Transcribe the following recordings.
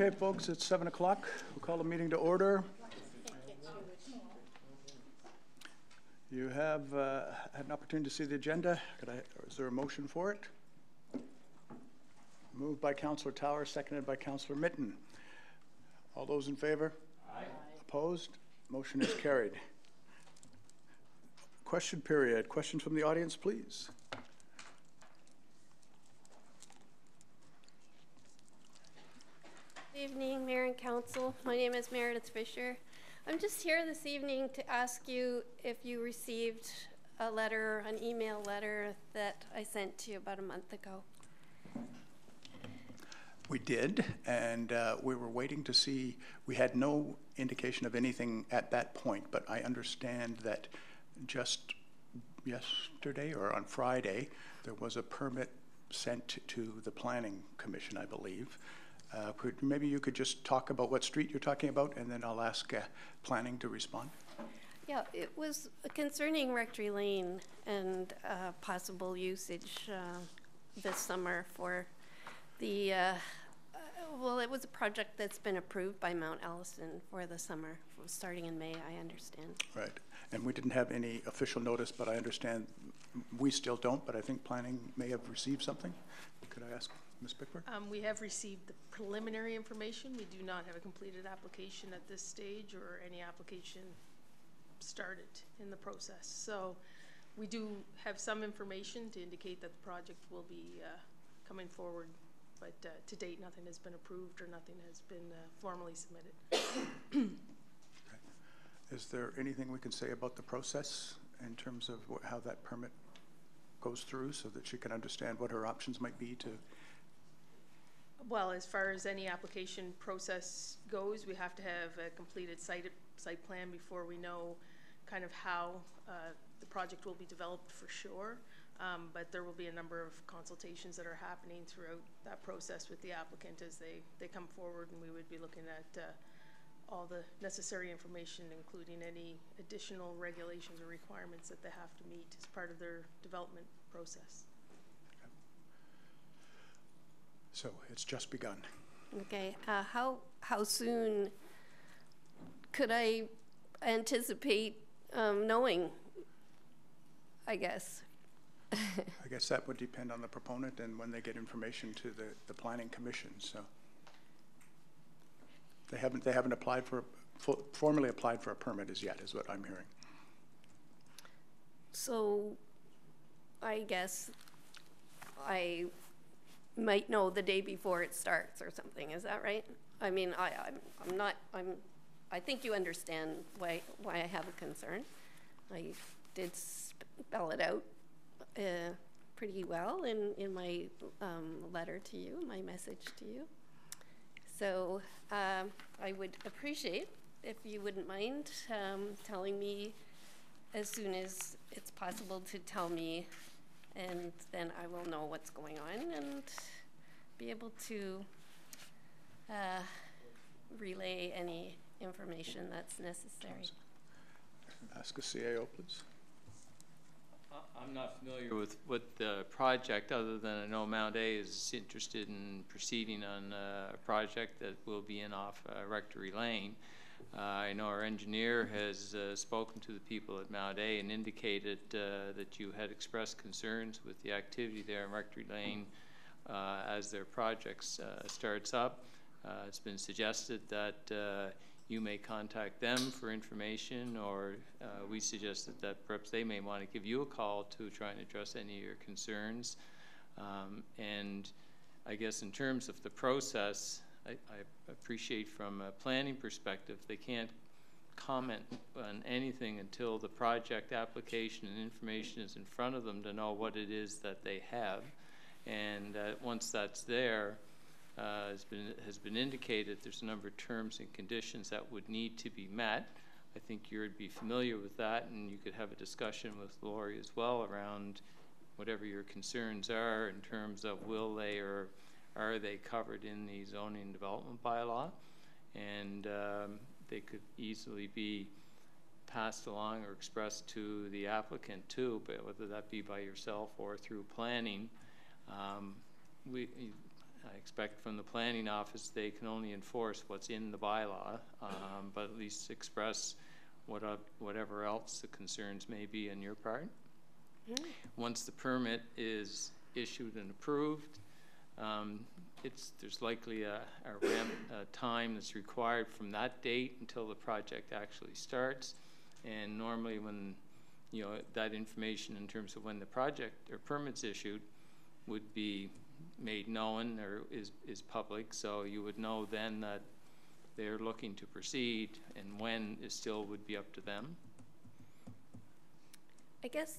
Okay, folks, it's 7 o'clock. We'll call the meeting to order. You have had an opportunity to see the agenda. Is there a motion for it? Moved by Councillor Tower, seconded by Councillor Mitten. All those in favor? Aye. Opposed? Motion is carried. Question period. Questions from the audience, please. Good evening, Mayor and Council. My name is Meredith Fisher. I'm just here this evening to ask you if you received a letter, an email letter that I sent to you about a month ago. We did, and we were waiting to see. We had no indication of anything at that point, but I understand that just yesterday or on Friday, there was a permit sent to the Planning Commission, I believe. Maybe you could just talk about what street you're talking about, and then I'll ask planning to respond. Yeah, it was concerning Rectory Lane and possible usage this summer for the, well, it was a project that's been approved by Mount Allison for the summer, starting in May, I understand. Right, and we didn't have any official notice, but I understand we still don't, but I think planning may have received something. Could I ask Ms. Bickford? We have received the preliminary information. We do not have a completed application at this stage or any application started in the process. So we do have some information to indicate that the project will be coming forward, but to date nothing has been approved or nothing has been formally submitted. Okay. Is there anything we can say about the process in terms of how that permit goes through so that she can understand what her options might be to? Well, as far as any application process goes, we have to have a completed site plan before we know kind of how the project will be developed for sure. But there will be a number of consultations that are happening throughout that process with the applicant as they come forward, and we would be looking at all the necessary information, including any additional regulations or requirements that they have to meet as part of their development process. So it's just begun. Okay. How soon could I anticipate knowing, I guess? I guess that would depend on the proponent and when they get information to the Planning Commission. So they haven't applied for formally applied for a permit as yet, is what I'm hearing. So I guess I might know the day before it starts or something. Is that right? I mean, I think you understand why I have a concern. I did spell it out pretty well in my letter to you, my message to you. So I would appreciate if you wouldn't mind telling me as soon as it's possible to tell me, and then I will know what's going on and be able to relay any information that's necessary. Ask a CAO, please. I'm not familiar with the project, other than I know Mount A is interested in proceeding on a project that will be in off Rectory Lane. I know our engineer has spoken to the people at Mount A and indicated that you had expressed concerns with the activity there in Rectory Lane as their project starts up. It's been suggested that you may contact them for information, or we suggested that perhaps they may want to give you a call to try and address any of your concerns. And I guess in terms of the process, I appreciate from a planning perspective, they can't comment on anything until the project application and information is in front of them to know what it is that they have. And once that's there, has been indicated, there's a number of terms and conditions that would need to be met. I think you would be familiar with that, and you could have a discussion with Lori as well around whatever your concerns are in terms of will they or are they covered in the zoning and development bylaw, and they could easily be passed along or expressed to the applicant too, but whether that be by yourself or through planning. I expect from the planning office they can only enforce what's in the bylaw, but at least express whatever else the concerns may be on your part. Once the permit is issued and approved, there's likely a time that's required from that date until the project actually starts. And normally when, you know, that information in terms of when the project or permit's issued would be made known or is public, so you would know then that they're looking to proceed, and when it still would be up to them. I guess,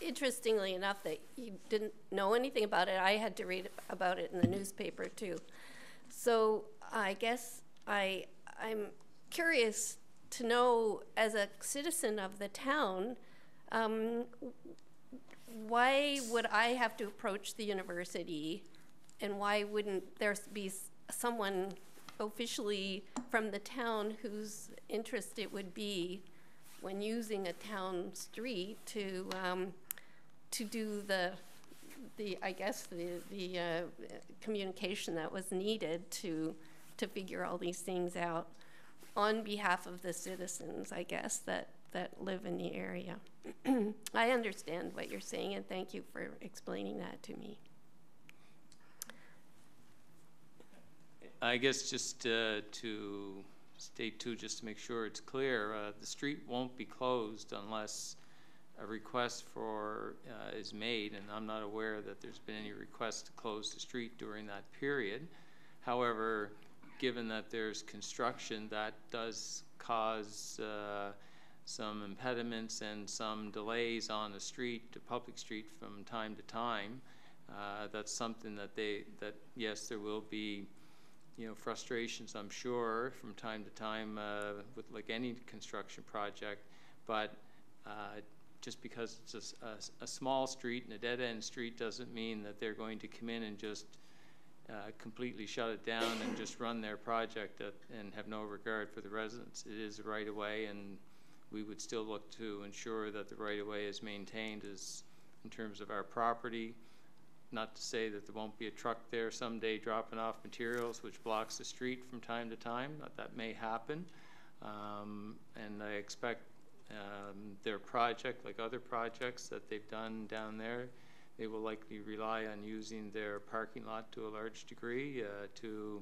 interestingly enough, that you didn't know anything about it, I had to read about it in the newspaper too. So I guess I'm curious to know, as a citizen of the town, why would I have to approach the university, and why wouldn't there be someone officially from the town whose interest it would be when using a town street to do the I guess the communication that was needed to figure all these things out on behalf of the citizens, I guess, that live in the area. I understand what you're saying, and thank you for explaining that to me. I guess just to state too, just to make sure it's clear, the street won't be closed unless a request for is made, and I'm not aware that there's been any request to close the street during that period. However, given that there's construction, that does cause some impediments and some delays on the street, the public street, from time to time. That's something that yes, there will be, you know, frustrations, I'm sure, from time to time with like any construction project, but just because it's a small street and a dead-end street doesn't mean that they're going to come in and just completely shut it down and just run their project and have no regard for the residents. It is a right-of-way, and we would still look to ensure that the right-of-way is maintained as in terms of our property. Not to say that there won't be a truck there someday dropping off materials which blocks the street from time to time. That may happen. And I expect their project, like other projects that they've done down there, they will likely rely on using their parking lot to a large degree to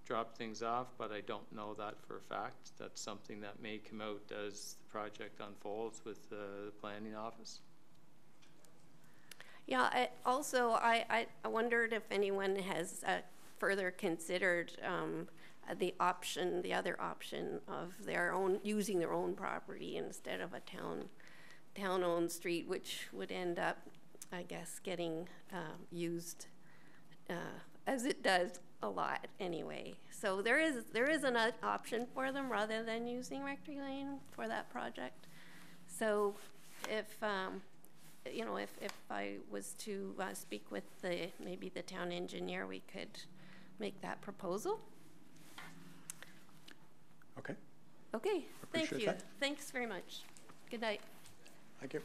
drop things off, but I don't know that for a fact. That's something that may come out as the project unfolds with the planning office. Yeah, I wondered if anyone has further considered the other option of using their own property instead of a town-owned street, which would end up, I guess, getting used as it does a lot anyway. So there is an option for them rather than using Rectory Lane for that project. So if you know, if I was to speak with maybe the town engineer, we could make that proposal. Okay. Okay, thank you. That. Thanks very much. Good night. Thank you.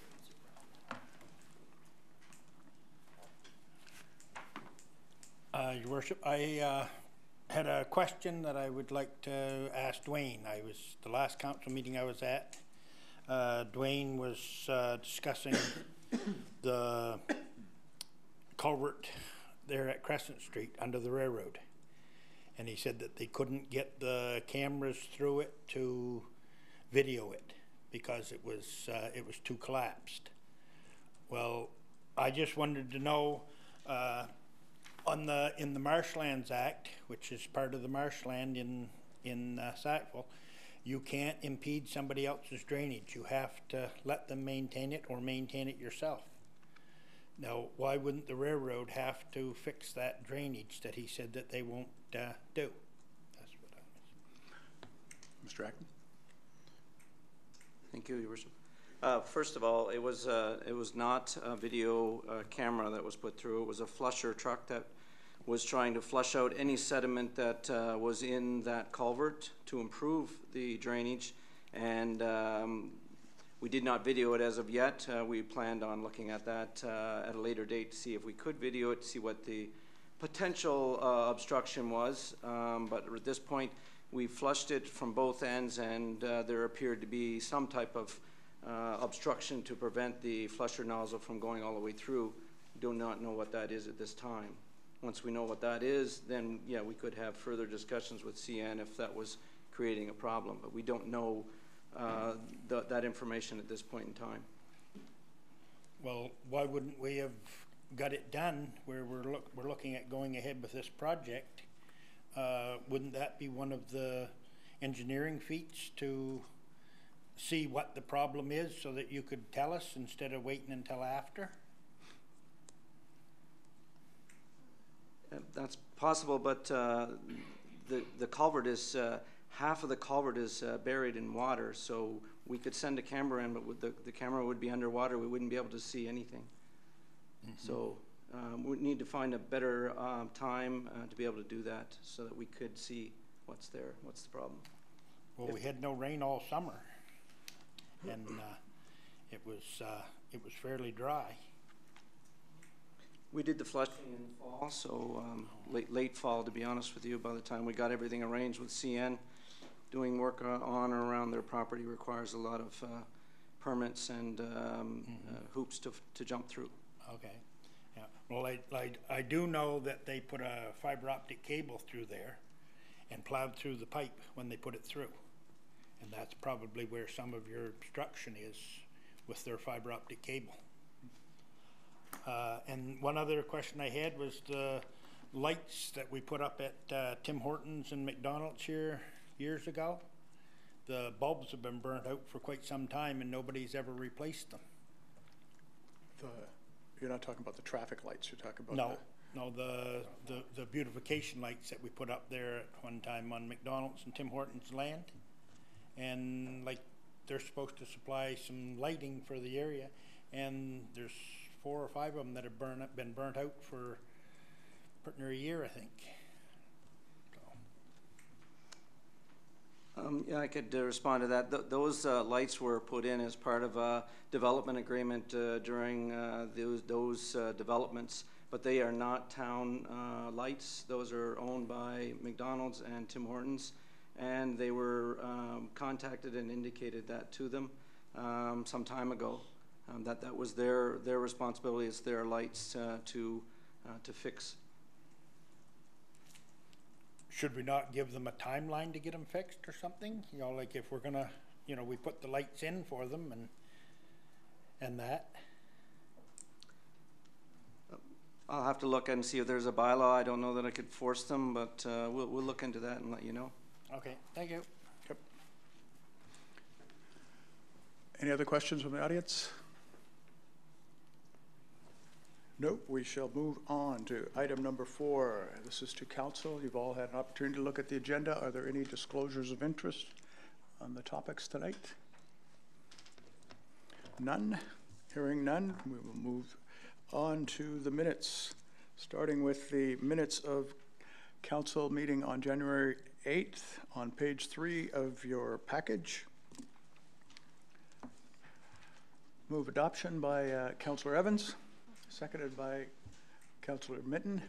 Your Worship, I had a question that I would like to ask Dwayne. The last council meeting I was at, Dwayne was discussing the culvert there at Crescent Street under the railroad. And he said that they couldn't get the cameras through it to video it because it was too collapsed. Well, I just wanted to know, in the Marshlands Act, which is part of the marshland in Sackville, you can't impede somebody else's drainage. You have to let them maintain it or maintain it yourself. Now, why wouldn't the railroad have to fix that drainage that he said that they won't do? That's what I was. Mr. Acton? Thank you, Your Worship. First of all, it was not a video camera that was put through. It was a flusher truck that was trying to flush out any sediment that was in that culvert to improve the drainage, and we did not video it as of yet. We planned on looking at that at a later date to see if we could video it, to see what the potential obstruction was, but at this point, we flushed it from both ends, and there appeared to be some type of obstruction to prevent the flusher nozzle from going all the way through. Do not know what that is at this time. Once we know what that is, then yeah, we could have further discussions with CN if that was creating a problem, but we don't know that information at this point in time. Well, why wouldn't we have got it done where we're looking at going ahead with this project? Wouldn't that be one of the engineering feats to see what the problem is so that you could tell us instead of waiting until after? That's possible, but the culvert is, half of the culvert is buried in water, so we could send a camera in, but the camera would be underwater. We wouldn't be able to see anything. So we need to find a better time to be able to do that so that we could see what's there, what's the problem. Well, we had no rain all summer, and it was fairly dry. We did the flushing in the fall, so late fall, to be honest with you. By the time we got everything arranged with CN, doing work on or around their property requires a lot of permits and hoops to jump through. Okay. Yeah. Well, I do know that they put a fiber optic cable through there and plowed through the pipe when they put it through. And that's probably where some of your obstruction is with their fiber optic cable. And one other question I had was the lights that we put up at Tim Hortons and McDonald's here years ago. The bulbs have been burnt out for quite some time and nobody's ever replaced them. You're not talking about the traffic lights, you're talking about No, the beautification lights that we put up there at one time on McDonald's and Tim Hortons land. And like they're supposed to supply some lighting for the area, and there's 4 or 5 of them that have been burnt out for pretty near a year, I think. So. Yeah, I could respond to that. Those lights were put in as part of a development agreement during those developments, but they are not town lights. Those are owned by McDonald's and Tim Hortons, and they were contacted and indicated that to them some time ago. That was their responsibility. It's their lights to fix. Should we not give them a timeline to get them fixed or something? You know, like if we're gonna, you know, we put the lights in for them and that. I'll have to look and see if there's a bylaw. I don't know that I could force them, but we'll look into that and let you know. Okay, thank you. Yep. Any other questions from the audience? Nope, we shall move on to item number 4. This is to council. You've all had an opportunity to look at the agenda. Are there any disclosures of interest on the topics tonight? None. Hearing none, we will move on to the minutes, starting with the minutes of council meeting on January 8th on page 3 of your package. Move adoption by Councillor Evans. Seconded by Councillor Mitten.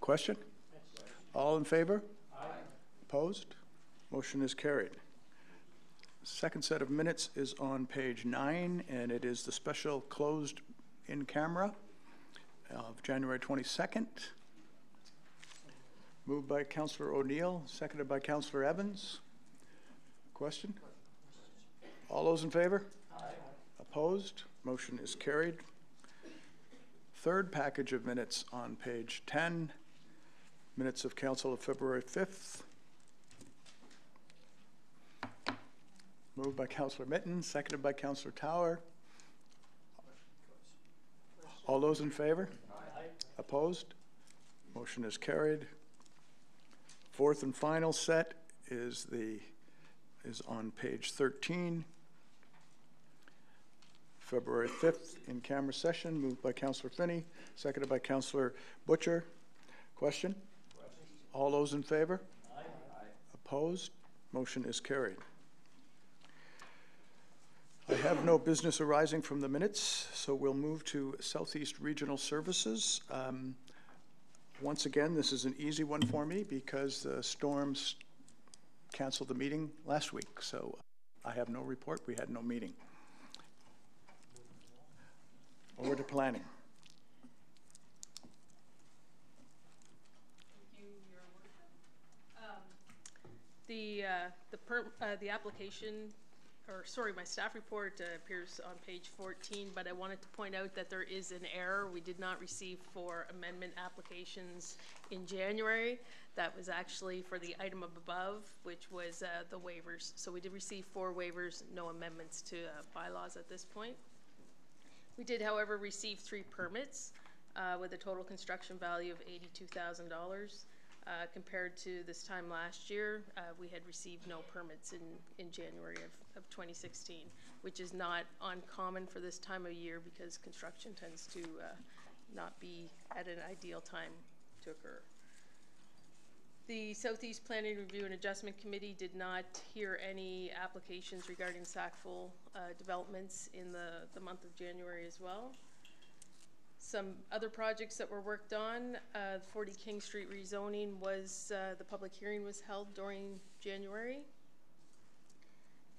Question? All in favor? Aye. Opposed? Motion is carried. Second set of minutes is on page 9, and it is the special closed in camera of January 22nd. Moved by Councillor O'Neill, seconded by Councillor Evans. Question? All those in favor? Opposed? Motion is carried. Third package of minutes on page 10, minutes of council of February 5th. Moved by Councillor Mitten, seconded by Councillor Tower. All those in favor? Aye. Opposed? Motion is carried. Fourth and final set is on page 13. February 5th in camera session, moved by Councillor Finney, seconded by Councillor Butcher. Question? All those in favor? Aye. Opposed? Motion is carried. I have no business arising from the minutes, so we'll move to Southeast Regional Services. Once again, this is an easy one for me because the storms canceled the meeting last week, so I have no report. We had no meeting. Over to planning. Thank you, Your Worship. The application, or sorry, my staff report appears on page 14, but I wanted to point out that there is an error. We did not receive 4 amendment applications in January. That was actually for the item above, which was the waivers. So we did receive 4 waivers, no amendments to bylaws at this point. We did, however, receive 3 permits with a total construction value of $82,000. Compared to this time last year, we had received no permits in January of 2016, which is not uncommon for this time of year because construction tends to not be at an ideal time to occur. The Southeast Planning Review and Adjustment Committee did not hear any applications regarding Sackville developments in the month of January as well. Some other projects that were worked on, 40 King Street rezoning was, the public hearing was held during January.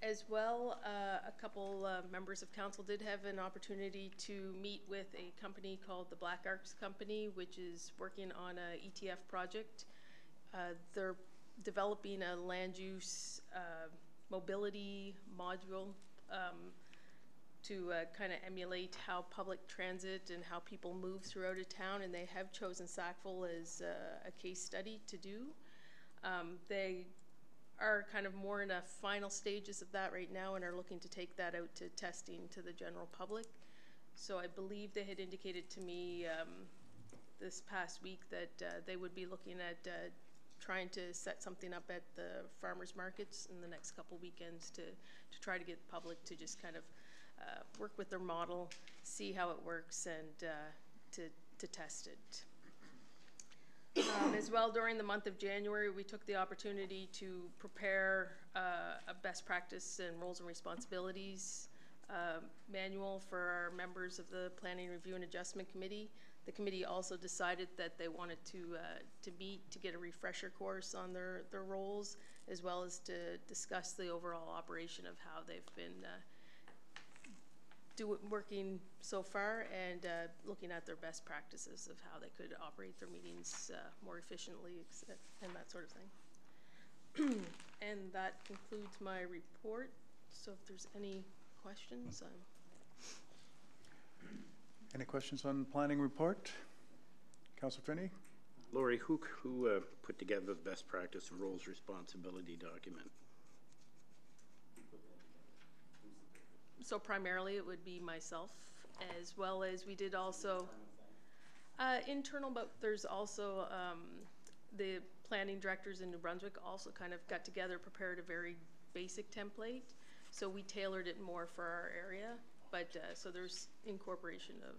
As well, a couple members of council did have an opportunity to meet with a company called the Black Arcs Company, which is working on a ETF project. They're developing a land use mobility module to kind of emulate how public transit and how people move throughout a town, and they have chosen Sackville as a case study to do. They are kind of more in the final stages of that right now and are looking to take that out to testing to the general public. So I believe they had indicated to me this past week that they would be looking at trying to set something up at the farmers markets in the next couple weekends to try to get the public to just kind of work with their model, see how it works, and to test it. As well, during the month of January, we took the opportunity to prepare a best practice and roles and responsibilities manual for our members of the Planning Review and Adjustment Committee. The committee also decided that they wanted to meet to get a refresher course on their roles, as well as to discuss the overall operation of how they've been working so far, and looking at their best practices of how they could operate their meetings more efficiently and that sort of thing. And that concludes my report. So if there's any questions, Any questions on the planning report? Councillor Finney? Lori, who put together the best practice and roles responsibility document? so primarily it would be myself, as well as we did also internal, but there's also the planning directors in New Brunswick also kind of got together, prepared a very basic template. So we tailored it more for our area, but so there's incorporation of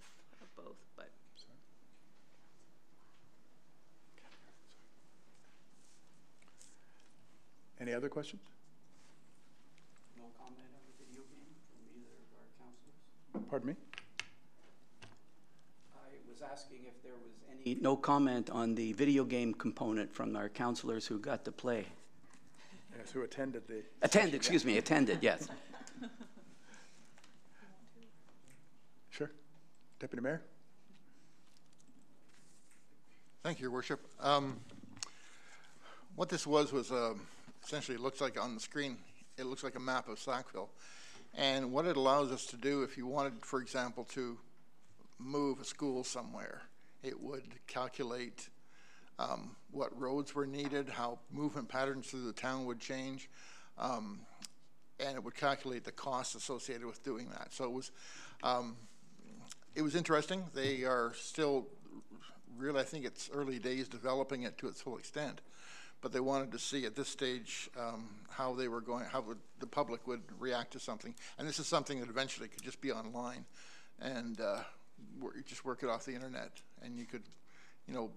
both, but. Any other questions? No comment on the video game from either of our councillors? Pardon me? I was asking if there was any no comment on the video game component from our councillors who got to play. Yes, who attended the... Attended, excuse me, attended, yes. Sure. Deputy Mayor? Thank you, Your Worship. What this was essentially, it looks like on the screen, it looks like a map of Sackville. And what it allows us to do, if you wanted, for example, to move a school somewhere, it would calculate what roads were needed, how movement patterns through the town would change, and it would calculate the costs associated with doing that. So it was interesting. They are still really, I think it's early days developing it to its full extent, but they wanted to see at this stage how they were going, how the public would react to something. And this is something that eventually could just be online, and you just work it off the internet, and you could, you know,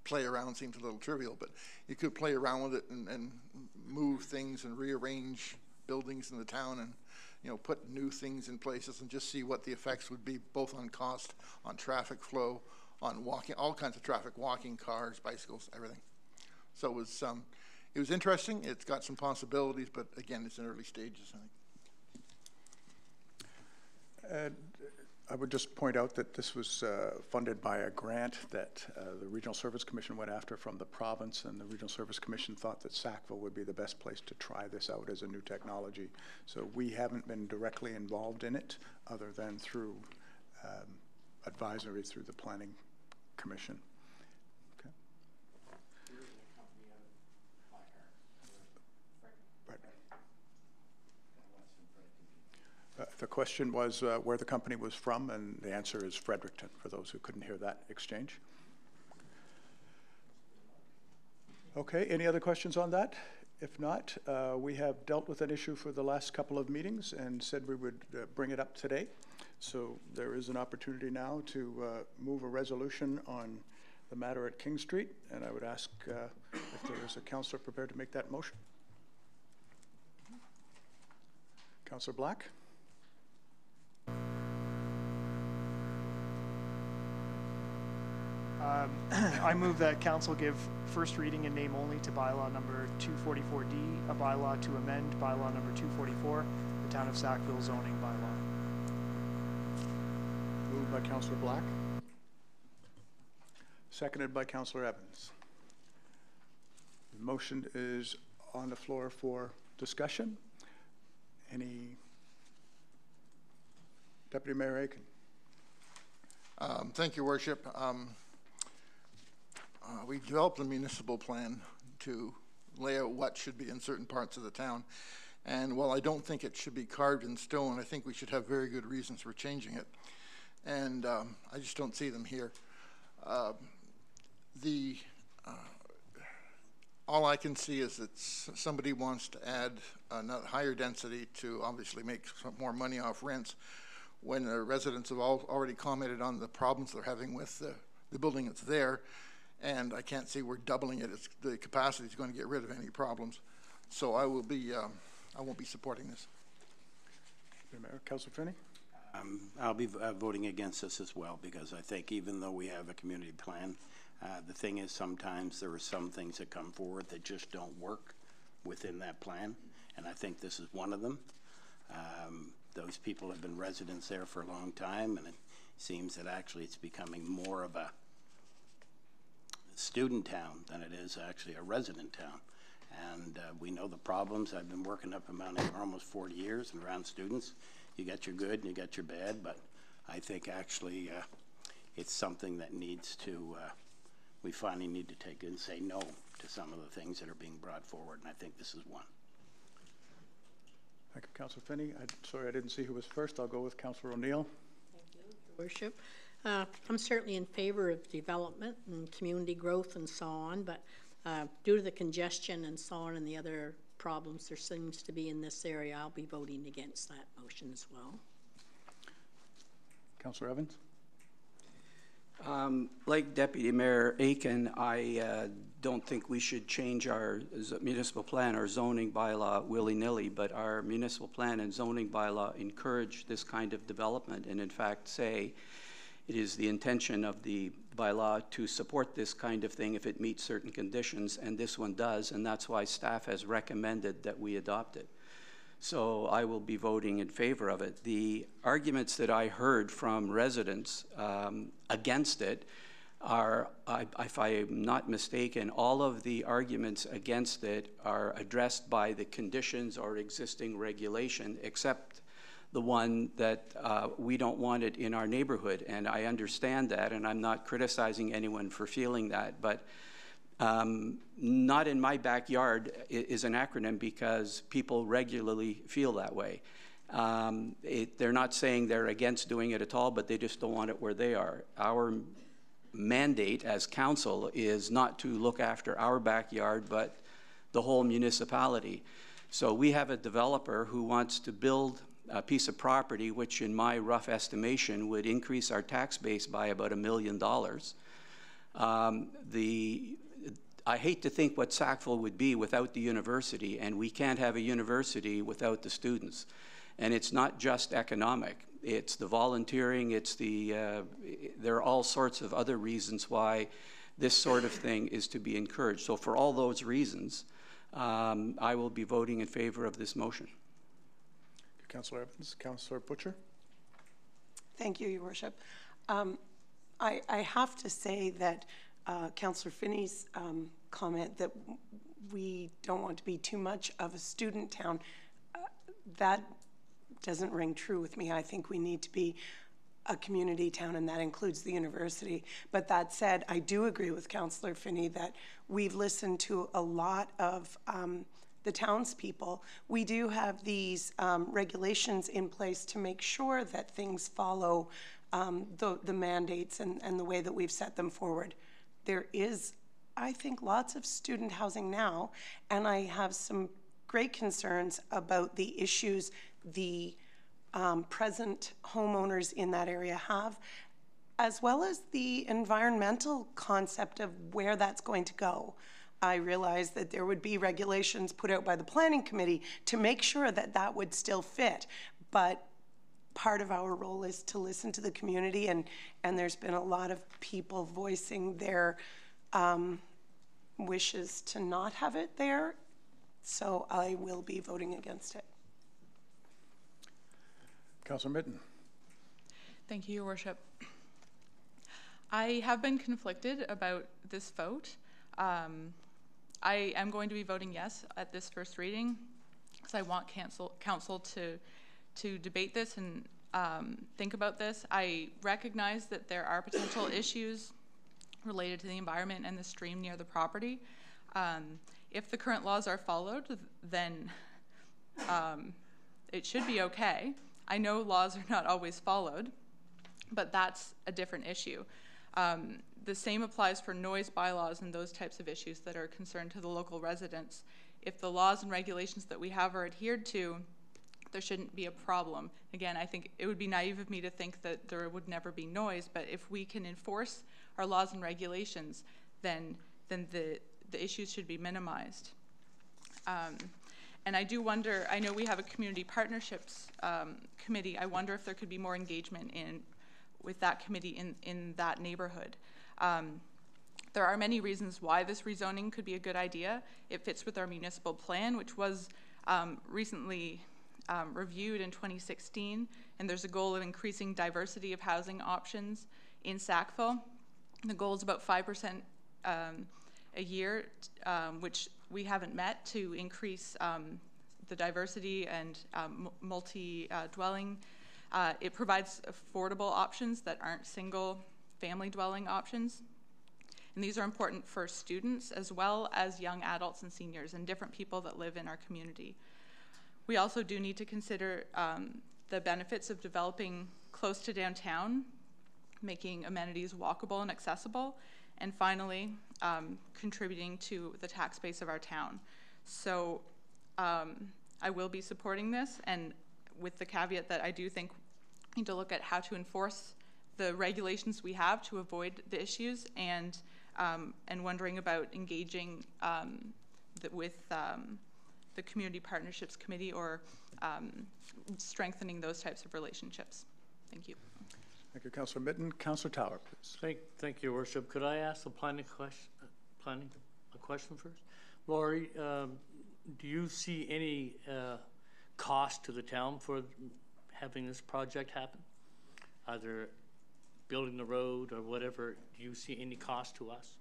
play around seems a little trivial, but you could play around with it and move things and rearrange buildings in the town you know, put new things in places and just see what the effects would be, both on cost, on traffic flow, on walking, all kinds of traffic, walking, cars, bicycles, everything. So it was interesting. It's got some possibilities, but again, it's in early stages, I think. I would just point out that this was funded by a grant that the Regional Service Commission went after from the province, and the Regional Service Commission thought that Sackville would be the best place to try this out as a new technology. So we haven't been directly involved in it other than through advisory through the Planning Commission. Okay. The question was where the company was from, and the answer is Fredericton, for those who couldn't hear that exchange. Okay, any other questions on that? If not, we have dealt with an issue for the last couple of meetings and said we would bring it up today. So there is an opportunity now to move a resolution on the matter at King Street, and I would ask if there is a councillor prepared to make that motion. Councillor Black? I move that council give first reading and name only to bylaw number 244D, a bylaw to amend bylaw number 244, the Town of Sackville zoning bylaw. Moved by Councillor Black. Seconded by Councillor Evans. The motion is on the floor for discussion. Any? Deputy Mayor Aitken. Thank you, Worship. We developed a municipal plan to lay out what should be in certain parts of the town. And while I don't think it should be carved in stone, I think we should have very good reasons for changing it. And I just don't see them here. All I can see is that somebody wants to add a higher density to obviously make some more money off rents, when the residents have already commented on the problems they're having with the building that's there. And I can't see we're doubling it. The capacity is going to get rid of any problems. So I won't be supporting this. Mayor, Councillor Finney? I'll be voting against this as well, because I think even though we have a community plan, the thing is sometimes there are some things that come forward that just don't work within that plan, and I think this is one of them. Those people have been residents there for a long time, and it seems that actually it's becoming more of a student town than it is actually a resident town. And we know the problems. I've been working up in Mount Airy for almost 40 years and around students. You got your good and you got your bad, but I think actually it's something that needs to, we finally need to take and say no to some of the things that are being brought forward, and I think this is one. Thank you, Councillor Finney. Sorry I didn't see who was first. I'll go with Councillor O'Neill. Thank you, Your Worship. I'm certainly in favor of development and community growth and so on, but due to the congestion and so on and the other problems there seems to be in this area, I'll be voting against that motion as well. Councillor Evans? Like Deputy Mayor Aitken, I don't think we should change our municipal plan or zoning bylaw willy-nilly, but our municipal plan and zoning bylaw encourage this kind of development, and in fact say it is the intention of the bylaw to support this kind of thing if it meets certain conditions, and this one does, and that's why staff has recommended that we adopt it. So I will be voting in favor of it. The arguments that I heard from residents against it are, if I am not mistaken, all of the arguments against it are addressed by the conditions or existing regulation, except the one that we don't want it in our neighborhood. And I understand that, and I'm not criticizing anyone for feeling that, but not in my backyard is an acronym because people regularly feel that way. They're not saying they're against doing it at all, but they just don't want it where they are. Our mandate as council is not to look after our backyard, but the whole municipality. So we have a developer who wants to build a piece of property, which in my rough estimation would increase our tax base by about $1 million. I hate to think what Sackville would be without the university, and we can't have a university without the students. And it's not just economic. It's the volunteering, it's the, there are all sorts of other reasons why this sort of thing is to be encouraged. So for all those reasons, I will be voting in favor of this motion. Councillor Evans. Councillor Butcher. Thank you, Your Worship. I have to say that Councillor Finney's comment that we don't want to be too much of a student town, that doesn't ring true with me. I think we need to be a community town, and that includes the university. But that said, I do agree with Councillor Finney that we've listened to a lot of the townspeople. We do have these regulations in place to make sure that things follow the mandates and the way that we've set them forward. There is, I think, lots of student housing now, and I have some great concerns about the issues the present homeowners in that area have, as well as the environmental concept of where that's going to go. I realize that there would be regulations put out by the planning committee to make sure that that would still fit, but part of our role is to listen to the community, and there's been a lot of people voicing their wishes to not have it there, so I will be voting against it. Councillor Mitten. Thank you, Your Worship. I have been conflicted about this vote. I am going to be voting yes at this first reading because I want council to debate this and think about this. I recognize that there are potential issues related to the environment and the stream near the property. If the current laws are followed, then it should be okay. I know laws are not always followed, but that's a different issue. The same applies for noise bylaws and those types of issues that are a concern to the local residents. If the laws and regulations that we have are adhered to, there shouldn't be a problem. Again, I think it would be naive of me to think that there would never be noise, but if we can enforce our laws and regulations, then the issues should be minimized. And I do wonder, I know we have a community partnerships committee. I wonder if there could be more engagement with that committee in that neighborhood. There are many reasons why this rezoning could be a good idea. It fits with our municipal plan, which was recently reviewed in 2016, and there's a goal of increasing diversity of housing options in Sackville. The goal is about 5% a year, which we haven't met, to increase the diversity and multi-dwelling. It provides affordable options that aren't single-family dwelling options. And these are important for students as well as young adults and seniors and different people that live in our community. We also do need to consider the benefits of developing close to downtown, making amenities walkable and accessible, and finally, contributing to the tax base of our town. So I will be supporting this, and with the caveat that I do think we need to look at how to enforce the regulations we have to avoid the issues, and wondering about engaging with the Community Partnerships Committee or strengthening those types of relationships. Thank you. Thank you, Councillor Mitten. Councillor Tower, please. Thank you, Your Worship. Could I ask the planning a question first? Laurie, do you see any cost to the town for having this project happen? Either building the road or whatever, do you see any cost to us?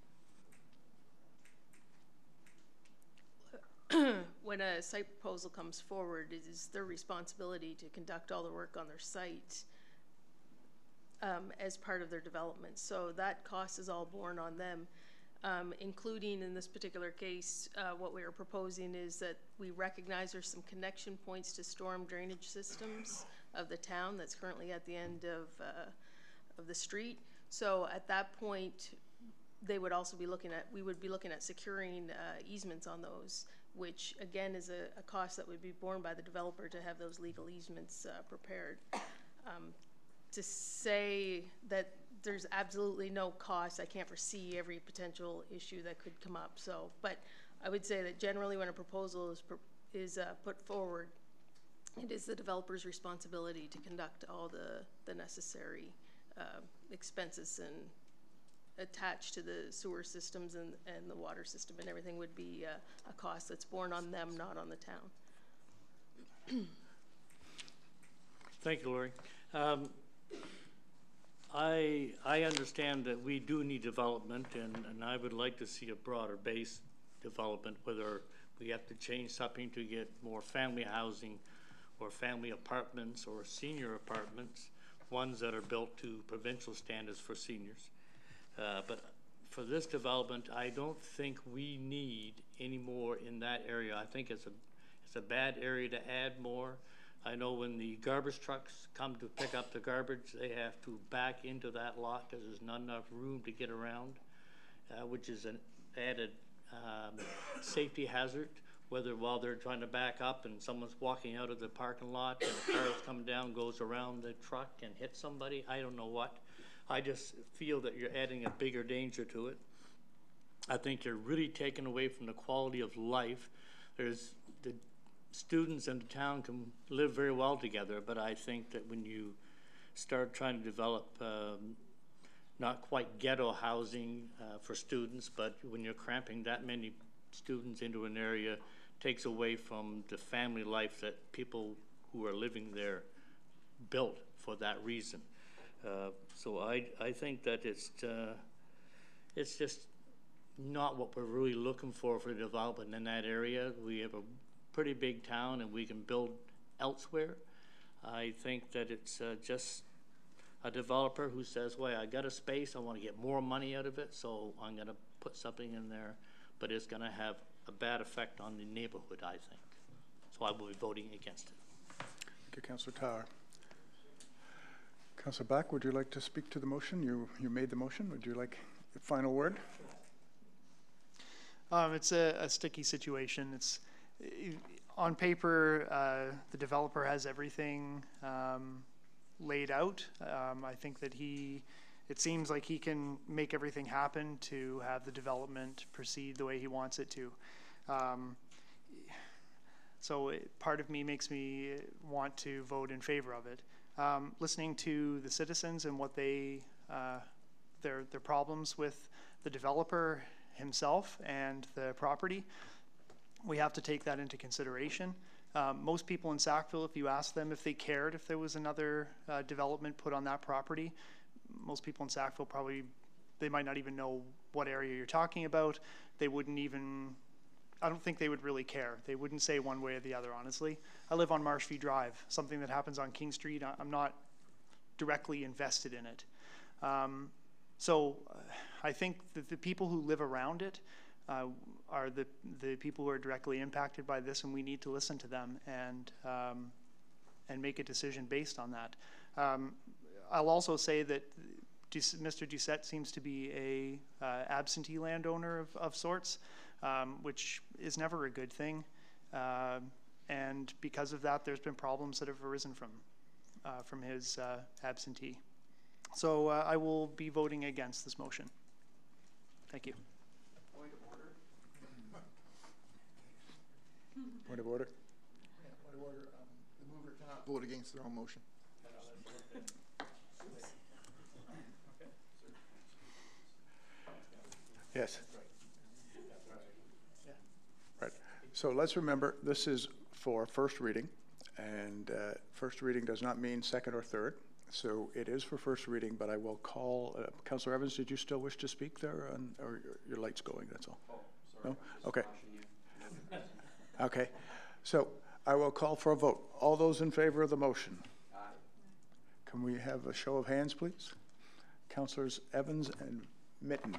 When a site proposal comes forward, it is their responsibility to conduct all the work on their site as part of their development. So that cost is all borne on them, including in this particular case, what we are proposing is that we recognize there's some connection points to storm drainage systems of the town that's currently at the end of the street. So at that point, they would also be looking at, we would be looking at securing easements on those, which again is a cost that would be borne by the developer to have those legal easements prepared. To say that there's absolutely no cost, I can't foresee every potential issue that could come up. So, but I would say that generally when a proposal is put forward, it is the developer's responsibility to conduct all the necessary expenses and attached to the sewer systems and the water system, and everything would be a cost that's borne on them, not on the town. Thank you, Lori. I understand that we do need development, and I would like to see a broader base development, whether we have to change something to get more family housing or family apartments or senior apartments, ones that are built to provincial standards for seniors. But for this development, I don't think we need any more in that area. I think it's a bad area to add more. I know when the garbage trucks come to pick up the garbage, they have to back into that lot because there's not enough room to get around, which is an added safety hazard, whether while they're trying to back up and someone's walking out of the parking lot and a car is coming down, goes around the truck and hits somebody, I don't know what. I just feel that you're adding a bigger danger to it. I think you're really taking away from the quality of life. There's the students in the town can live very well together, but I think that when you start trying to develop not quite ghetto housing for students, but when you're cramping that many students into an area, takes away from the family life that people who are living there built for that reason. So I think that it's just not what we're really looking for development in that area. We have a pretty big town and we can build elsewhere. I think that it's just a developer who says, well, I got a space, I want to get more money out of it, so I'm going to put something in there, but it's going to have a bad effect on the neighborhood, I think. So I will be voting against it. Thank you, Councillor Tower. Councillor Back, would you like to speak to the motion? You made the motion. Would you like the final word? It's a sticky situation. It's on paper, the developer has everything laid out. I think that it seems like he can make everything happen to have the development proceed the way he wants it to. So part of me makes me want to vote in favor of it. Listening to the citizens and what their problems with the developer himself and the property, we have to take that into consideration. Most people in Sackville, if you ask them if they cared if there was another development put on that property, most people in Sackville probably, they might not even know what area you're talking about. They wouldn't even, I don't think they would really care. They wouldn't say one way or the other, honestly. I live on Marshview Drive. Something that happens on King Street, I'm not directly invested in it. So I think that the people who live around it are the people who are directly impacted by this, and we need to listen to them and make a decision based on that. I'll also say that Mr. Doucette seems to be a absentee landowner of sorts, which is never a good thing. And because of that, there's been problems that have arisen from his absentee. So I will be voting against this motion. Thank you. Point of order. Point of order. Yeah, point of order. The mover cannot vote against their own motion. Yes. Right. So let's remember, this is for first reading, and first reading does not mean second or third. So it is for first reading, but I will call, Councillor Evans, did you still wish to speak there, or your light's going, that's all? Oh, sorry. No? Okay. Okay. So I will call for a vote. All those in favor of the motion? Aye. Can we have a show of hands, please? Councillors Evans and Mitten.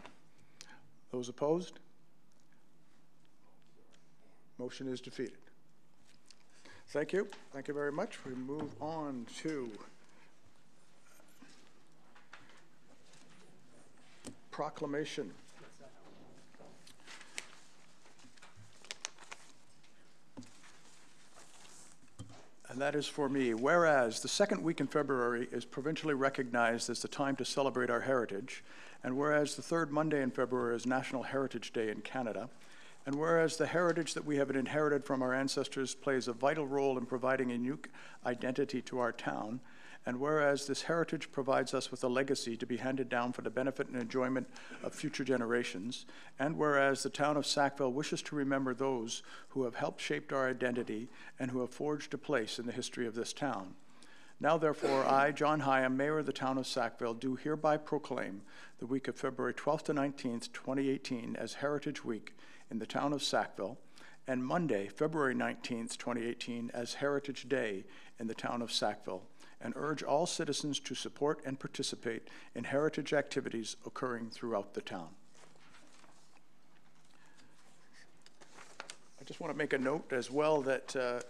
Those opposed? Motion is defeated. Thank you. Thank you very much. We move on to proclamation. And that is for me. Whereas the second week in February is provincially recognized as the time to celebrate our heritage, and whereas the third Monday in February is National Heritage Day in Canada, And whereas the heritage that we have inherited from our ancestors plays a vital role in providing a unique identity to our town, and whereas this heritage provides us with a legacy to be handed down for the benefit and enjoyment of future generations, and whereas the town of Sackville wishes to remember those who have helped shape our identity and who have forged a place in the history of this town. Now, therefore, I, John Hyam, Mayor of the town of Sackville, do hereby proclaim the week of February 12th to 19th, 2018 as Heritage Week in the town of Sackville, and Monday, February 19th, 2018 as Heritage Day in the town of Sackville, and urge all citizens to support and participate in heritage activities occurring throughout the town. I just want to make a note as well that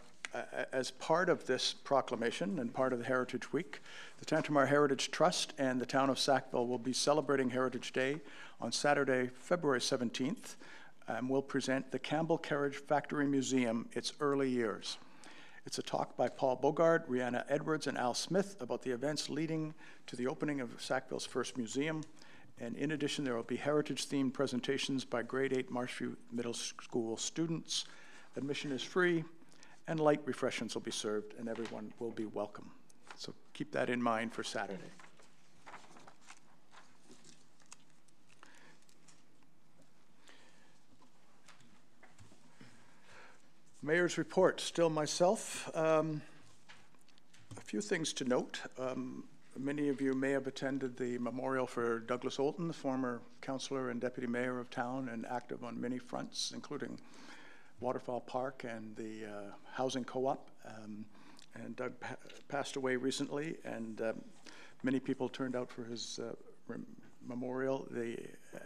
as part of this proclamation and part of the Heritage Week, the Tantramar Heritage Trust and the town of Sackville will be celebrating Heritage Day on Saturday, February 17th, and will present the Campbell Carriage Factory Museum, its early years. It's a talk by Paul Bogart, Rihanna Edwards, and Al Smith about the events leading to the opening of Sackville's first museum. And in addition, there will be heritage-themed presentations by grade 8 Marshview Middle School students. Admission is free, and light refreshments will be served, and everyone will be welcome. So keep that in mind for Saturday. Mayor's report, still myself. A few things to note. Many of you may have attended the memorial for Douglas Olton, the former councillor and deputy mayor of town, and active on many fronts, including Waterfall Park and the housing co-op. And Doug passed away recently, and many people turned out for his memorial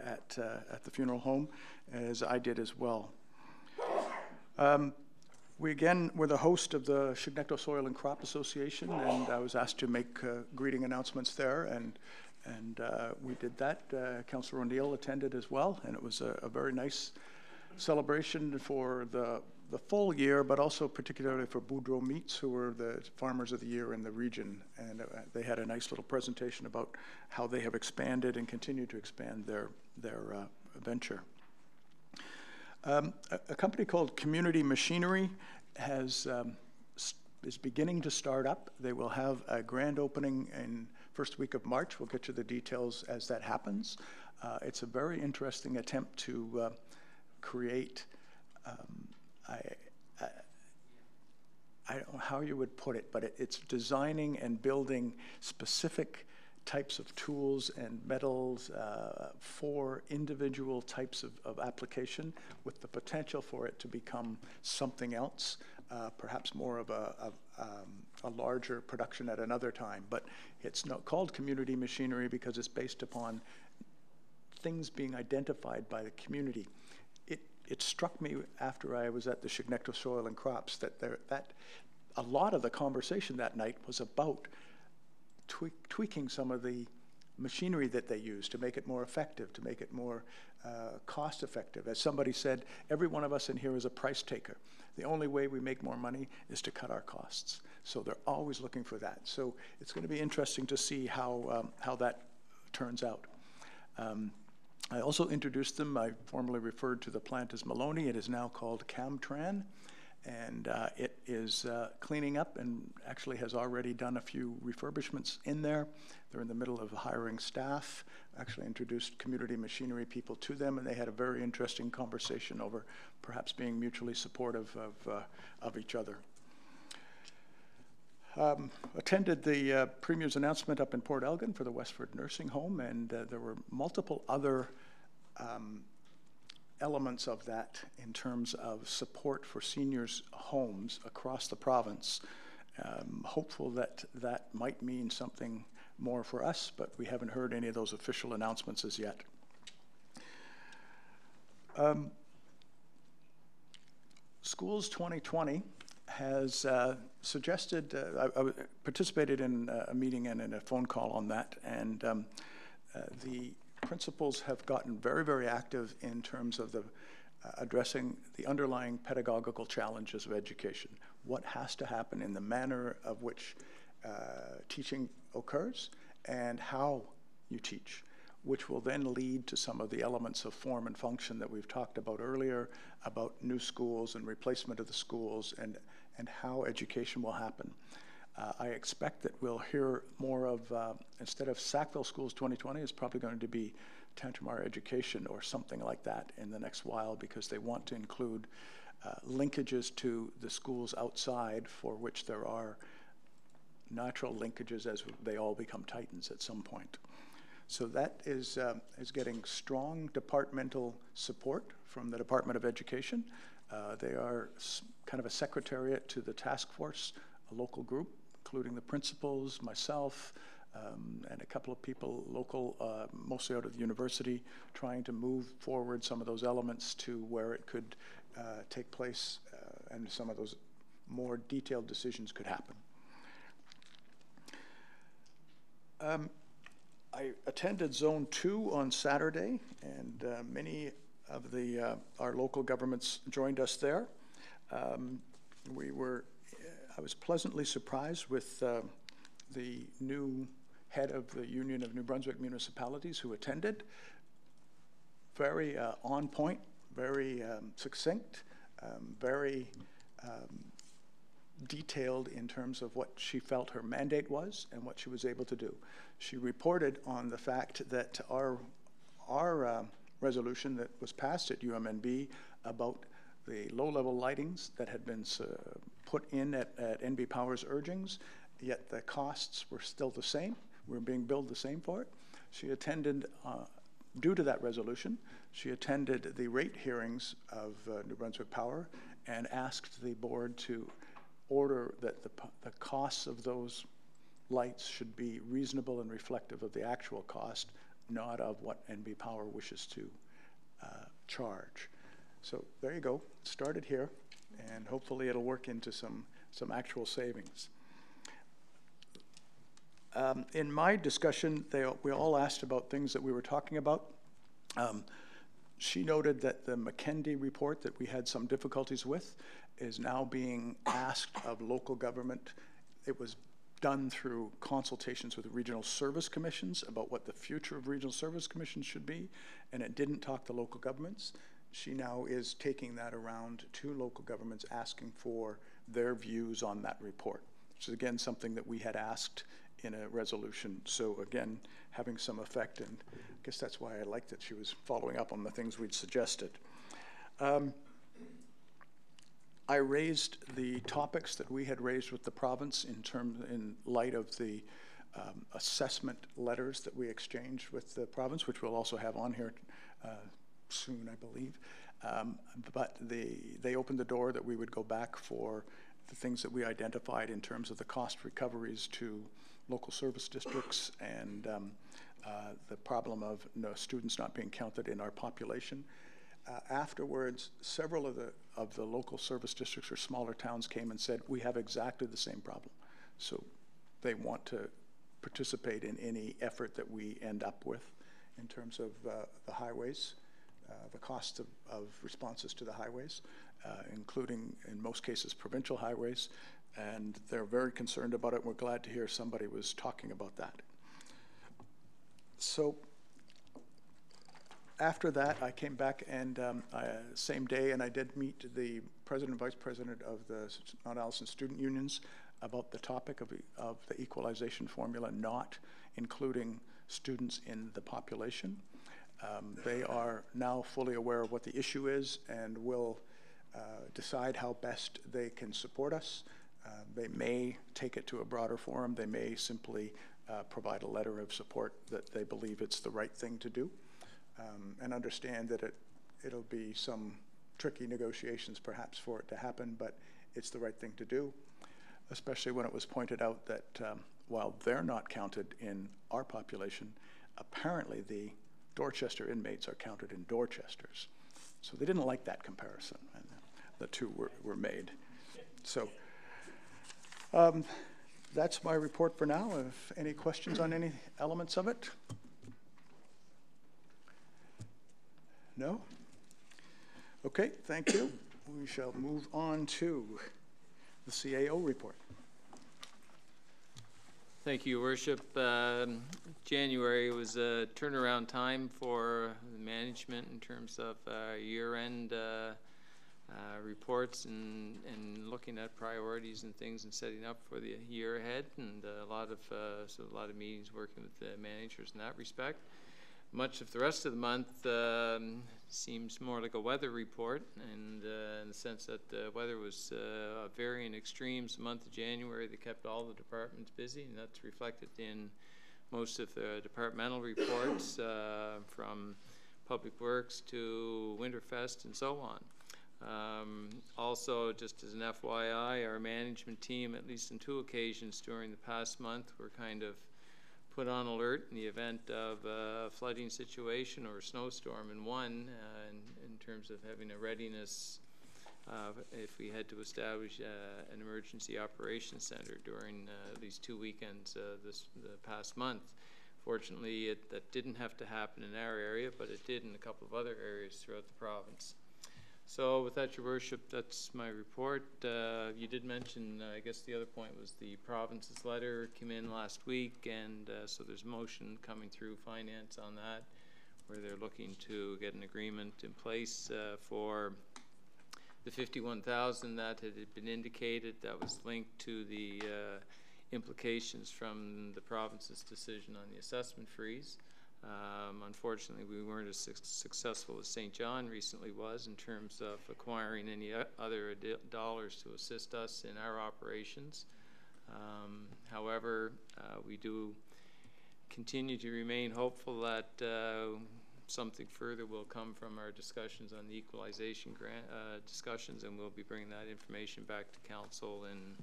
at the funeral home, as I did as well. We again were the host of the Chignecto Soil and Crop Association, and I was asked to make greeting announcements there, and we did that. Councillor O'Neill attended as well, and it was a very nice celebration for the full year, but also particularly for Boudreaux Meats, who were the Farmers of the Year in the region. And they had a nice little presentation about how they have expanded and continue to expand their venture. A company called Community Machinery is beginning to start up. They will have a grand opening in first week of March. We'll get you the details as that happens. It's a very interesting attempt to create, I don't know how you would put it, but it's designing and building specific types of tools and metals for individual types of application, with the potential for it to become something else, perhaps more of a larger production at another time. But it's not called Community Machinery because it's based upon things being identified by the community. It struck me after I was at the Chignecto Soil and Crops that a lot of the conversation that night was about tweaking some of the machinery that they use to make it more effective, to make it more cost effective. As somebody said, every one of us in here is a price taker. The only way we make more money is to cut our costs. So they're always looking for that. So it's going to be interesting to see how that turns out. I also introduced them. I formerly referred to the plant as Maloney. It is now called Camtran, and it is cleaning up and actually has already done a few refurbishments in there. They're in the middle of hiring staff. Actually introduced Community Machinery people to them, and they had a very interesting conversation over perhaps being mutually supportive of each other. Attended the Premier's announcement up in Port Elgin for the Westford Nursing Home, and there were multiple other elements of that in terms of support for seniors' homes across the province. Hopeful that that might mean something more for us, but we haven't heard any of those official announcements as yet. Schools 2020 has suggested, I participated in a meeting and in a phone call on that, and the principals have gotten very, very active in terms of addressing the underlying pedagogical challenges of education. What has to happen in the manner of which teaching occurs and how you teach. which will then lead to some of the elements of form and function that we've talked about earlier, about new schools and replacement of the schools and how education will happen. I expect that we'll hear more of, instead of Sackville Schools 2020, it's probably going to be Tantramar Education or something like that in the next while, because they want to include linkages to the schools outside, for which there are natural linkages as they all become Titans at some point. So that is getting strong departmental support from the Department of Education. They are kind of a secretariat to the task force, a local group, including the principals, myself, and a couple of people local, mostly out of the university, trying to move forward some of those elements to where it could take place and some of those more detailed decisions could happen. I attended Zone 2 on Saturday, and many of our local governments joined us there. I was pleasantly surprised with the new head of the Union of New Brunswick Municipalities who attended. Very on point, very succinct, very detailed in terms of what she felt her mandate was and what she was able to do. She reported on the fact that our resolution that was passed at UMNB about the low-level lightings that had been put in at NB Power's urgings, yet the costs were still the same. We were being billed the same for it. She attended, due to that resolution, she attended the rate hearings of New Brunswick Power and asked the board to order that the costs of those lights should be reasonable and reflective of the actual cost, not of what NB Power wishes to charge. So there you go. It started here, and hopefully it'll work into some actual savings. In my discussion, we all asked about things that we were talking about. She noted that the McKendy report that we had some difficulties with is now being asked of local government. It was done through consultations with regional service commissions about what the future of regional service commissions should be, and it didn't talk to local governments. She now is taking that around to local governments, asking for their views on that report, which is again something that we had asked in a resolution. So again, having some effect, and I guess that's why I liked that she was following up on the things we'd suggested. I raised the topics that we had raised with the province in light of the assessment letters that we exchanged with the province, which we'll also have on here soon, I believe. But they opened the door that we would go back for the things that we identified in terms of the cost recoveries to local service districts and the problem of students not being counted in our population. Afterwards, several of the local service districts or smaller towns came and said, we have exactly the same problem. So they want to participate in any effort that we end up with in terms of the highways, the cost of responses to the highways, including, in most cases, provincial highways. And they're very concerned about it, and we're glad to hear somebody was talking about that. So after that, I came back and same day, and I did meet the president and vice president of the Mount Allison student unions about the topic of the equalization formula not including students in the population. They are now fully aware of what the issue is and will decide how best they can support us. They may take it to a broader forum. They may simply provide a letter of support that they believe it's the right thing to do, and understand that it'll be some tricky negotiations perhaps for it to happen, but it's the right thing to do, especially when it was pointed out that while they're not counted in our population, apparently the Dorchester inmates are counted in Dorchesters. So they didn't like that comparison, and the two were made. So that's my report for now. If any questions on any elements of it? No? Okay, thank you. We shall move on to the CAO report. Thank you, Your Worship. January was a turnaround time for management in terms of year-end reports and looking at priorities and things and setting up for the year ahead, and a lot of meetings working with the managers in that respect. Much of the rest of the month seems more like a weather report, and in the sense that the weather was varying extremes. The month of January, they kept all the departments busy, and that's reflected in most of the departmental reports, from Public Works to Winterfest and so on. Also, just as an FYI, our management team, at least on 2 occasions during the past month, were kind of put on alert in the event of a flooding situation or a snowstorm, in terms of having a readiness if we had to establish an emergency operations center during these 2 weekends the past month. Fortunately, that didn't have to happen in our area, but it did in a couple of other areas throughout the province. So with that, Your Worship, that's my report. You did mention, I guess the other point was the province's letter came in last week, and so there's a motion coming through finance on that, where they're looking to get an agreement in place for the 51,000 that had been indicated. That was linked to the implications from the province's decision on the assessment freeze. Unfortunately, we weren't as successful as St. John recently was in terms of acquiring any other dollars to assist us in our operations. However, we do continue to remain hopeful that something further will come from our discussions on the equalization grant discussions, and we'll be bringing that information back to council in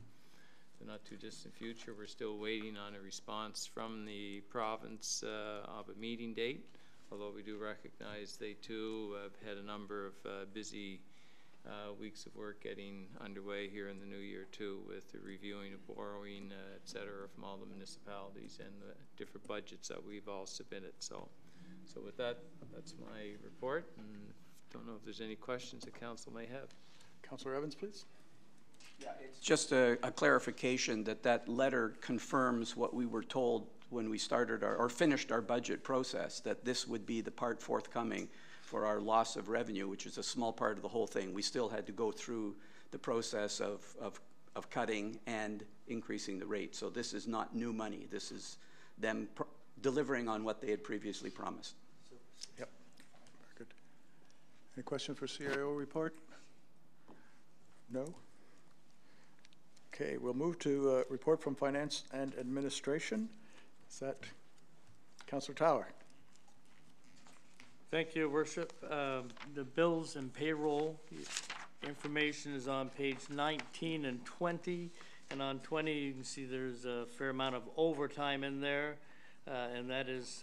the not too distant future. We're still waiting on a response from the province of a meeting date, although we do recognize they too have had a number of busy weeks of work getting underway here in the new year too, with the reviewing of borrowing, et cetera, from all the municipalities and the different budgets that we've all submitted. So with that, that's my report, and don't know if there's any questions that council may have. Councillor Evans, please. Yeah, it's just a clarification that letter confirms what we were told when we started or finished our budget process, that this would be the part forthcoming for our loss of revenue, which is a small part of the whole thing. We still had to go through the process of cutting and increasing the rate. So this is not new money. This is them delivering on what they had previously promised. Yep, very good. Any question for CIO report? No? Okay, we'll move to report from Finance and Administration. Is that Councillor Tower? Thank you, Your Worship. The bills and payroll information is on page 19 and 20. And on 20, you can see there's a fair amount of overtime in there. And that is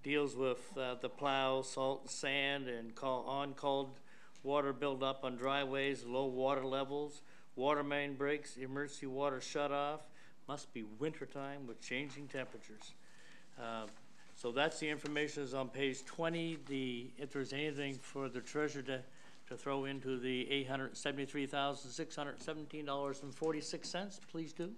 deals with the plow, salt, sand, and on-call water buildup on dryways, low water levels, water main breaks, emergency water shut-off. Must be wintertime with changing temperatures. So that's the information is on page 20. If there's anything for the treasurer to throw into the $873,617.46, please do.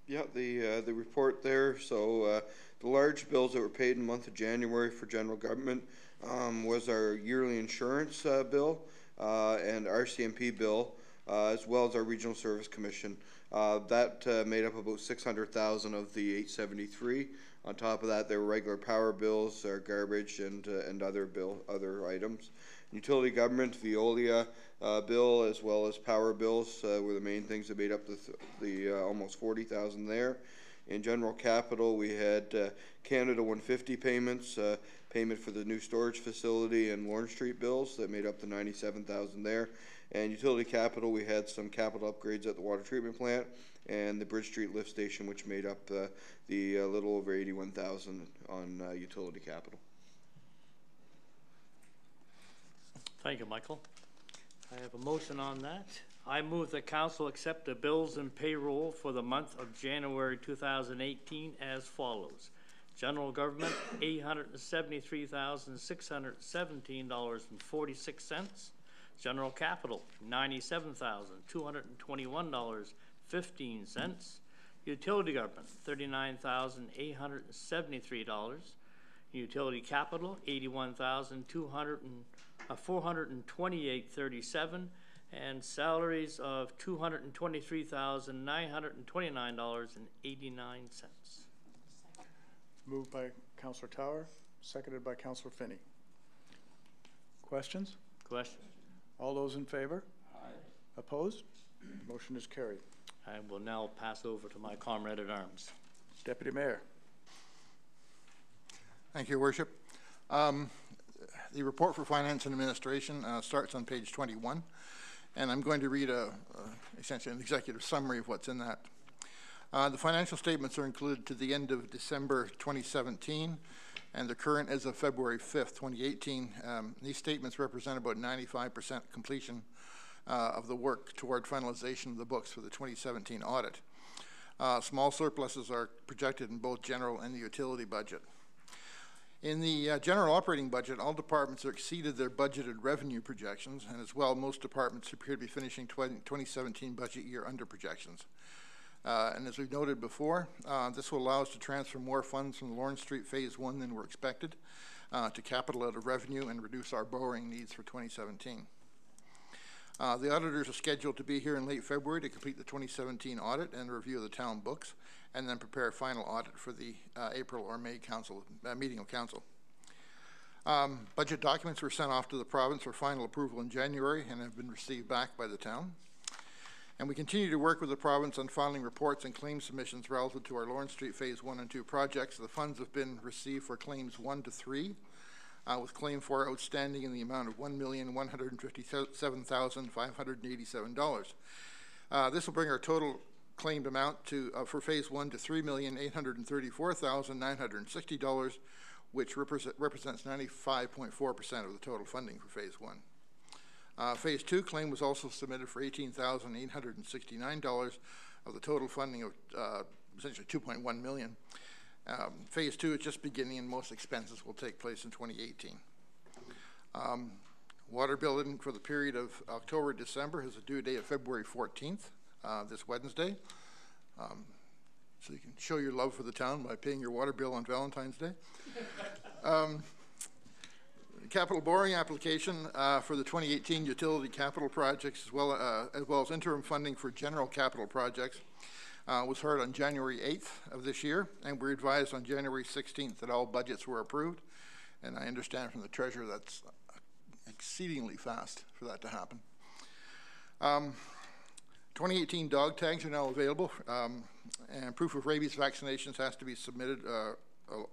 Yeah, the report there. So the large bills that were paid in the month of January for general government was our yearly insurance bill and RCMP bill, as well as our Regional Service Commission. That made up about 600,000 of the 873. On top of that, there were regular power bills, our garbage, and other items. Utility government, Veolia bill, as well as power bills were the main things that made up the almost 40,000 there. In general capital, we had Canada 150 payments, payment for the new storage facility and Lorne Street bills that made up the 97,000 there. And utility capital, we had some capital upgrades at the water treatment plant and the Bridge Street lift station, which made up the little over 81,000 on utility capital. Thank you, Michael. I have a motion on that. I move that council accept the bills and payroll for the month of January 2018 as follows. General government, $873,617.46. General capital, $97,221.10. $0.15. Utility government, $39,873. Utility capital, $81,428.37, and salaries of $223,929.89. Moved by Councillor Tower, seconded by Councillor Finney. Questions? Question? All those in favor? Aye. Opposed? Motion is carried. I will now pass over to my comrade at arms. Deputy Mayor. Thank you, Your Worship. The report for Finance and Administration starts on page 21, and I'm going to read essentially an executive summary of what's in that. The financial statements are included to the end of December 2017, and they're current as of February 5th, 2018. These statements represent about 95% completion of the work toward finalization of the books for the 2017 audit. Small surpluses are projected in both general and the utility budget. In the general operating budget, all departments have exceeded their budgeted revenue projections, and as well, most departments appear to be finishing 2017 budget year under projections. And as we've noted before, this will allow us to transfer more funds from the Lawrence Street Phase 1 than were expected to capital out of revenue and reduce our borrowing needs for 2017. The auditors are scheduled to be here in late February to complete the 2017 audit and review of the town books, and then prepare a final audit for the April or May meeting of council. Budget documents were sent off to the province for final approval in January and have been received back by the town. And we continue to work with the province on filing reports and claim submissions relative to our Lawrence Street Phase 1 and 2 projects. The funds have been received for claims 1 to 3, with claim 4 outstanding in the amount of $1,157,587. This will bring our total claimed amount to for Phase 1 to $3,834,960, which represents 95.4% of the total funding for Phase 1. Phase 2 claim was also submitted for $18,869 of the total funding of essentially $2.1 million. Phase 2 is just beginning, and most expenses will take place in 2018. Water billing for the period of October to December has a due date of February 14th, this Wednesday. So you can show your love for the town by paying your water bill on Valentine's Day. Capital borrowing application for the 2018 utility capital projects, as well as interim funding for general capital projects, was heard on January 8th of this year, and we advised on January 16th that all budgets were approved. And I understand from the treasurer that's exceedingly fast for that to happen. 2018 dog tags are now available, and proof of rabies vaccinations has to be submitted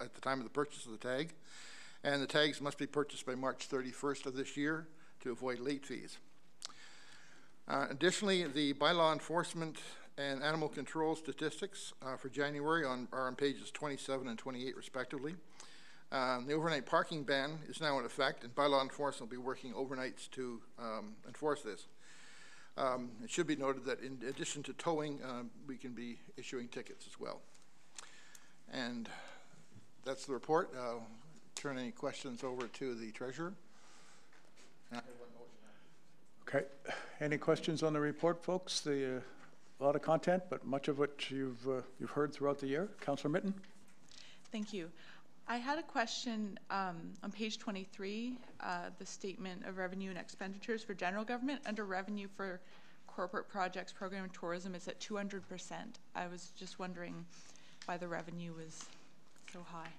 at the time of the purchase of the tag. And the tags must be purchased by March 31st of this year to avoid late fees. Additionally, the bylaw enforcement and animal control statistics for January are on pages 27 and 28 respectively. The overnight parking ban is now in effect, and bylaw enforcement will be working overnights to enforce this. It should be noted that in addition to towing, we can be issuing tickets as well. And that's the report. Turn any questions over to the treasurer. Okay. Any questions on the report, folks? A lot of content, but much of what you've heard throughout the year. Councillor Mitten. Thank you. I had a question on page 23, the statement of revenue and expenditures for general government. Under revenue for corporate projects, program, and tourism, it's at 200%. I was just wondering why the revenue was so high.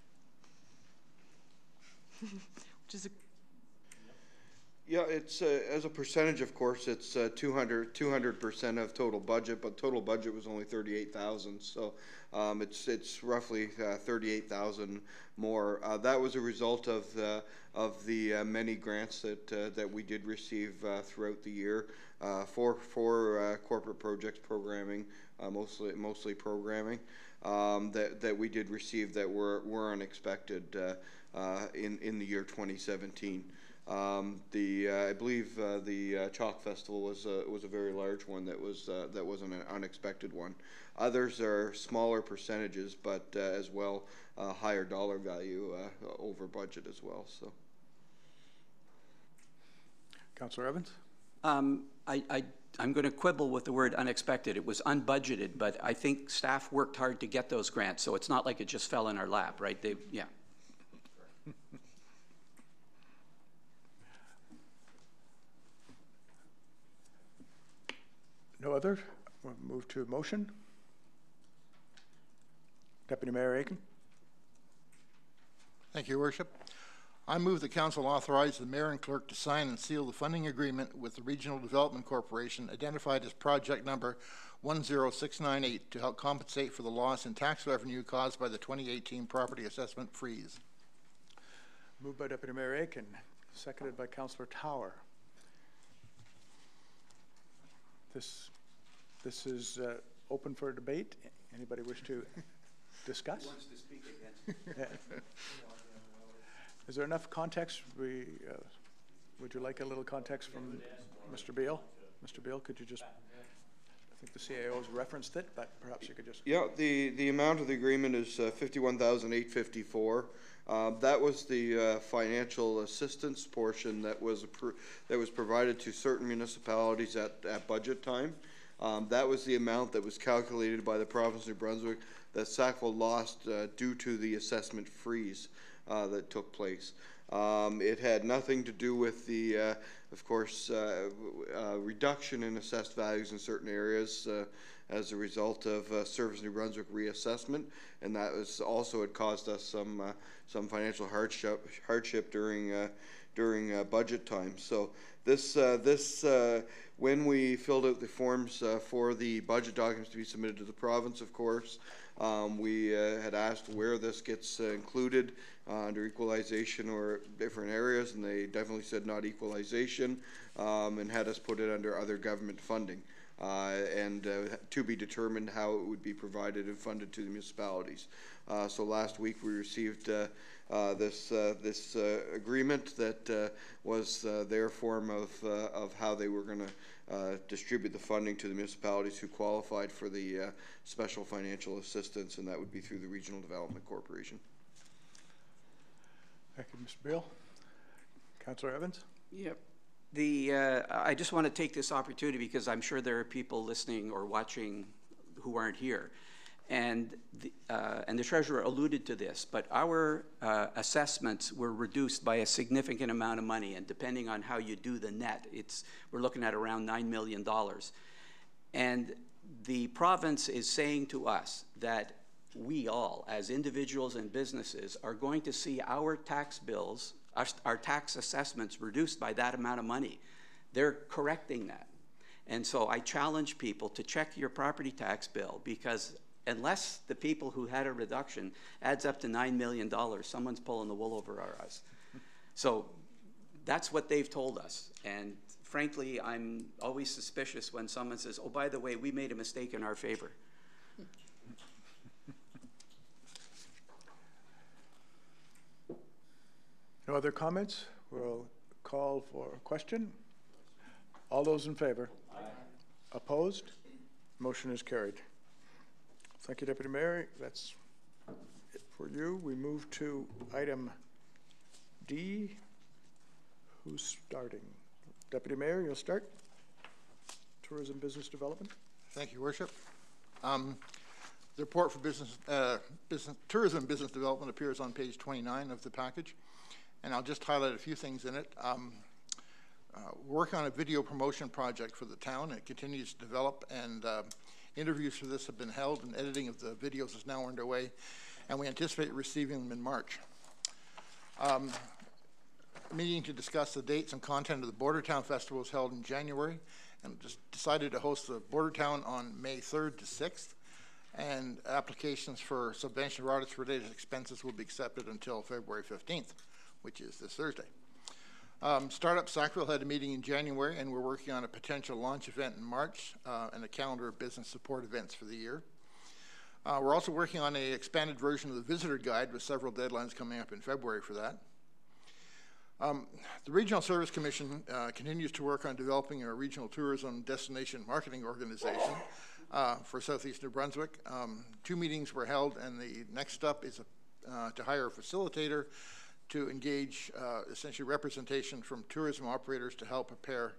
Which is yeah, it's as a percentage, of course, it's 200% of total budget, but total budget was only 38,000, so it's roughly 38,000 more. That was a result of the many grants that we did receive throughout the year for corporate projects programming, mostly programming that we did receive that were unexpected in the year 2017. I believe the Chalk Festival was a very large one that was an unexpected one. Others are smaller percentages, but as well higher dollar value over budget as well. So, Councillor Evans. I I'm going to quibble with the word unexpected. It was unbudgeted, but I think staff worked hard to get those grants, so it's not like it just fell in our lap, right? Yeah. No other? We'll move to motion. Deputy Mayor Aiken. Thank you, Your Worship. I move the council authorize the mayor and clerk to sign and seal the funding agreement with the Regional Development Corporation, identified as project number 10698, to help compensate for the loss in tax revenue caused by the 2018 property assessment freeze. Moved by Deputy Mayor Aiken, seconded by Councillor Tower. This is open for debate. Anybody wish to discuss? Who wants to speak again? Is there enough context? Would you like a little context from Mr. Beal? Mr. Beal, could you just, I think the CAO's referenced it, but perhaps you could just. Yeah, the amount of the agreement is $51,854. That was the financial assistance portion that was provided to certain municipalities at budget time. That was the amount that was calculated by the province of New Brunswick that Sackville lost due to the assessment freeze that took place. It had nothing to do with the, of course, reduction in assessed values in certain areas as a result of Service New Brunswick reassessment, and that was also had caused us some financial hardship during budget time. So this when we filled out the forms for the budget documents to be submitted to the province, of course, we had asked where this gets included under equalization or different areas, and they definitely said not equalization, and had us put it under other government funding, and to be determined how it would be provided and funded to the municipalities. So last week we received this agreement that was their form of how they were going to distribute the funding to the municipalities who qualified for the special financial assistance, and that would be through the Regional Development Corporation. Thank you, Mr. Beal. Councillor Evans? Yep. I just want to take this opportunity because I'm sure there are people listening or watching who aren't here. And the treasurer alluded to this, but our assessments were reduced by a significant amount of money, and depending on how you do the net, we're looking at around $9 million. And the province is saying to us that we all, as individuals and businesses, are going to see our tax bills, our tax assessments reduced by that amount of money. They're correcting that. And so I challenge people to check your property tax bill, because unless the people who had a reduction adds up to $9 million, someone's pulling the wool over our eyes. So that's what they've told us. And frankly, I'm always suspicious when someone says, oh, by the way, we made a mistake in our favor. No other comments? We'll call for a question. All those in favor? Aye. Opposed? Motion is carried. Thank you, Deputy Mayor. That's it for you. We move to item D. Who's starting? Deputy Mayor, you'll start. Tourism Business Development. Thank you, Your Worship. The report for Tourism Business Development appears on page 29 of the package, and I'll just highlight a few things in it. We're working on a video promotion project for the town. It continues to develop, and interviews for this have been held, and editing of the videos is now underway, and we anticipate receiving them in March. A meeting to discuss the dates and content of the Bordertown Festival was held in January, and just decided to host the Bordertown on May 3rd to 6th, and applications for subvention or audits-related expenses will be accepted until February 15th, which is this Thursday. Startup Sackville had a meeting in January, and we're working on a potential launch event in March and a calendar of business support events for the year. We're also working on an expanded version of the visitor guide with several deadlines coming up in February for that. The Regional Service Commission continues to work on developing a regional tourism destination marketing organization for Southeast New Brunswick. 2 meetings were held, and the next step is to hire a facilitator to engage essentially representation from tourism operators to help prepare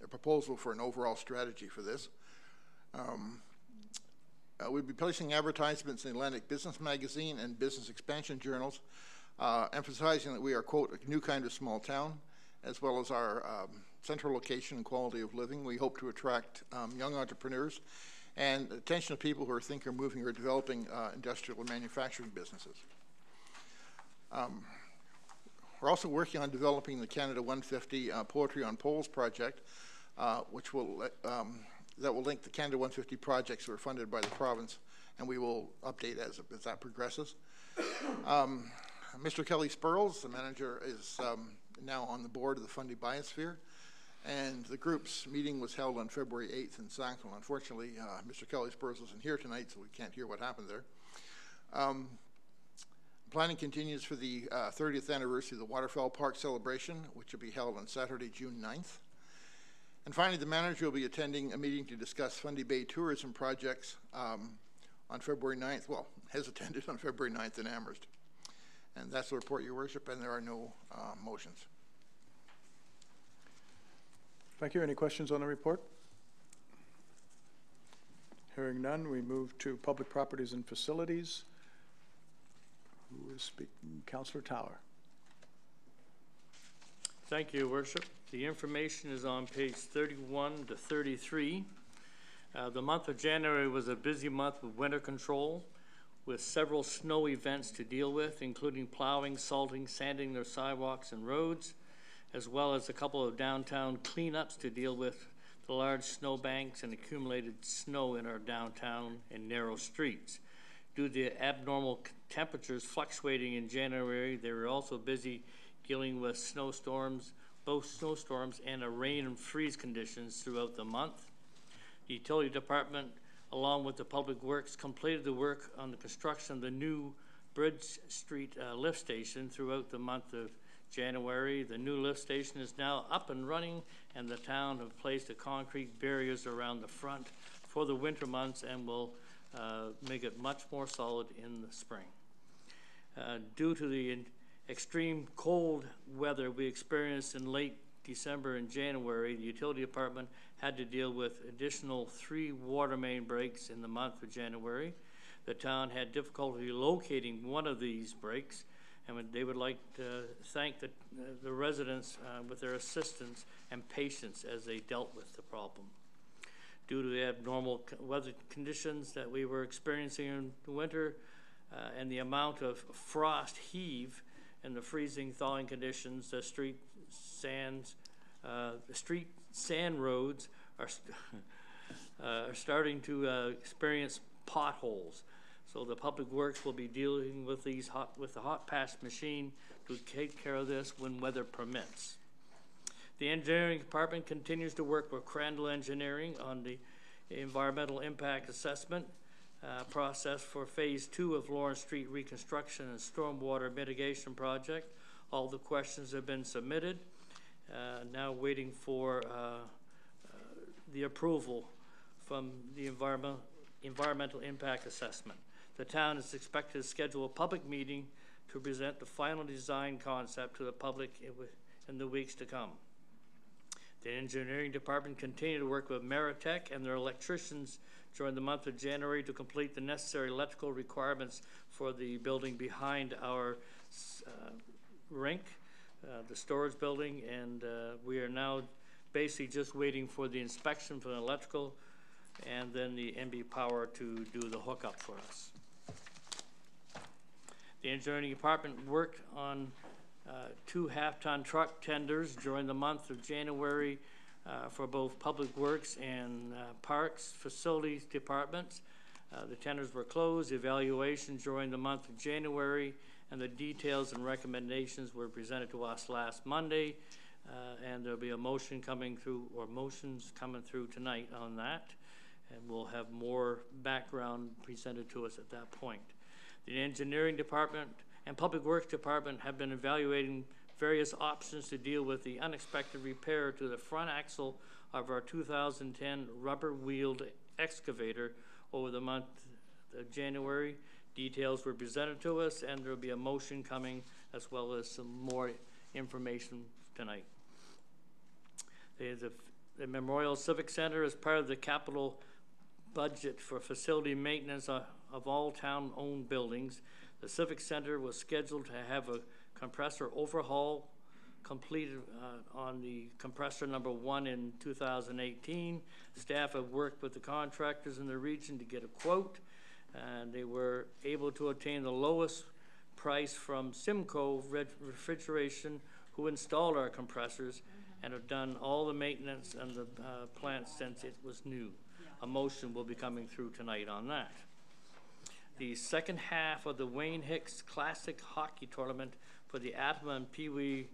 a proposal for an overall strategy for this. We'll be placing advertisements in Atlantic Business Magazine and Business Expansion journals, emphasizing that we are, quote, a new kind of small town, as well as our central location and quality of living. We hope to attract young entrepreneurs and attention of people who are thinking of moving or developing industrial or manufacturing businesses. We're also working on developing the Canada 150 Poetry on Poles project, which will that will link the Canada 150 projects that are funded by the province, and we will update as that progresses. Mr. Kelly Spurls, the manager, is now on the board of the Fundy Biosphere, and the group's meeting was held on February 8th in Sackville. Unfortunately, Mr. Kelly Spurls isn't here tonight, so we can't hear what happened there. Planning continues for the 30th anniversary of the Waterfall Park celebration, which will be held on Saturday, June 9th. And finally, the manager will be attending a meeting to discuss Fundy Bay tourism projects on February 9th. Well, has attended on February 9th in Amherst. And that's the report, Your Worship, and there are no motions. Thank you. Any questions on the report? Hearing none, we move to Public Properties and Facilities. Who is speaking? Councillor Tower. Thank you, Your Worship. The information is on page 31 to 33. The month of January was a busy month with winter control, with several snow events to deal with, including plowing, salting, sanding their sidewalks and roads, as well as a couple of downtown cleanups to deal with the large snow banks and accumulated snow in our downtown and narrow streets. Due to the abnormal temperatures fluctuating in January, they were also busy dealing with snowstorms, both snowstorms and rain and freeze conditions throughout the month. The Utility Department, along with the Public Works, completed the work on the construction of the new Bridge Street lift station throughout the month of January. The new lift station is now up and running, and the town have placed the concrete barriers around the front for the winter months and will make it much more solid in the spring. Due to the extreme cold weather we experienced in late December and January, the Utility Department had to deal with additional 3 water main breaks in the month of January. The town had difficulty locating one of these breaks, and they would like to thank the residents with their assistance and patience as they dealt with the problem. Due to the abnormal weather conditions that we were experiencing in the winter and the amount of frost heave and the freezing thawing conditions, the street sand roads are starting to experience potholes. So the Public Works will be dealing with the hot patch machine to take care of this when weather permits. The Engineering Department continues to work with Crandall Engineering on the environmental impact assessment process for Phase 2 of Lawrence Street reconstruction and stormwater mitigation project. All the questions have been submitted. Now waiting for the approval from the environmental impact assessment. The town is expected to schedule a public meeting to present the final design concept to the public in the weeks to come. The Engineering Department continued to work with Meritech and their electricians during the month of January to complete the necessary electrical requirements for the building behind our rink, the storage building, and we are now basically just waiting for the inspection for the electrical and then the NB Power to do the hookup for us. The Engineering Department worked on 2 half-ton truck tenders during the month of January for both Public Works and Parks Facilities Departments. The tenders were closed, evaluation during the month of January, and the details and recommendations were presented to us last Monday, and there'll be a motion coming through, or motions coming through tonight on that, and we'll have more background presented to us at that point. The Engineering Department and Public Works Department have been evaluating various options to deal with the unexpected repair to the front axle of our 2010 rubber-wheeled excavator over the month of January. Details were presented to us, and there will be a motion coming as well as some more information tonight. The the Memorial Civic Center is part of the capital budget for facility maintenance of all town-owned buildings. The Civic Center was scheduled to have a compressor overhaul completed on the compressor number 1 in 2018. Staff have worked with the contractors in the region to get a quote, and they were able to obtain the lowest price from Simcoe Refrigeration, who installed our compressors and have done all the maintenance and the plant since it was new. A motion will be coming through tonight on that. The second half of the Wayne Hicks Classic Hockey Tournament for the Atma and Pee Wee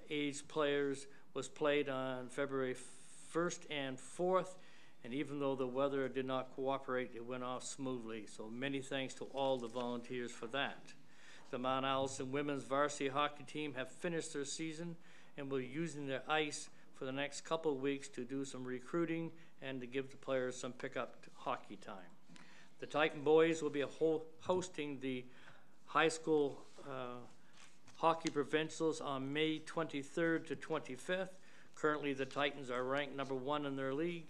age players was played on February 1st and 4th, and even though the weather did not cooperate, it went off smoothly. So many thanks to all the volunteers for that. The Mount Allison women's varsity hockey team have finished their season and will be using their ice for the next couple of weeks to do some recruiting and to give the players some pickup hockey time. The Titan boys will be hosting the high school hockey provincials on May 23rd to 25th. Currently, the Titans are ranked number 1 in their league.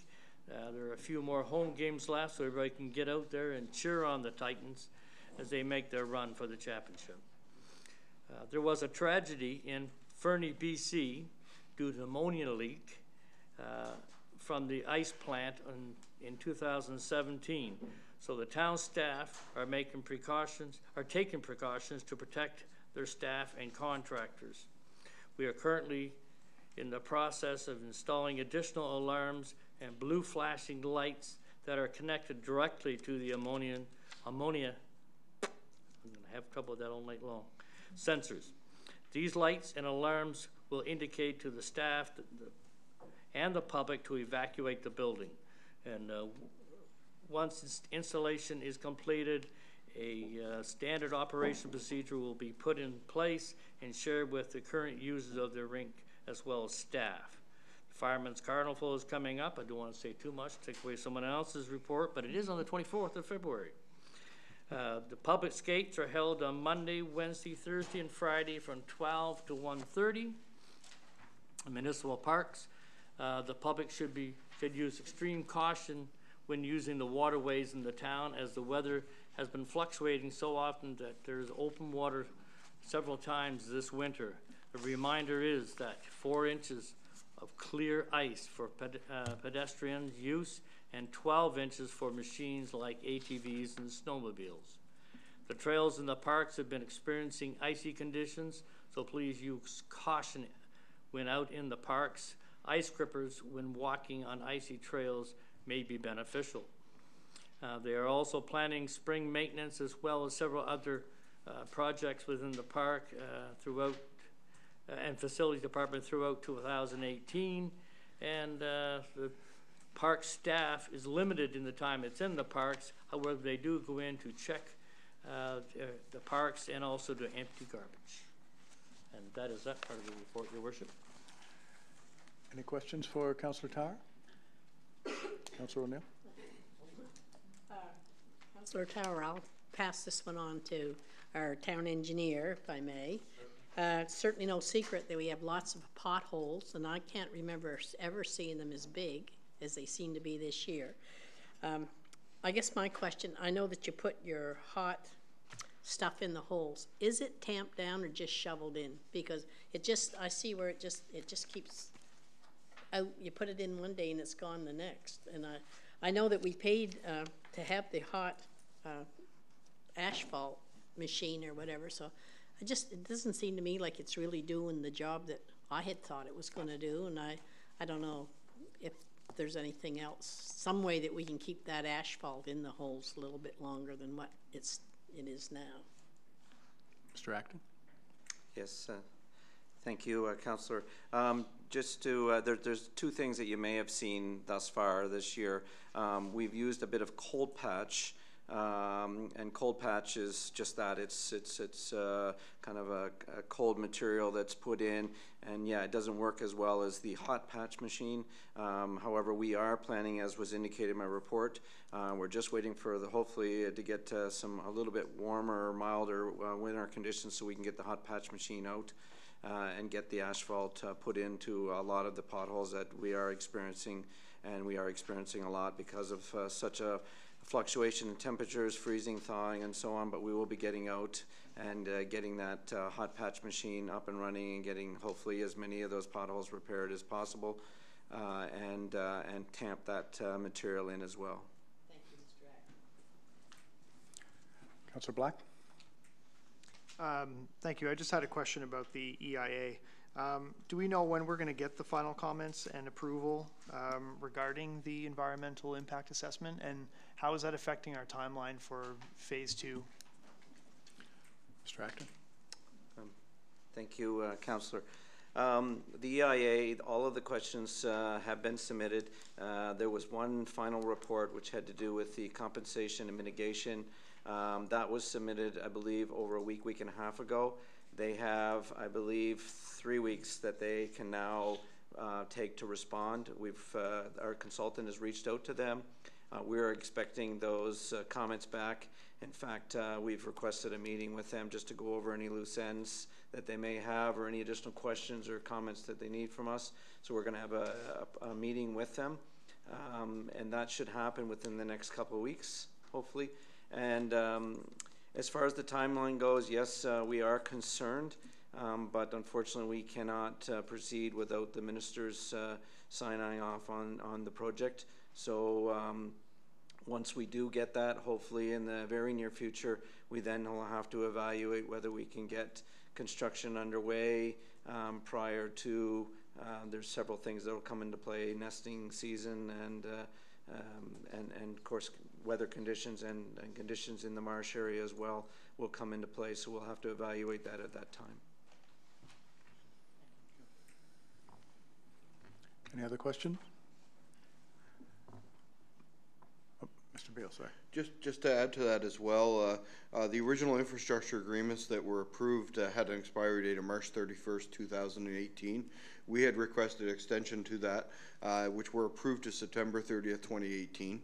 There are a few more home games left, so everybody can get out there and cheer on the Titans as they make their run for the championship. There was a tragedy in Fernie, BC, due to ammonia leak from the ice plant in 2017. So the town staff are taking precautions to protect their staff and contractors. We are currently in the process of installing additional alarms and blue flashing lights that are connected directly to the ammonia, I'm gonna have trouble with that all night long, sensors. These lights and alarms will indicate to the staff and the public to evacuate the building. And once installation is completed, a standard operation procedure will be put in place and shared with the current users of the rink as well as staff. Fireman's Carnival is coming up. I don't want to say too much, take away someone else's report, but it is on the 24th of February. The public skates are held on Monday, Wednesday, Thursday, and Friday from 12 to 1:30. Municipal parks, the public should use extreme caution when using the waterways in the town, as the weather has been fluctuating so often that there's open water several times this winter. The reminder is that 4 inches of clear ice for pedestrian use and 12 inches for machines like ATVs and snowmobiles. The trails in the parks have been experiencing icy conditions, so please use caution when out in the parks. Ice grippers when walking on icy trails may be beneficial. They are also planning spring maintenance as well as several other projects within the park and facilities department throughout 2018. And the park staff is limited in the time it's in the parks. However, they do go in to check the parks and also to empty garbage. And that is that part of the report, Your Worship. Any questions for Councillor Tarr? Councillor O'Neill? Councillor Tower, I'll pass this one on to our town engineer, if I may. It's certainly no secret that we have lots of potholes, and I can't remember ever seeing them as big as they seem to be this year. I guess my question, I know that you put your hot stuff in the holes. Is it tamped down or just shoveled in? Because it just, I see where it just keeps out. You put it in one day and it's gone the next. And I know that we paid to have the hot asphalt machine or whatever, so it doesn't seem to me like it's really doing the job that I had thought it was going to do, and I don't know if there's anything else, some way that we can keep that asphalt in the holes a little bit longer than what it is now. Mr. Acton? Yes, thank you, Councillor. Just to, there's 2 things that you may have seen thus far this year. We've used a bit of cold patch, and cold patch is just that. It's kind of a cold material that's put in, and yeah, it doesn't work as well as the hot patch machine. However, we are planning, as was indicated in my report, we're just waiting for hopefully to get a little bit warmer, milder winter conditions so we can get the hot patch machine out. and get the asphalt put into a lot of the potholes that we are experiencing, and we are experiencing a lot because of such a fluctuation in temperatures, freezing, thawing, and so on. But we will be getting out and getting that hot patch machine up and running and getting hopefully as many of those potholes repaired as possible, and tamp that material in as well. Thank you, Mr. Acker. Councillor Black? Thank you. I just had a question about the EIA. Do we know when we're going to get the final comments and approval regarding the environmental impact assessment, and how is that affecting our timeline for phase 2? Mr. Acton? Thank you, Councillor. The EIA, all of the questions have been submitted. There was one final report which had to do with the compensation and mitigation. That was submitted, I believe, over a week and a half ago. They have, I believe, 3 weeks that they can now take to respond. Our consultant has reached out to them. We're expecting those comments back. In fact, we've requested a meeting with them just to go over any loose ends that they may have or any additional questions or comments that they need from us. So we're going to have a meeting with them, and that should happen within the next couple of weeks, hopefully. And as far as the timeline goes, yes, we are concerned, but unfortunately we cannot proceed without the ministers signing off on the project. So once we do get that, hopefully in the very near future, we then will have to evaluate whether we can get construction underway prior to, there's several things that will come into play, nesting season and of course weather conditions and conditions in the marsh area as well will come into play. So we'll have to evaluate that at that time. Any other questions? Mr. Beal, sorry. Just to add to that as well, the original infrastructure agreements that were approved had an expiry date of March 31st, 2018. We had requested extension to that, which were approved to September 30th, 2018.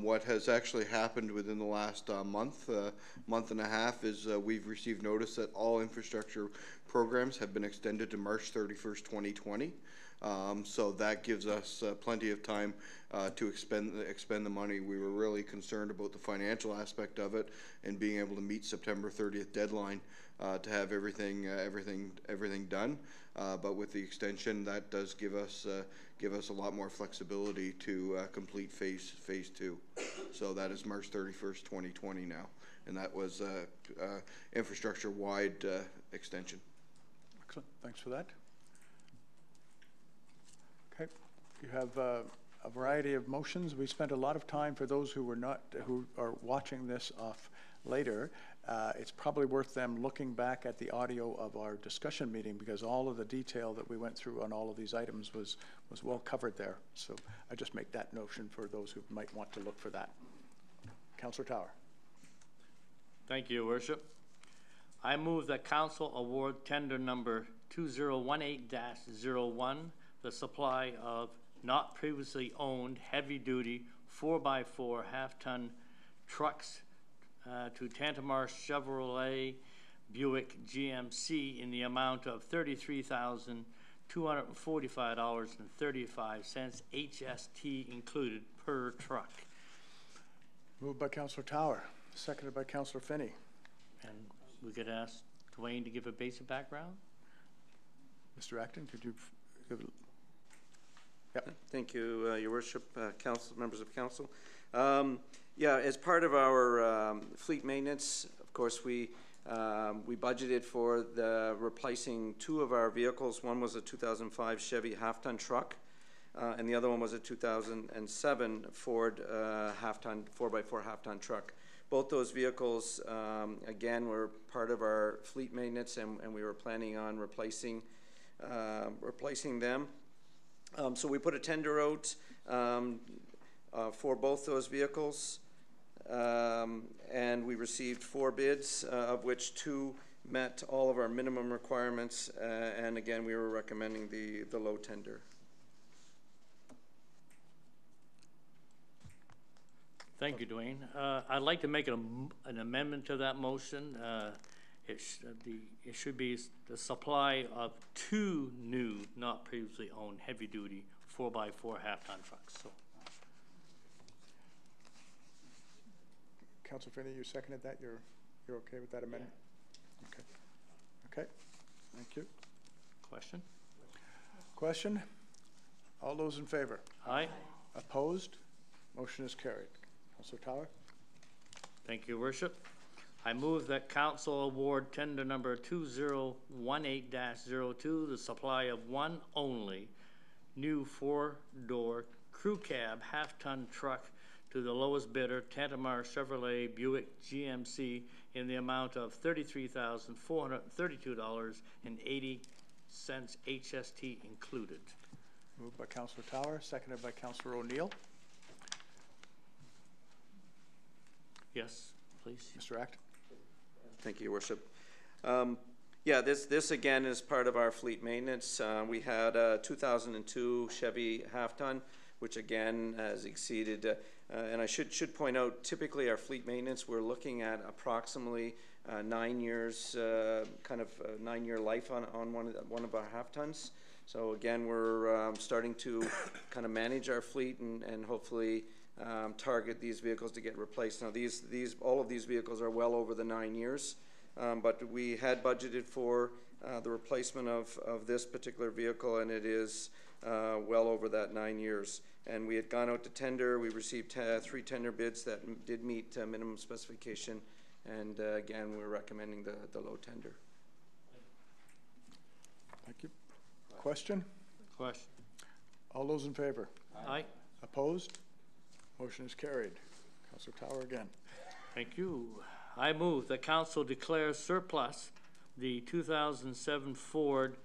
What has actually happened within the last month and a half is we've received notice that all infrastructure programs have been extended to March 31st, 2020. So that gives us plenty of time to expend the money. We were really concerned about the financial aspect of it and being able to meet September 30th deadline to have everything done. But with the extension, that does give us a lot more flexibility to complete phase 2. So that is March 31st, 2020 now, and that was infrastructure-wide extension. Excellent. Thanks for that. Okay, you have a variety of motions. We spent a lot of time for those who are watching this off later. It's probably worth them looking back at the audio of our discussion meeting, because all of the detail that we went through on all of these items was well covered there. So I just make that notion for those who might want to look for that. Councillor Tower. Thank you, Your Worship. I move that Council award tender number 2018-01, the supply of not previously owned heavy-duty 4x4 half-ton trucks to Tantamar Chevrolet Buick GMC in the amount of $33,245.35, HST included, per truck. Moved by Councillor Tower, seconded by Councillor Finney. And we could ask Dwayne to give a basic background. Mr. Acton, could you give it? Yep. Thank you, Your Worship, council, members of council. Yeah, as part of our fleet maintenance, of course, we budgeted for replacing 2 of our vehicles. One was a 2005 Chevy half-ton truck, and the other one was a 2007 Ford half-ton 4x4 half-ton truck. Both those vehicles, again, were part of our fleet maintenance, and we were planning on replacing them. So we put a tender out for both those vehicles, and we received 4 bids, of which 2 met all of our minimum requirements, and again, we were recommending the low tender. Thank you, Dwayne. I'd like to make an amendment to that motion. it should be the supply of 2 new, not previously owned, heavy-duty 4x4 half-ton trucks, so. Councilor Finney, you seconded that? You're okay with that amendment? Okay. Okay, thank you. Question? Question? All those in favor? Aye. Opposed? Motion is carried. Councilor Tower? Thank you, Worship. I move that council award tender number 2018-02, the supply of one only new 4-door crew cab half-ton truck to the lowest bidder, Tantamar Chevrolet Buick GMC, in the amount of $33,432.80, HST included. Moved by Councilor Tower, seconded by Councilor O'Neill. Yes, please. Mr. Acton? Thank you, Your Worship. Yeah, this again is part of our fleet maintenance. We had a 2002 Chevy half-ton, which again has exceeded, and I should point out, typically our fleet maintenance, we're looking at approximately 9 years, kind of 9-year life on one of our half-tons. So again, we're starting to kind of manage our fleet and hopefully target these vehicles to get replaced. Now all of these vehicles are well over the 9 years, but we had budgeted for the replacement of this particular vehicle, and it is well over that 9 years. And we had gone out to tender. We received 3 tender bids that did meet minimum specification, and again, we're recommending the low tender. Thank you. Question? Question. All those in favor? Aye. Opposed? Motion is carried. Councilor Tower again. Thank you. I move that council declares surplus the 2007 Ford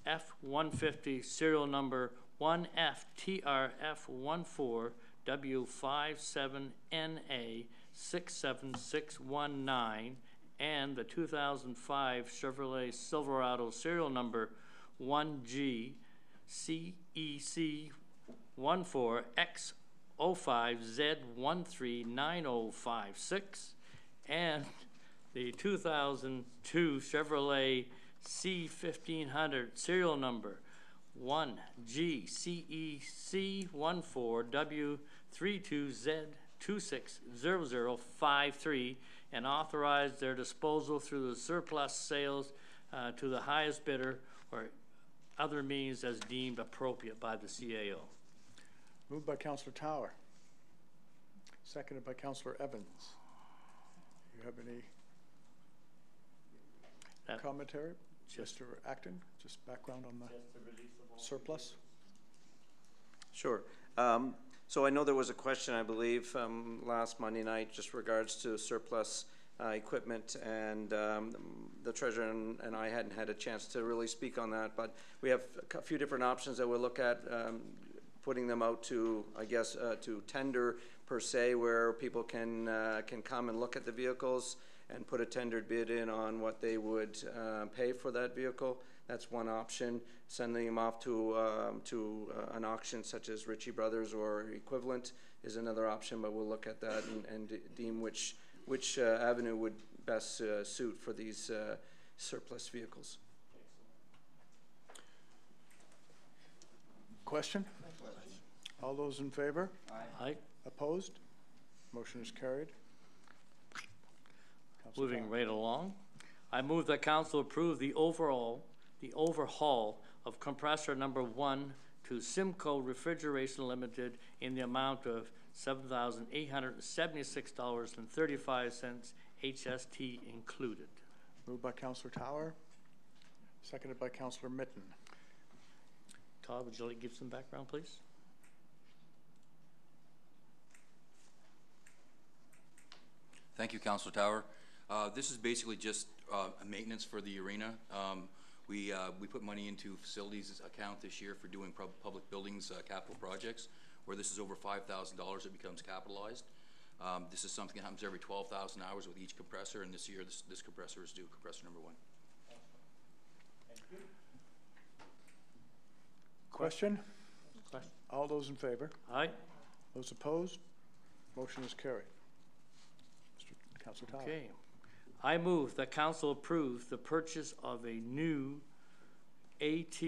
F-150 serial number 1FTRF14W57NA67619 and the 2005 Chevrolet Silverado serial number 1GCEC14X05Z139056 and the 2002 Chevrolet C1500 serial number 1GCEC14W32Z260053 and authorize their disposal through the surplus sales to the highest bidder or other means as deemed appropriate by the CAO. Moved by Councilor Tower. Seconded by Councilor Evans. Do you have any commentary? Mr. Acton, just background on the surplus? Sure. So I know there was a question, I believe, last Monday night, just regards to surplus equipment, and the treasurer and I hadn't had a chance to really speak on that, but we have a few different options that we'll look at, putting them out to, I guess, to tender per se, where people can come and look at the vehicles and put a tendered bid in on what they would pay for that vehicle. That's one option. Sending them off to an auction such as Ritchie Brothers or equivalent is another option, but we'll look at that and deem which avenue would best suit for these surplus vehicles. Question? All those in favor? Aye. Opposed? Motion is carried. Councilor Moving Tower. right along, I move that council approve the overhaul of compressor number 1 to Simcoe Refrigeration Limited in the amount of $7,876.35, HST included. Moved by Councilor Tower, seconded by Councilor Mitten. Todd, would you like to give some background, please? Thank you, Councilor Tower. This is basically just a maintenance for the arena. We put money into facilities account this year for doing public buildings capital projects. Where this is over $5,000, it becomes capitalized. This is something that happens every 12,000 hours with each compressor, and this year this compressor is due, compressor number 1. Thank you. Question? Question. All those in favor? Aye. Those opposed? Motion is carried. Mr. Councilor Tower. Okay. I move that council approve the purchase of a new AT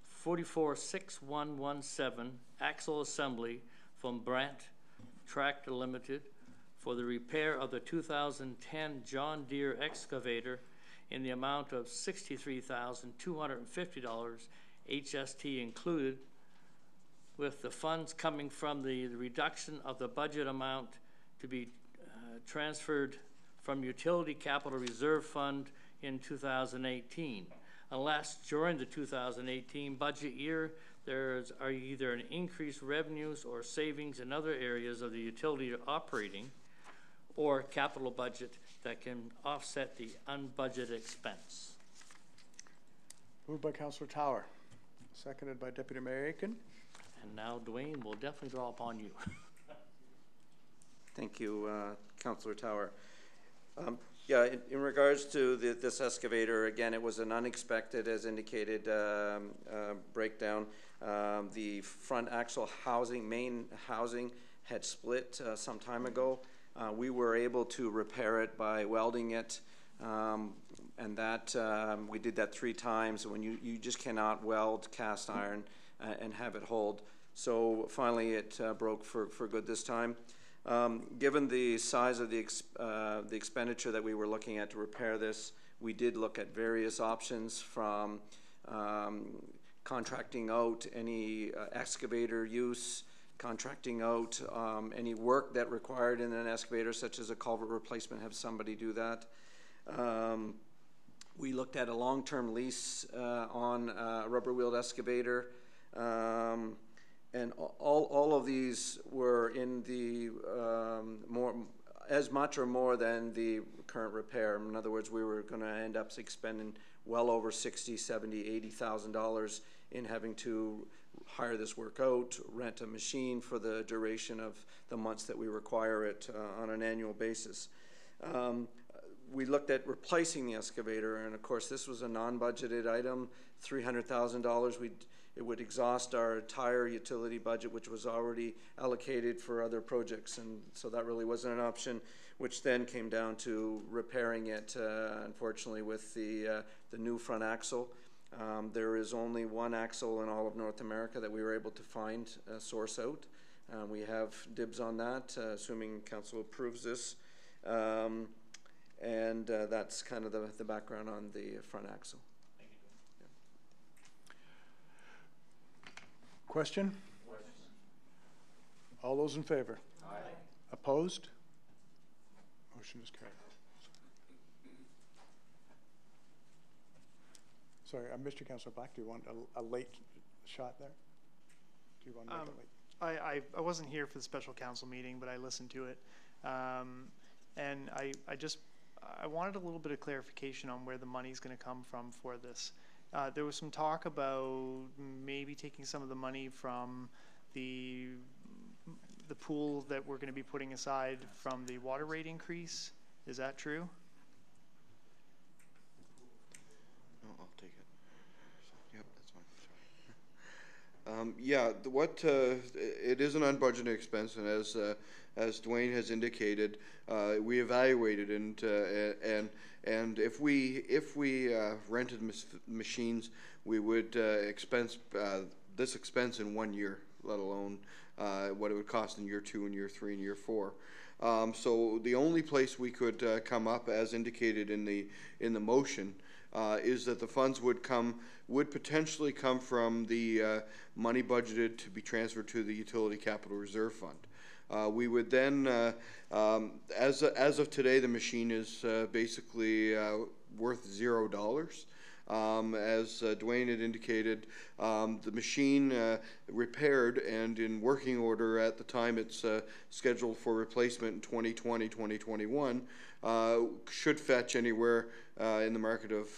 446117 axle assembly from Brandt Tractor Limited for the repair of the 2010 John Deere excavator in the amount of $63,250, HST included, with the funds coming from the reduction of the budget amount to be transferred from Utility Capital Reserve Fund in 2018, unless during the 2018 budget year there are either an increased revenues or savings in other areas of the utility operating or capital budget that can offset the unbudgeted expense. Moved by Councillor Tower, seconded by Deputy Mayor Aiken. And now Dwayne will definitely draw upon you. Thank you, Councillor Tower. Yeah, in regards to this excavator, again, it was an unexpected, as indicated, breakdown. The front axle housing, main housing, had split some time ago. We were able to repair it by welding it, and that we did that 3 times. When you just cannot weld cast iron and have it hold. So finally, it broke for good this time. Given the size of the expenditure that we were looking at to repair this, we did look at various options, from contracting out any excavator use, contracting out any work that required in an excavator, such as a culvert replacement, have somebody do that. We looked at a long-term lease on a rubber-wheeled excavator. And all of these were in the as much or more than the current repair. In other words, we were going to end up spending well over $60,000, $70,000, $80,000 in having to hire this work out, rent a machine for the duration of the months that we require it on an annual basis. We looked at replacing the excavator, and of course this was a non-budgeted item, $300,000. It would exhaust our entire utility budget, which was already allocated for other projects, and so that really wasn't an option, which then came down to repairing it, unfortunately, with the new front axle. There is only one axle in all of North America that we were able to find source out. We have dibs on that, assuming council approves this. And that's kind of the background on the front axle. Question? All those in favor? Aye. Opposed? Motion is carried. Sorry, Mr. Councillor Black, do you want a late shot there? Do you want to make it late? I wasn't here for the special council meeting, but I listened to it. And I wanted a little bit of clarification on where the money's going to come from for this. There was some talk about maybe taking some of the money from the pool that we're going to be putting aside from the water rate increase. Is that true? No, I'll take it. Yep, that's fine. Yeah, it is an unbudgeted expense, and as Dwayne has indicated, we evaluated and if we rented machines, we would expense this expense in 1 year, let alone what it would cost in year 2 and year 3 and year 4. So the only place we could come up, as indicated in the motion, is that the funds would potentially come from the money budgeted to be transferred to the Utility Capital Reserve Fund. We would then, as of today, the machine is basically worth $0. As Dwayne had indicated, the machine repaired and in working order at the time it's scheduled for replacement in 2020, 2021, should fetch anywhere in the market of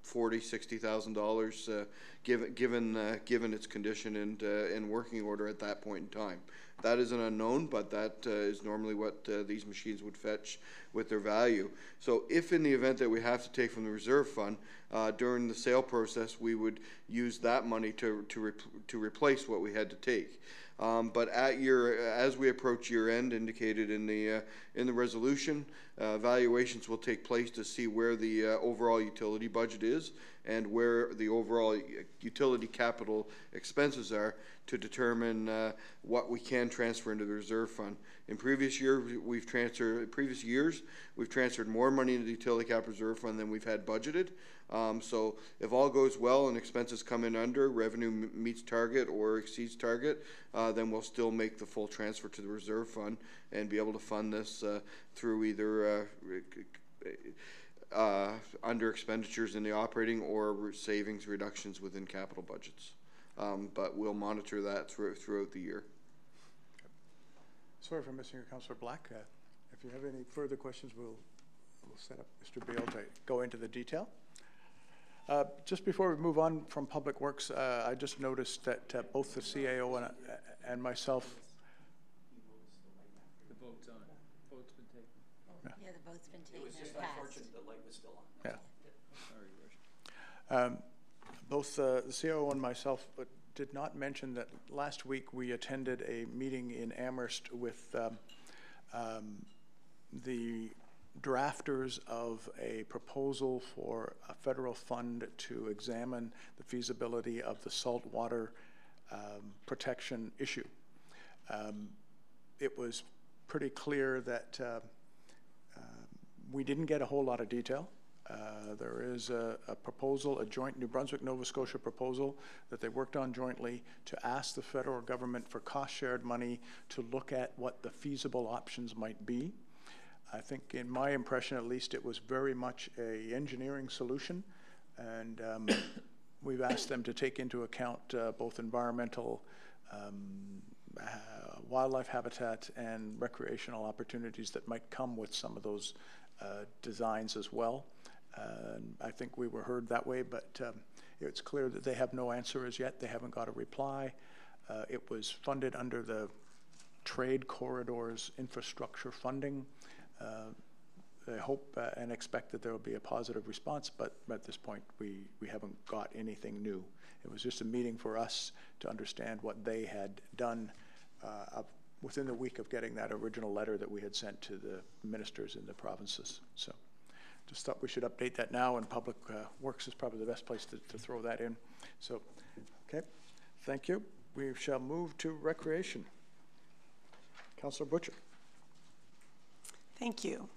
$40,000, $60,000, given its condition and working order at that point in time. That is an unknown, but that is normally what these machines would fetch with their value. So if in the event that we have to take from the reserve fund, during the sale process, we would use that money to replace what we had to take. But as we approach year end, indicated in the resolution, evaluations will take place to see where the overall utility budget is and where the overall utility capital expenses are, to determine what we can transfer into the reserve fund. In previous years, we've transferred more money into the utility capital reserve fund than we've had budgeted. So if all goes well and expenses come in under, revenue meets target or exceeds target, then we'll still make the full transfer to the reserve fund and be able to fund this through either under expenditures in the operating or savings reductions within capital budgets. But we'll monitor that throughout the year. Sorry for missing you, Councillor Black. If you have any further questions, we'll set up Mr. Beale to go into the detail. Just before we move on from Public Works, I just noticed that both the CAO and myself. The vote's on. Vote's been taken. Yeah, the vote's been taken. It was just unfortunate the light was still on. Yeah. Sorry, Your Worship. Both the CAO and myself did not mention that last week we attended a meeting in Amherst with the drafters of a proposal for a federal fund to examine the feasibility of the saltwater protection issue. It was pretty clear that we didn't get a whole lot of detail. There is a proposal, a joint New Brunswick-Nova Scotia proposal that they worked on jointly to ask the federal government for cost-shared money to look at what the feasible options might be. I think, in my impression at least, it was very much an engineering solution, and we've asked them to take into account both environmental, wildlife habitat, and recreational opportunities that might come with some of those designs as well. I think we were heard that way, but it's clear that they have no answer as yet. They haven't got a reply. It was funded under the Trade Corridors Infrastructure Funding. I hope and expect that there will be a positive response, but at this point we haven't got anything new. It was just a meeting for us to understand what they had done within the week of getting that original letter that we had sent to the ministers in the provinces. So just thought we should update that now, and Public Works is probably the best place to throw that in. So, okay, thank you. We shall move to Recreation. Councillor Butcher. Thank you.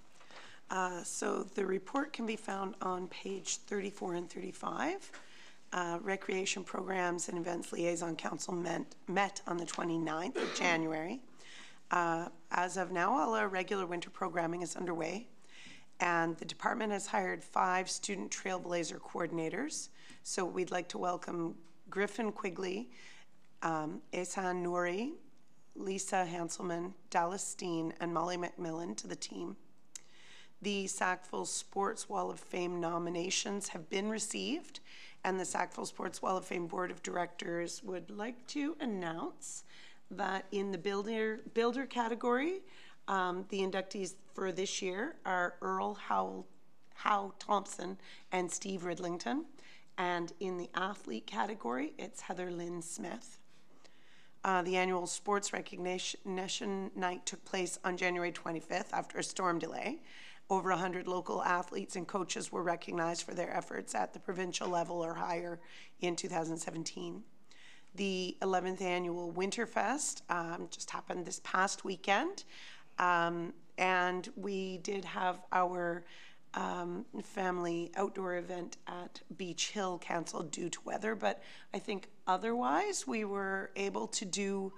So the report can be found on page 34 and 35. Recreation Programs and Events Liaison Council met on the 29th of January. As of now, all our regular winter programming is underway, and the department has hired 5 student trailblazer coordinators. So we'd like to welcome Griffin Quigley, Ehsan Nouri, Lisa Hanselman, Dallas Steen, and Molly McMillan to the team. The Sackville Sports Wall of Fame nominations have been received, and the Sackville Sports Wall of Fame Board of Directors would like to announce that in the builder category, the inductees for this year are Earl Howe Thompson and Steve Ridlington, and in the athlete category, it's Heather Lynn Smith. The annual sports recognition night took place on January 25th after a storm delay. Over 100 local athletes and coaches were recognized for their efforts at the provincial level or higher in 2017. The 11th annual Winterfest just happened this past weekend, and we did have our family outdoor event at Beach Hill canceled due to weather, but I think otherwise we were able to do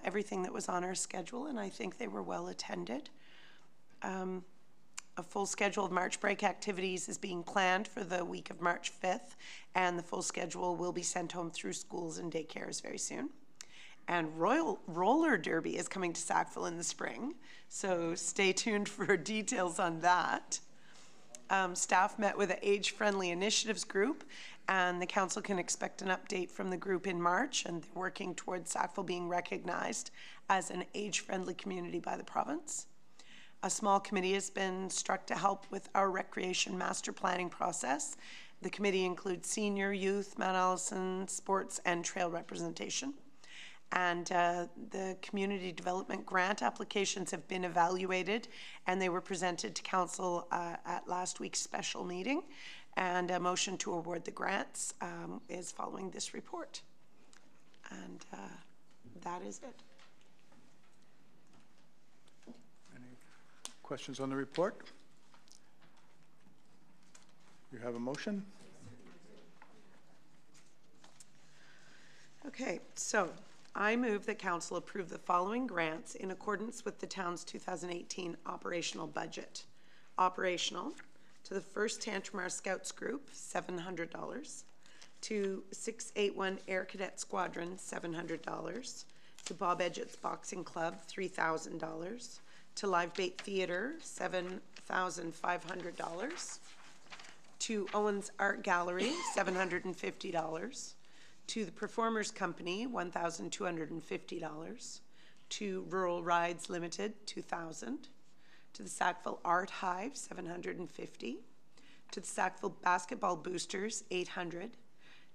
everything that was on our schedule, and I think they were well attended. A full schedule of March break activities is being planned for the week of March 5th, and the full schedule will be sent home through schools and daycares very soon. And Royal Roller Derby is coming to Sackville in the spring, so stay tuned for details on that. Staff met with the Age Friendly Initiatives group, and the council can expect an update from the group in March, and they're working towards Sackville being recognized as an age-friendly community by the province. A small committee has been struck to help with our recreation master planning process. The committee includes senior, youth, Mount Allison, sports, and trail representation. And the community development grant applications have been evaluated, and they were presented to council at last week's special meeting. And a motion to award the grants is following this report. And that is it. Any questions on the report? You have a motion? Okay, so I move that council approve the following grants in accordance with the town's 2018 operational budget. Operational, to the 1st Tantramar Scouts Group, $700. To 681 Air Cadet Squadron, $700. To Bob Edgett's Boxing Club, $3,000. To Live Bait Theatre, $7,500. To Owens Art Gallery, $750. To the Performers Company, $1,250. To Rural Rides Limited, $2,000. To the Sackville Art Hive, $750. To the Sackville Basketball Boosters, $800.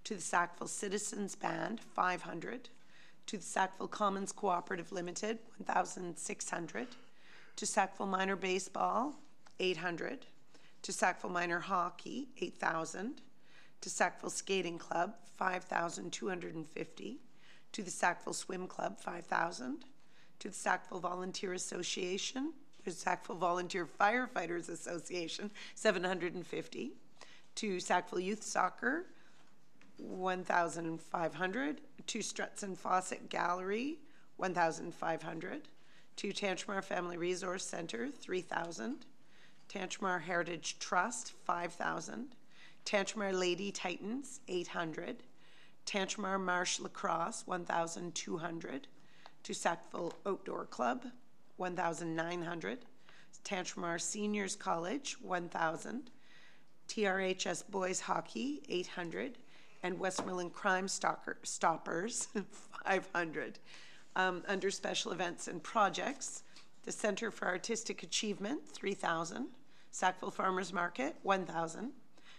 To the Sackville Citizens Band, $500. To the Sackville Commons Cooperative Limited, $1,600. To Sackville Minor Baseball, $800. To Sackville Minor Hockey, $8,000. To Sackville Skating Club, $5,250. To the Sackville Swim Club, $5,000. To the Sackville Volunteer Association, the Sackville Volunteer Firefighters Association, $750. To Sackville Youth Soccer, $1,500. To Struts and Fawcett Gallery, $1,500. To Tantramar Family Resource Center, $3,000. Tantramar Heritage Trust, $5,000. Tantramar Lady Titans, $800. Tantramar Marsh Lacrosse, $1,200. To Sackville Outdoor Club, $1,900. Tantramar Seniors College, $1,000. TRHS Boys Hockey, $800. And Westmoreland Crime Stoppers, $500. Under Special Events and Projects, the Center for Artistic Achievement, $3,000. Sackville Farmers Market, $1,000.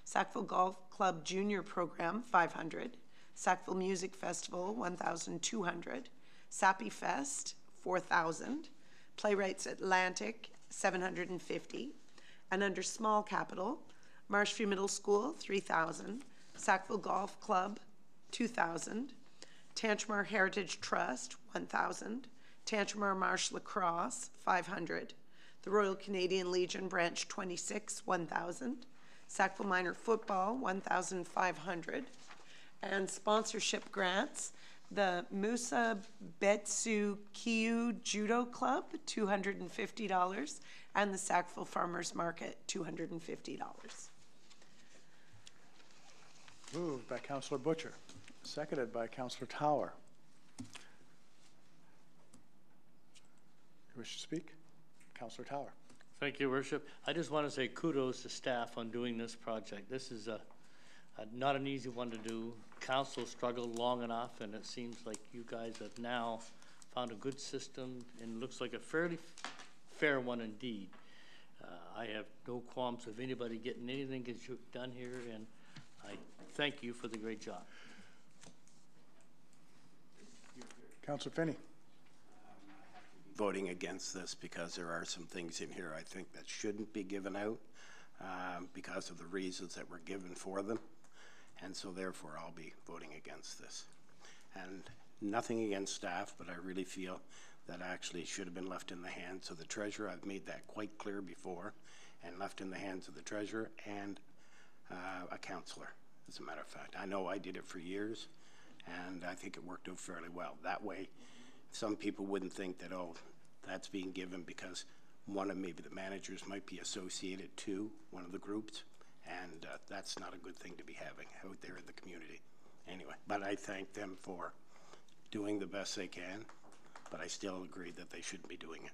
Sackville Golf Club Junior Program, $500. Sackville Music Festival, $1,200. Sappy Fest, $4,000. Playwrights Atlantic, $750. And under Small Capital, Marshview Middle School, $3,000. Sackville Golf Club, $2,000. Tantramar Heritage Trust, $1,000. Tantramar Marsh Lacrosse, $500. The Royal Canadian Legion Branch 26, $1,000. Sackville Minor Football, $1,500. And sponsorship grants, the Musa Betsu Kiyu Judo Club, $250. And the Sackville Farmers Market, $250. Moved by Councillor Butcher, seconded by Councillor Tower. You wish to speak? Councillor Tower. Thank you, Worship. I just want to say kudos to staff on doing this project. This is not an easy one to do. Council struggled long enough, and it seems like you guys have now found a good system and looks like a fairly fair one indeed. I have no qualms of anybody getting anything done here, and I thank you for the great job. Councillor Finney. Voting against this because there are some things in here I think that shouldn't be given out because of the reasons that were given for them. And so therefore I'll be voting against this. And nothing against staff, but I really feel that actually should have been left in the hands of the treasurer. I've made that quite clear before, and left in the hands of the treasurer and a councillor, as a matter of fact. I know I did it for years, and I think it worked out fairly well. That way, some people wouldn't think that, oh, that's being given because one of maybe the managers might be associated to one of the groups, and that's not a good thing to be having out there in the community. Anyway, but I thank them for doing the best they can, but I still agree that they shouldn't be doing it.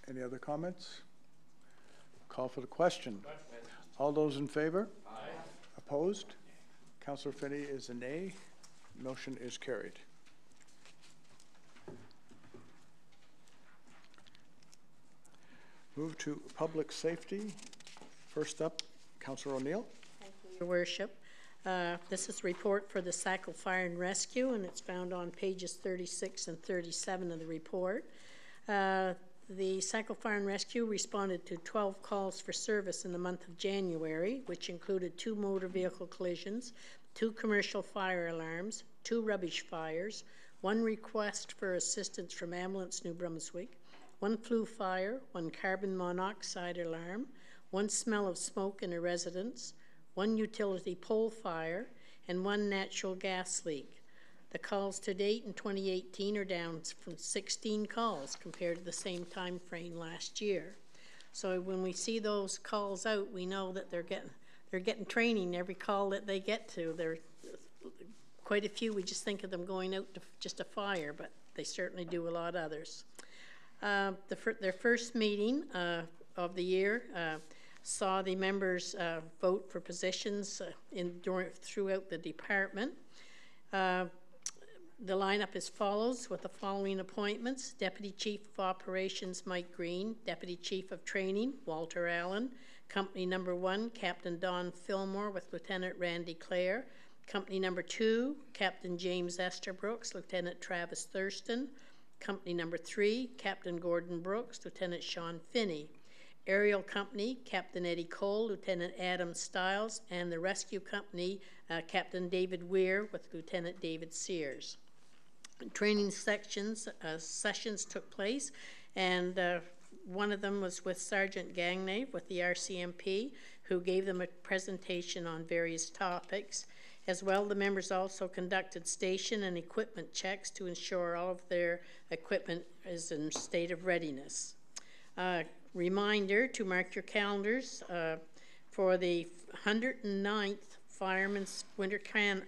Any other comments? Call for the question. All those in favor? Aye. Opposed? Councillor Finney is a nay. Motion is carried. Move to public safety. First up, Councillor O'Neill. Thank you, Your Worship. This is a report for the Sackville Fire and Rescue, and it's found on pages 36 and 37 of the report. The Sackville Fire and Rescue responded to 12 calls for service in the month of January, which included 2 motor vehicle collisions, 2 commercial fire alarms, 2 rubbish fires, 1 request for assistance from Ambulance New Brunswick, 1 flue fire, 1 carbon monoxide alarm, 1 smell of smoke in a residence, 1 utility pole fire, and 1 natural gas leak. The calls to date in 2018 are down from 16 calls compared to the same time frame last year. So when we see those calls out, we know that they're getting training every call that they get to. There quite a few, we just think of them going out to just a fire, but they certainly do a lot of others. Their first meeting of the year saw the members vote for positions throughout the department. The lineup is follows with the following appointments: Deputy Chief of Operations Mike Green, Deputy Chief of Training Walter Allen, Company number 1 Captain Don Fillmore with Lieutenant Randy Clare, Company number 2 Captain James Esterbrooks, Lieutenant Travis Thurston, Company number 3 Captain Gordon Brooks, Lieutenant Sean Finney, Aerial Company Captain Eddie Cole, Lieutenant Adam Stiles, and the Rescue Company Captain David Weir with Lieutenant David Sears. Training sessions took place, and one of them was with Sergeant Gagnay with the RCMP, who gave them a presentation on various topics. As well, the members also conducted station and equipment checks to ensure all of their equipment is in state of readiness. Reminder to mark your calendars for the 109th Fireman's Winter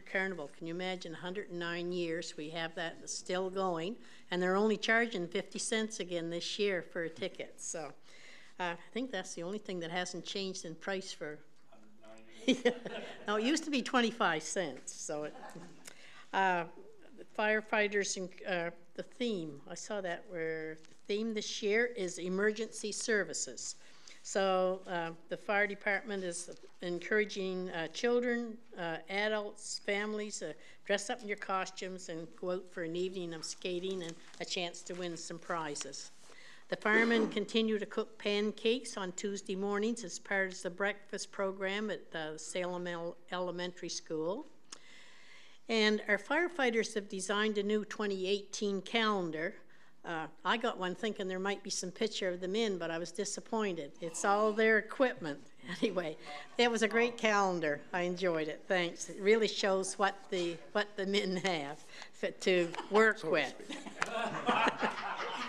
Carnival. Can you imagine 109 years? We have that still going, and they're only charging 50 cents again this year for a ticket. So I think that's the only thing that hasn't changed in price for. No, it used to be 25 cents. So firefighters and the theme, I saw that where the theme this year is emergency services. So the fire department is encouraging children, adults, families to dress up in your costumes and go out for an evening of skating and a chance to win some prizes. The firemen continue to cook pancakes on Tuesday mornings as part of the breakfast program at Salem Elementary School. And our firefighters have designed a new 2018 calendar. I got one thinking there might be some picture of them in, but I was disappointed. It's all their equipment. Anyway, it was a great calendar. I enjoyed it. Thanks. It really shows what the men have to work with.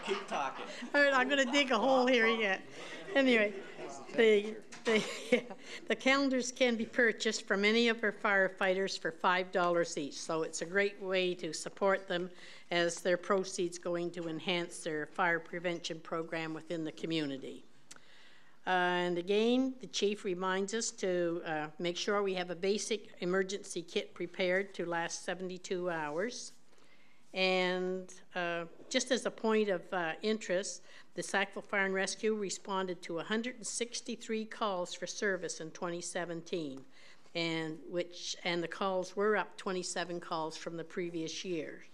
Keep talking. All right, I'm going to dig a hole here yet. Anyway, the calendars can be purchased from any of our firefighters for $5 each. So it's a great way to support them as their proceeds going to enhance their fire prevention program within the community. And again, the chief reminds us to make sure we have a basic emergency kit prepared to last 72 hours. And just as a point of interest, the Sackville Fire and Rescue responded to 163 calls for service in 2017, and the calls were up 27 calls from the previous year.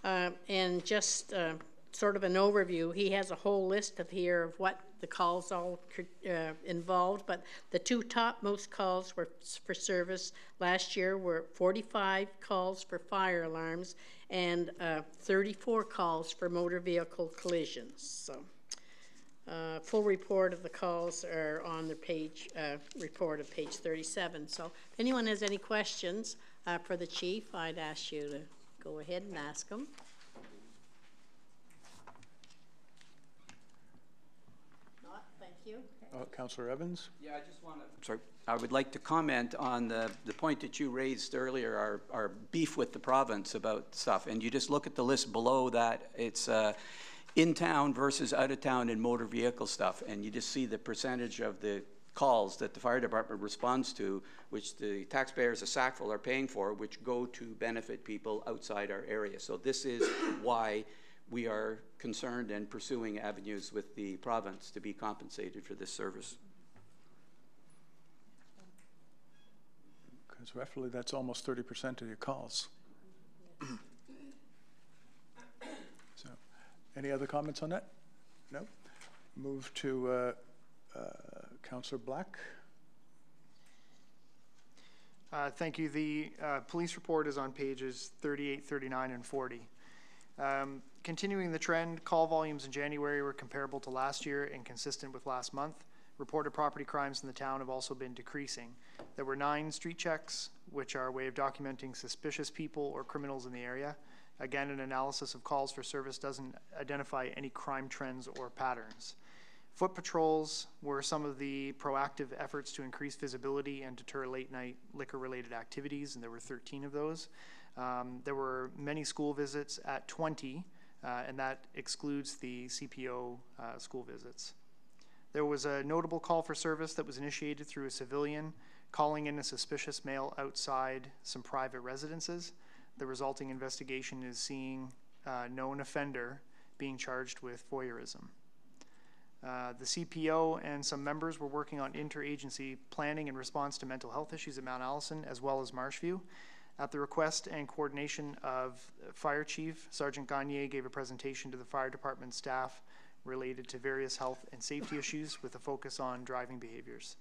And just sort of an overview, he has a whole list of here of what the calls all involved, but the 2 topmost calls were for service last year were 45 calls for fire alarms and 34 calls for motor vehicle collisions. So full report of the calls are on the page, report of page 37. So if anyone has any questions for the chief, I'd ask you to go ahead and ask them. Councillor Evans? Yeah, I just want to. Sorry, I would like to comment on the point that you raised earlier, our beef with the province about stuff. And you just look at the list below that. It's in town versus out of town in motor vehicle stuff, and you just see the percentage of the calls that the fire department responds to, which the taxpayers of Sackville are paying for, which go to benefit people outside our area. So this is why we are concerned and pursuing avenues with the province to be compensated for this service. Okay. Because roughly that's almost 30% of your calls. So, any other comments on that? No? Move to Councillor Black. Thank you. The police report is on pages 38, 39, and 40. Continuing the trend, call volumes in January were comparable to last year and consistent with last month. Reported property crimes in the town have also been decreasing. There were 9 street checks, which are a way of documenting suspicious people or criminals in the area. Again, an analysis of calls for service doesn't identify any crime trends or patterns. Foot patrols were some of the proactive efforts to increase visibility and deter late-night liquor-related activities, and there were 13 of those. There were many school visits at 20, and that excludes the CPO school visits. There was a notable call for service that was initiated through a civilian calling in a suspicious male outside some private residences. The resulting investigation is seeing a known offender being charged with voyeurism. The CPO and some members were working on interagency planning in response to mental health issues at Mount Allison as well as Marshview. At the request and coordination of Fire Chief, Sergeant Gagne gave a presentation to the fire department staff related to various health and safety issues with a focus on driving behaviors.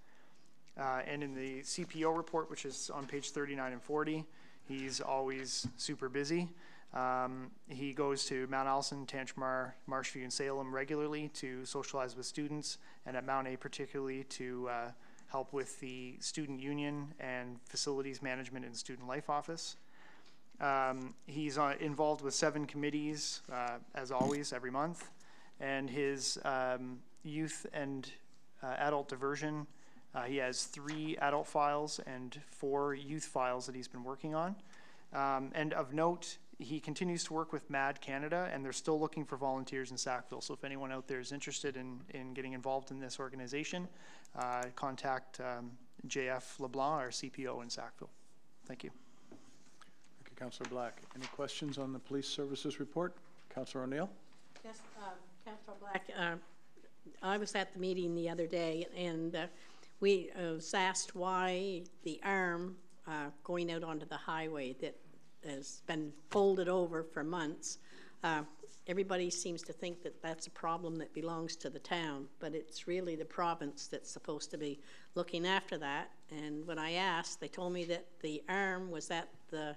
And in the CPO report, which is on page 39 and 40, he's always super busy. He goes to Mount Allison, Tantramar, Marshview, and Salem regularly to socialize with students, and at Mount A particularly to help with the student union and facilities management and student life office. He's involved with 7 committees, as always, every month, and his youth and adult diversion, he has 3 adult files and 4 youth files that he's been working on. And of note, he continues to work with MAD Canada, and they're still looking for volunteers in Sackville. So if anyone out there is interested in getting involved in this organization, contact JF LeBlanc, our CPO in Sackville. Thank you. Thank you, Councillor Black. Any questions on the police services report? Councillor O'Neill? Yes, Councillor Black, I was at the meeting the other day, and we was asked why the arm going out onto the highway that has been folded over for months. Everybody seems to think that that's a problem that belongs to the town, but it's really the province that's supposed to be looking after that. And when I asked, they told me that the arm was at the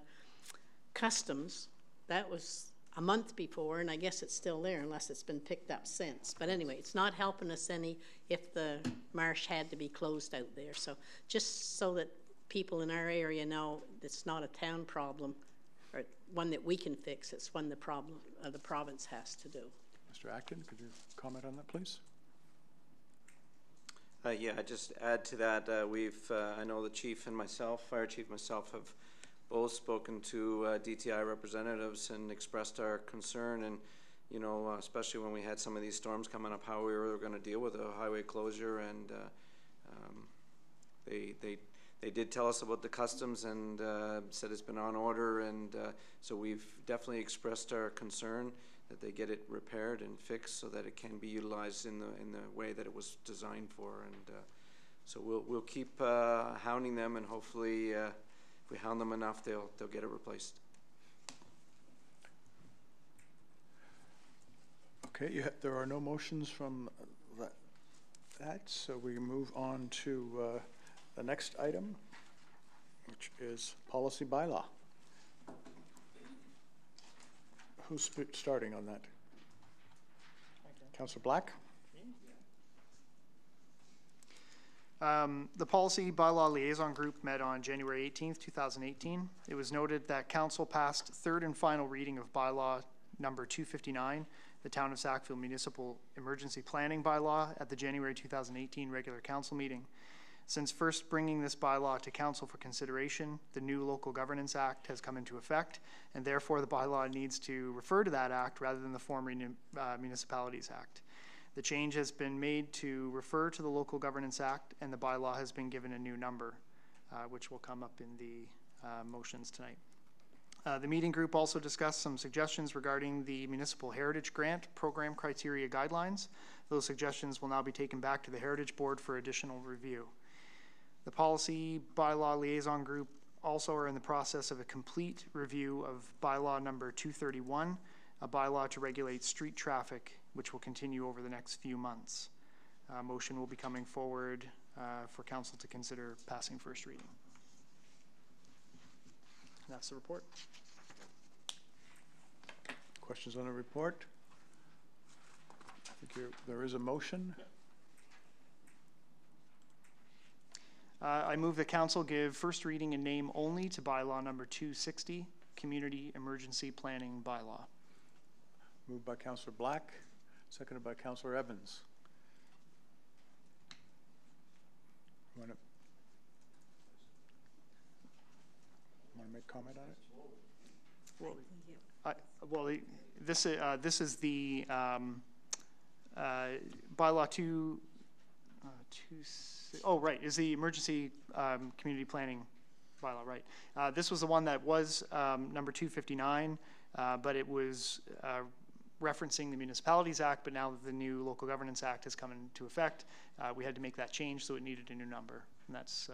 customs. That was a month before, and I guess it's still there unless it's been picked up since. But anyway, it's not helping us any if the marsh had to be closed out there. So just so that people in our area know it's not a town problem or one that we can fix, it's one the problem the province has to do. Mr. Acton, could you comment on that, please? Yeah, I just add to that, I know the chief and myself, fire chief myself, have both spoken to DTI representatives and expressed our concern, and you know, especially when we had some of these storms coming up, how we were going to deal with a highway closure, and they did tell us about the customs and said it's been on order, and so we've definitely expressed our concern that they get it repaired and fixed so that it can be utilized in the way that it was designed for, and so we'll keep hounding them, and hopefully if we hound them enough, they'll get it replaced. Okay, there are no motions from that, so we move on to the next item, which is policy bylaw. Who's starting on that? Councillor Black? The Policy Bylaw Liaison Group met on January 18th, 2018. It was noted that Council passed third and final reading of Bylaw number 259, the Town of Sackville Municipal Emergency Planning Bylaw, at the January 2018 regular Council meeting. Since first bringing this bylaw to Council for consideration, the new Local Governance Act has come into effect, and therefore the bylaw needs to refer to that act rather than the former Municipalities Act. The change has been made to refer to the Local Governance Act, and the bylaw has been given a new number, which will come up in the motions tonight. The meeting group also discussed some suggestions regarding the Municipal Heritage Grant Program Criteria Guidelines. Those suggestions will now be taken back to the Heritage Board for additional review. The Policy Bylaw Liaison Group also are in the process of a complete review of bylaw number 231, a bylaw to regulate street traffic, which will continue over the next few months. Motion will be coming forward for council to consider passing first reading. And that's the report. Questions on the report? I think there is a motion. I move that council give first reading and name only to bylaw number 260, Community Emergency Planning Bylaw. Moved by Councillor Black, seconded by Councillor Evans. Want to make comment on it? This is the bylaw is the emergency community planning bylaw, right? This was the one that was number 259, but it was referencing the Municipalities Act, but now that the new Local Governance Act has come into effect, we had to make that change, so it needed a new number. And that's,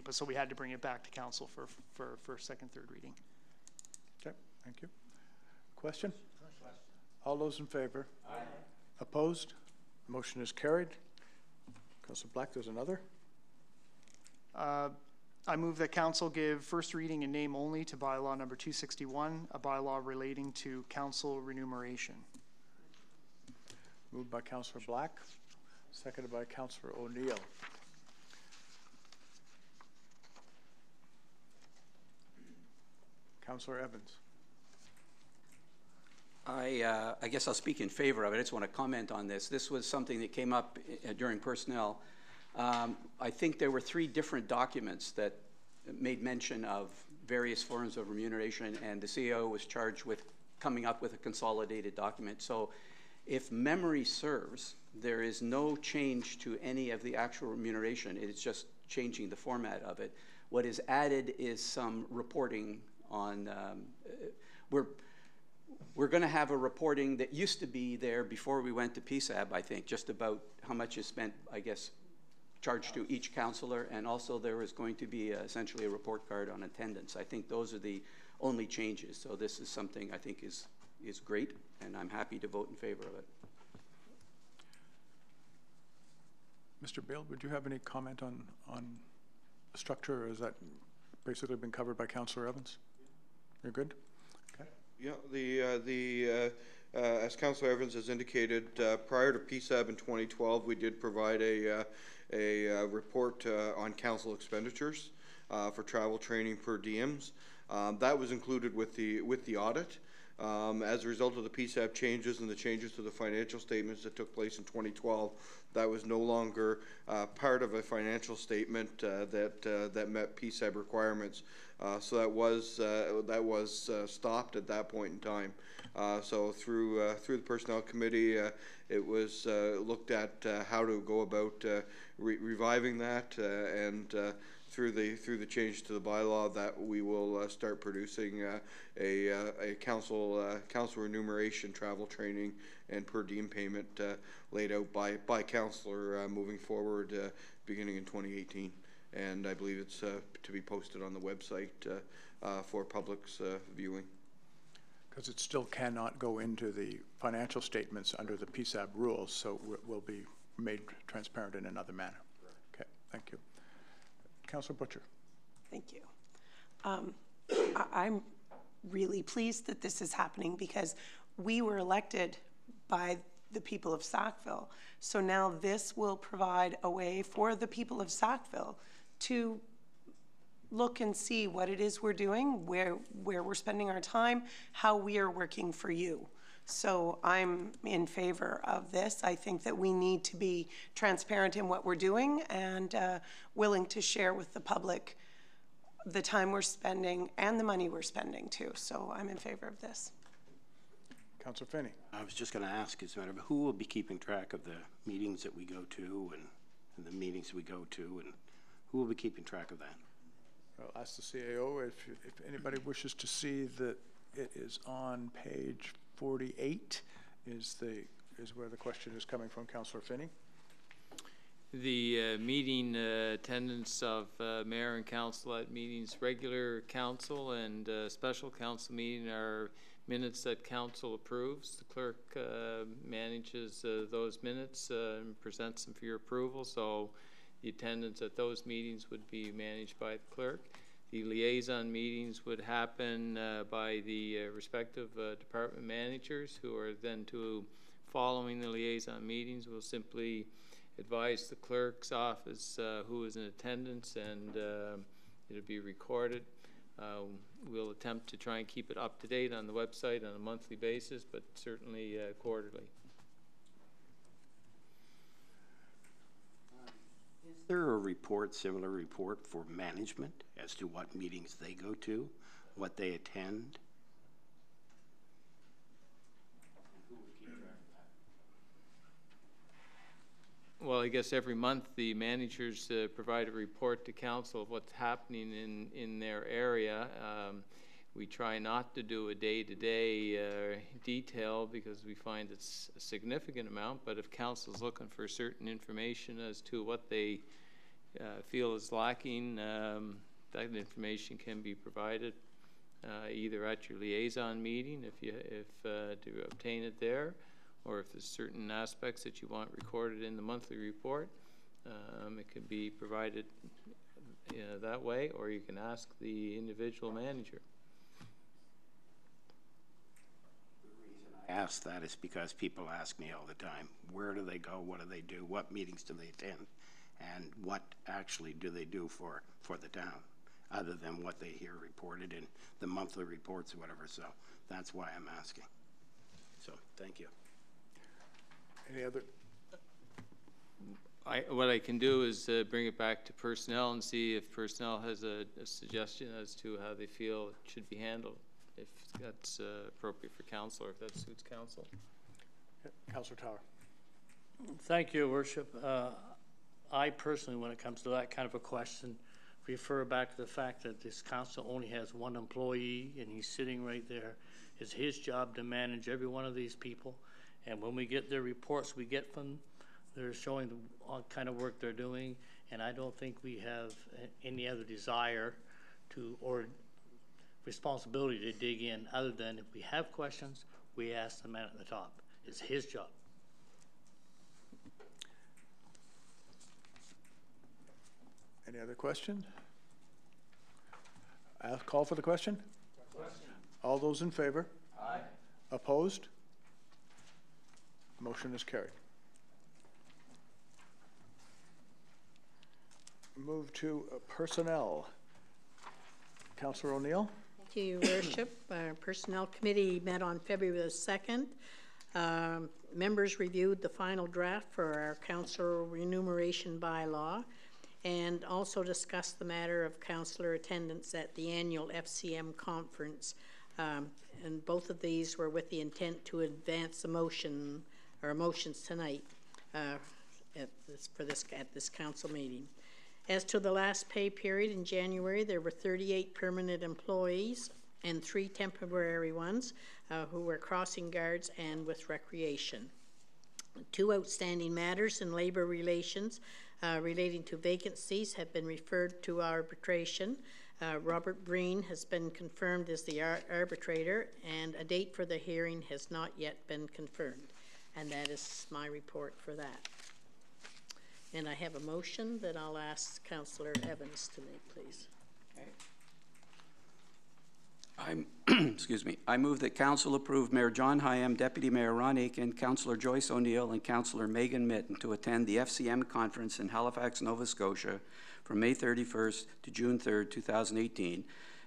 so we had to bring it back to council for first, second, third reading. Okay, thank you. Question? All those in favor? Aye. Opposed? Motion is carried. Councillor Black, there's another. I move that council give first reading and name only to bylaw number 261, a bylaw relating to council remuneration. Moved by Councillor Black, seconded by Councillor O'Neill. Councillor Evans. I guess I'll speak in favor of it. I just want to comment on this. This was something that came up during personnel. I think there were 3 different documents that made mention of various forms of remuneration, and the CEO was charged with coming up with a consolidated document. So if memory serves, there is no change to any of the actual remuneration. It's just changing the format of it. What is added is some reporting on, we're going to have a reporting that used to be there before we went to PSAB, I think, just about how much is spent, I guess, charged to each councillor, and also there is going to be essentially a report card on attendance. I think those are the only changes. So this is something I think is great, and I'm happy to vote in favor of it. Mr. Bale, would you have any comment on the structure, or has that basically been covered by Councillor Evans? You're good? Okay. Yeah, as Councillor Evans has indicated, prior to PSAB in 2012, we did provide a report on council expenditures for travel, training, per diems. That was included with the audit. As a result of the PSAB changes and the changes to the financial statements that took place in 2012, that was no longer part of a financial statement that met PSAB requirements. So that was stopped at that point in time. So through the Personnel Committee, it was looked at how to go about reviving that, and through the change to the bylaw, that we will start producing a council remuneration, travel, training, and per diem payment laid out by councillor moving forward, beginning in 2018. And I believe it's to be posted on the website for public's viewing. Because it still cannot go into the financial statements under the PSAB rules, so it will be made transparent in another manner. Okay, thank you. Councillor Butcher. Thank you. I'm really pleased that this is happening, because we were elected by the people of Sackville. So now this will provide a way for the people of Sackville to look and see what it is we're doing, where we're spending our time, how we are working for you. So I'm in favor of this. I think that we need to be transparent in what we're doing, and willing to share with the public the time we're spending and the money we're spending too. So I'm in favor of this. Councillor Finney. I was just going to ask, as a matter of who will be keeping track of the meetings that we go to and the meetings we go to, and who will be keeping track of that? I'll ask the CAO if anybody wishes to see that it is on page 48 is where the question is coming from. Councillor Finney. The meeting attendance of mayor and council at meetings, regular council and special council meeting are minutes that council approves. The clerk manages those minutes and presents them for your approval. So the attendance at those meetings would be managed by the clerk. The liaison meetings would happen by the respective department managers, who are then following the liaison meetings will simply advise the clerk's office who is in attendance, and it'll be recorded. We'll attempt to try and keep it up to date on the website on a monthly basis, but certainly quarterly. Is there a report, similar report for management as to what meetings they go to, what they attend? Well, I guess every month the managers provide a report to council of what's happening in their area. We try not to do a day-to-day detail because we find it's a significant amount, but if council's looking for certain information as to what they feel is lacking, that information can be provided either at your liaison meeting to obtain it there, or if there's certain aspects that you want recorded in the monthly report, it can be provided that way, or you can ask the individual manager. I ask that is because people ask me all the time, where do they go, what do they do, what meetings do they attend, and what actually do they do for the town, other than what they hear reported in the monthly reports or whatever. So that's why I'm asking. So thank you. Any other? What I can do is bring it back to personnel and see if personnel has a suggestion as to how they feel it should be handled, if that's appropriate for council, or if that suits council. Councillor Tower. Thank you, Your Worship. I personally, when it comes to that kind of a question, refer back to the fact that this council only has one employee, and he's sitting right there. It's his job to manage every one of these people. And when we get their reports we get from, they're showing what kind of work they're doing, and I don't think we have any other desire to, or responsibility to dig in, other than if we have questions, we ask the man at the top. It's his job. Any other questions? I'll call for the question. All those in favor? Aye. Opposed? Motion is carried. Move to personnel. Councillor O'Neill. Thank you, Your Worship. Our Personnel Committee met on February the 2nd. Members reviewed the final draft for our councillor remuneration bylaw, and also discussed the matter of councillor attendance at the annual FCM conference. And both of these were with the intent to advance a motion or motions tonight at this council meeting. As to the last pay period in January, there were 38 permanent employees and 3 temporary ones who were crossing guards and with recreation. 2 outstanding matters in labor relations relating to vacancies have been referred to arbitration. Robert Breen has been confirmed as the arbitrator, and a date for the hearing has not yet been confirmed. And that is my report for that. And I have a motion that I'll ask Councillor Evans to make, please. Excuse me. I move that Council approve Mayor John Hyam, Deputy Mayor Ron Aitken, Councillor Joyce O'Neill, and Councillor Megan Mitten to attend the FCM conference in Halifax, Nova Scotia from May 31st to June 3rd, 2018,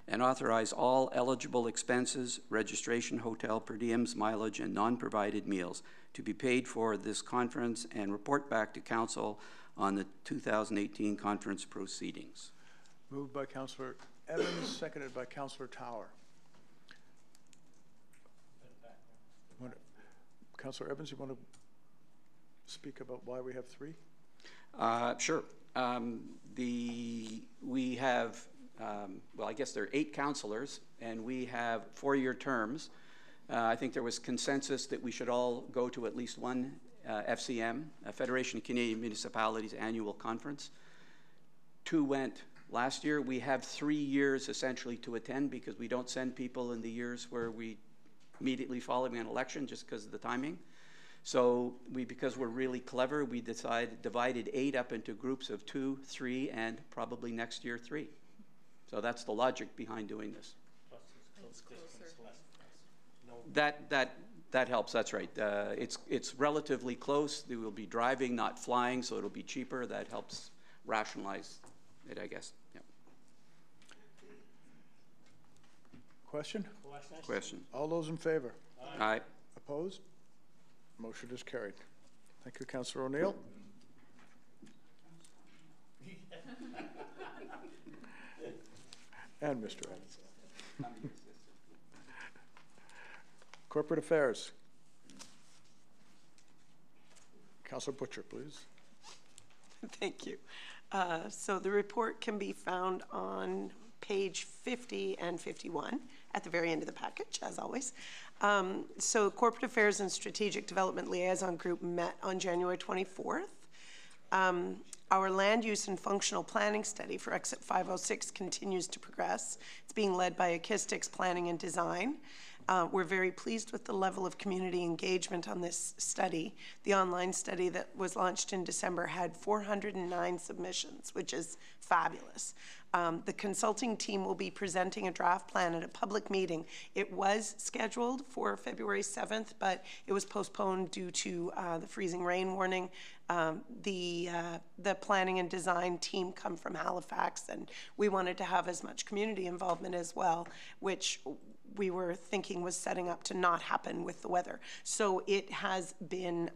and authorize all eligible expenses, registration, hotel, per diems, mileage, and non-provided meals to be paid for this conference, and report back to Council on the 2018 conference proceedings. Moved by Councillor Evans, seconded by Councillor Tower. Councillor Evans, you want to speak about why we have 3? Sure. We have, well, I guess there are 8 councillors, and we have 4-year terms. I think there was consensus that we should all go to at least one FCM, Federation of Canadian Municipalities Annual Conference. 2 went last year. We have 3 years essentially to attend because we don't send people in the years where we immediately following an election just because of the timing. So because we're really clever, we divided 8 up into groups of 2, 3, and probably next year 3. So that's the logic behind doing this. That helps. That's right. It's relatively close. They will be driving, not flying, so it'll be cheaper. That helps rationalize it, I guess. Yeah. Question? Question. All those in favor? Aye. Opposed? Motion is carried. Thank you, Councillor O'Neill. And Mr. Evans. Corporate Affairs. Councillor Butcher, please. Thank you. So the report can be found on page 50 and 51 at the very end of the package, as always. So Corporate Affairs and Strategic Development Liaison Group met on January 24th. Our land use and functional planning study for Exit 506 continues to progress. It's being led by Acoustics Planning and Design. We're very pleased with the level of community engagement on this study. The online study that was launched in December had 409 submissions, which is fabulous. The consulting team will be presenting a draft plan at a public meeting. It was scheduled for February 7th, but it was postponed due to the freezing rain warning. The planning and design team come from Halifax, and we wanted to have as much community involvement as well, which we were thinking was setting up to not happen with the weather. So it has been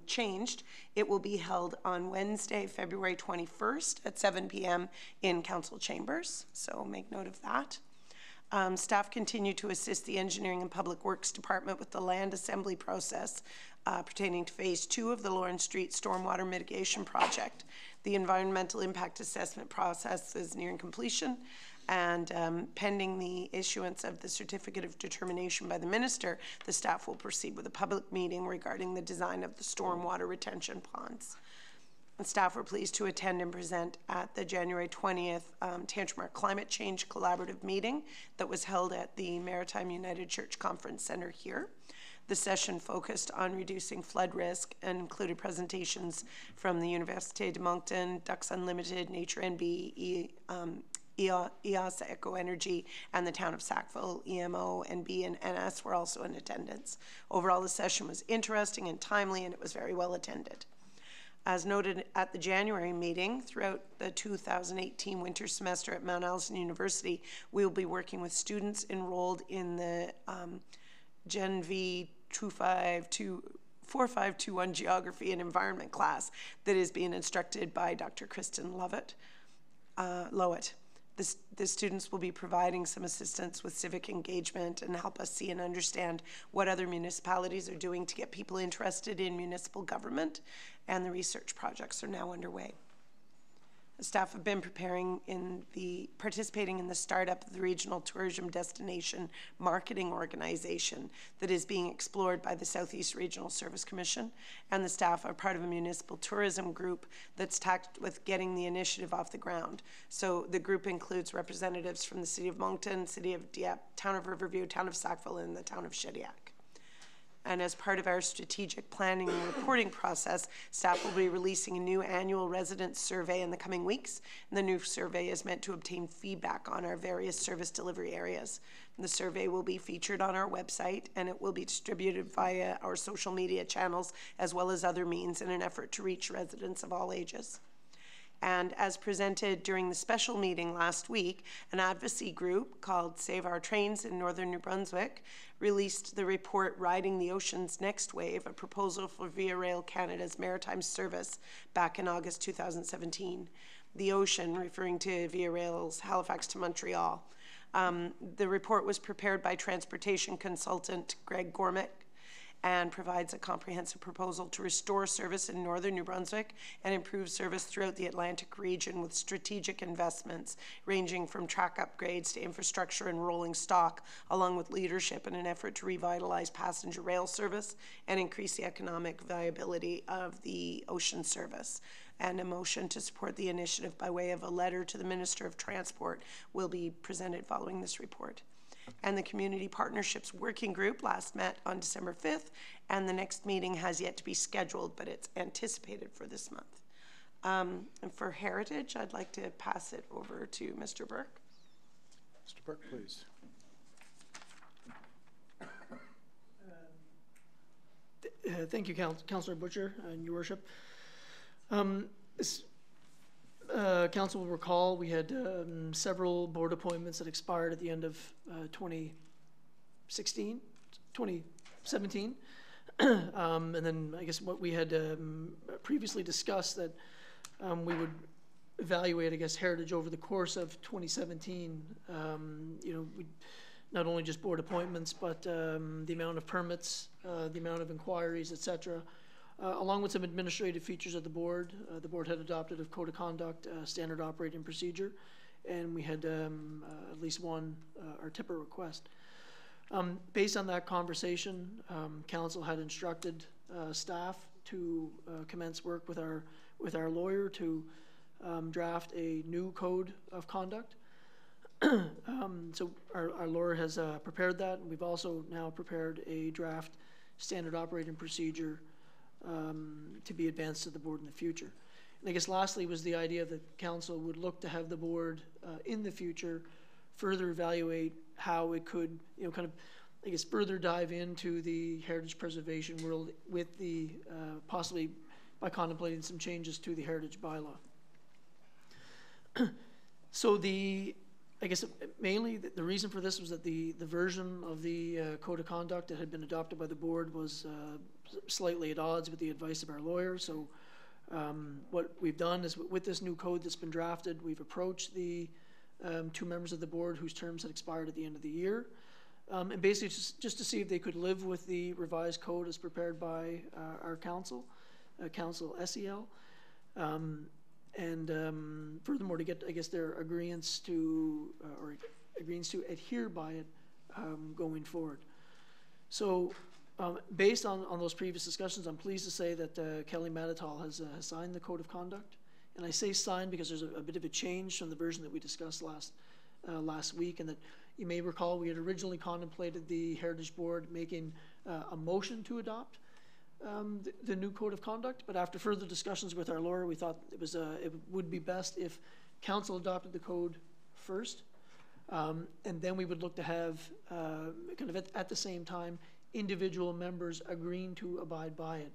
changed. It will be held on Wednesday, February 21st at 7 p.m. in Council Chambers. So make note of that. Staff continue to assist the Engineering and Public Works Department with the land assembly process pertaining to Phase 2 of the Lawrence Street Stormwater Mitigation Project. The environmental impact assessment process is nearing completion, and pending the issuance of the certificate of determination by the minister, the staff will proceed with a public meeting regarding the design of the stormwater retention ponds. And staff were pleased to attend and present at the January 20th Tantramar Climate Change Collaborative meeting that was held at the Maritime United Church Conference Center here. The session focused on reducing flood risk and included presentations from the Université de Moncton, Ducks Unlimited, Nature NB, EOS Eco Energy, and the town of Sackville. EMO, NB, and NS were also in attendance. Overall, the session was interesting and timely, and it was very well attended. As noted at the January meeting, throughout the 2018 winter semester at Mount Allison University, we will be working with students enrolled in the Gen V 4521 Geography and Environment class that is being instructed by Dr. Kristen Lowett. The students will be providing some assistance with civic engagement and help us see and understand what other municipalities are doing to get people interested in municipal government, and the research projects are now underway. The staff have been participating in the startup of the Regional Tourism Destination Marketing Organization that is being explored by the Southeast Regional Service Commission, and the staff are part of a municipal tourism group that's tasked with getting the initiative off the ground. So the group includes representatives from the City of Moncton, City of Dieppe, Town of Riverview, Town of Sackville, and the Town of Shediac. And as part of our strategic planning and reporting process, staff will be releasing a new annual resident survey in the coming weeks. And the new survey is meant to obtain feedback on our various service delivery areas. And the survey will be featured on our website, and it will be distributed via our social media channels as well as other means in an effort to reach residents of all ages. And as presented during the special meeting last week, an advocacy group called Save Our Trains in Northern New Brunswick released the report Riding the Ocean's Next Wave, a proposal for Via Rail Canada's maritime service back in August 2017. The ocean, referring to Via Rail's Halifax to Montreal. The report was prepared by transportation consultant Greg Gormick, and provides a comprehensive proposal to restore service in northern New Brunswick and improve service throughout the Atlantic region with strategic investments ranging from track upgrades to infrastructure and rolling stock, along with leadership in an effort to revitalize passenger rail service and increase the economic viability of the ocean service. And a motion to support the initiative by way of a letter to the Minister of Transport will be presented following this report. And the Community Partnerships Working Group last met on December 5th, and the next meeting has yet to be scheduled, but it's anticipated for this month. And for Heritage, I'd like to pass it over to Mr. Burke. Mr. Burke, please. Thank you, Councillor Butcher and Your Worship. Council will recall we had several board appointments that expired at the end of 2017. And then I guess what we had previously discussed that we would evaluate, I guess, Heritage over the course of 2017. You know, we not only just board appointments, but the amount of permits, the amount of inquiries, etc. Along with some administrative features of the board had adopted a code of conduct, standard operating procedure, and we had at least one RTIPA request. Based on that conversation, council had instructed staff to commence work with our lawyer to draft a new code of conduct. So our lawyer has prepared that, and we've also now prepared a draft standard operating procedure to be advanced to the board in the future. And I guess lastly was the idea that council would look to have the board in the future further evaluate how it could, you know, kind of, I guess, further dive into the heritage preservation world with the, possibly by contemplating some changes to the heritage bylaw. So I guess mainly the reason for this was that the version of the code of conduct that had been adopted by the board was slightly at odds with the advice of our lawyer. So what we've done is with this new code that's been drafted, we've approached the two members of the board whose terms had expired at the end of the year, and basically just to see if they could live with the revised code as prepared by our council, Council SEL. And furthermore, to get, I guess, their agreements to adhere by it going forward. So, based on those previous discussions, I'm pleased to say that Kelly Matatal has signed the code of conduct. And I say signed because there's a bit of a change from the version that we discussed last week, and that you may recall we had originally contemplated the Heritage Board making a motion to adopt the new code of conduct, but after further discussions with our lawyer, we thought it would be best if council adopted the code first, and then we would look to have kind of at the same time individual members agreeing to abide by it,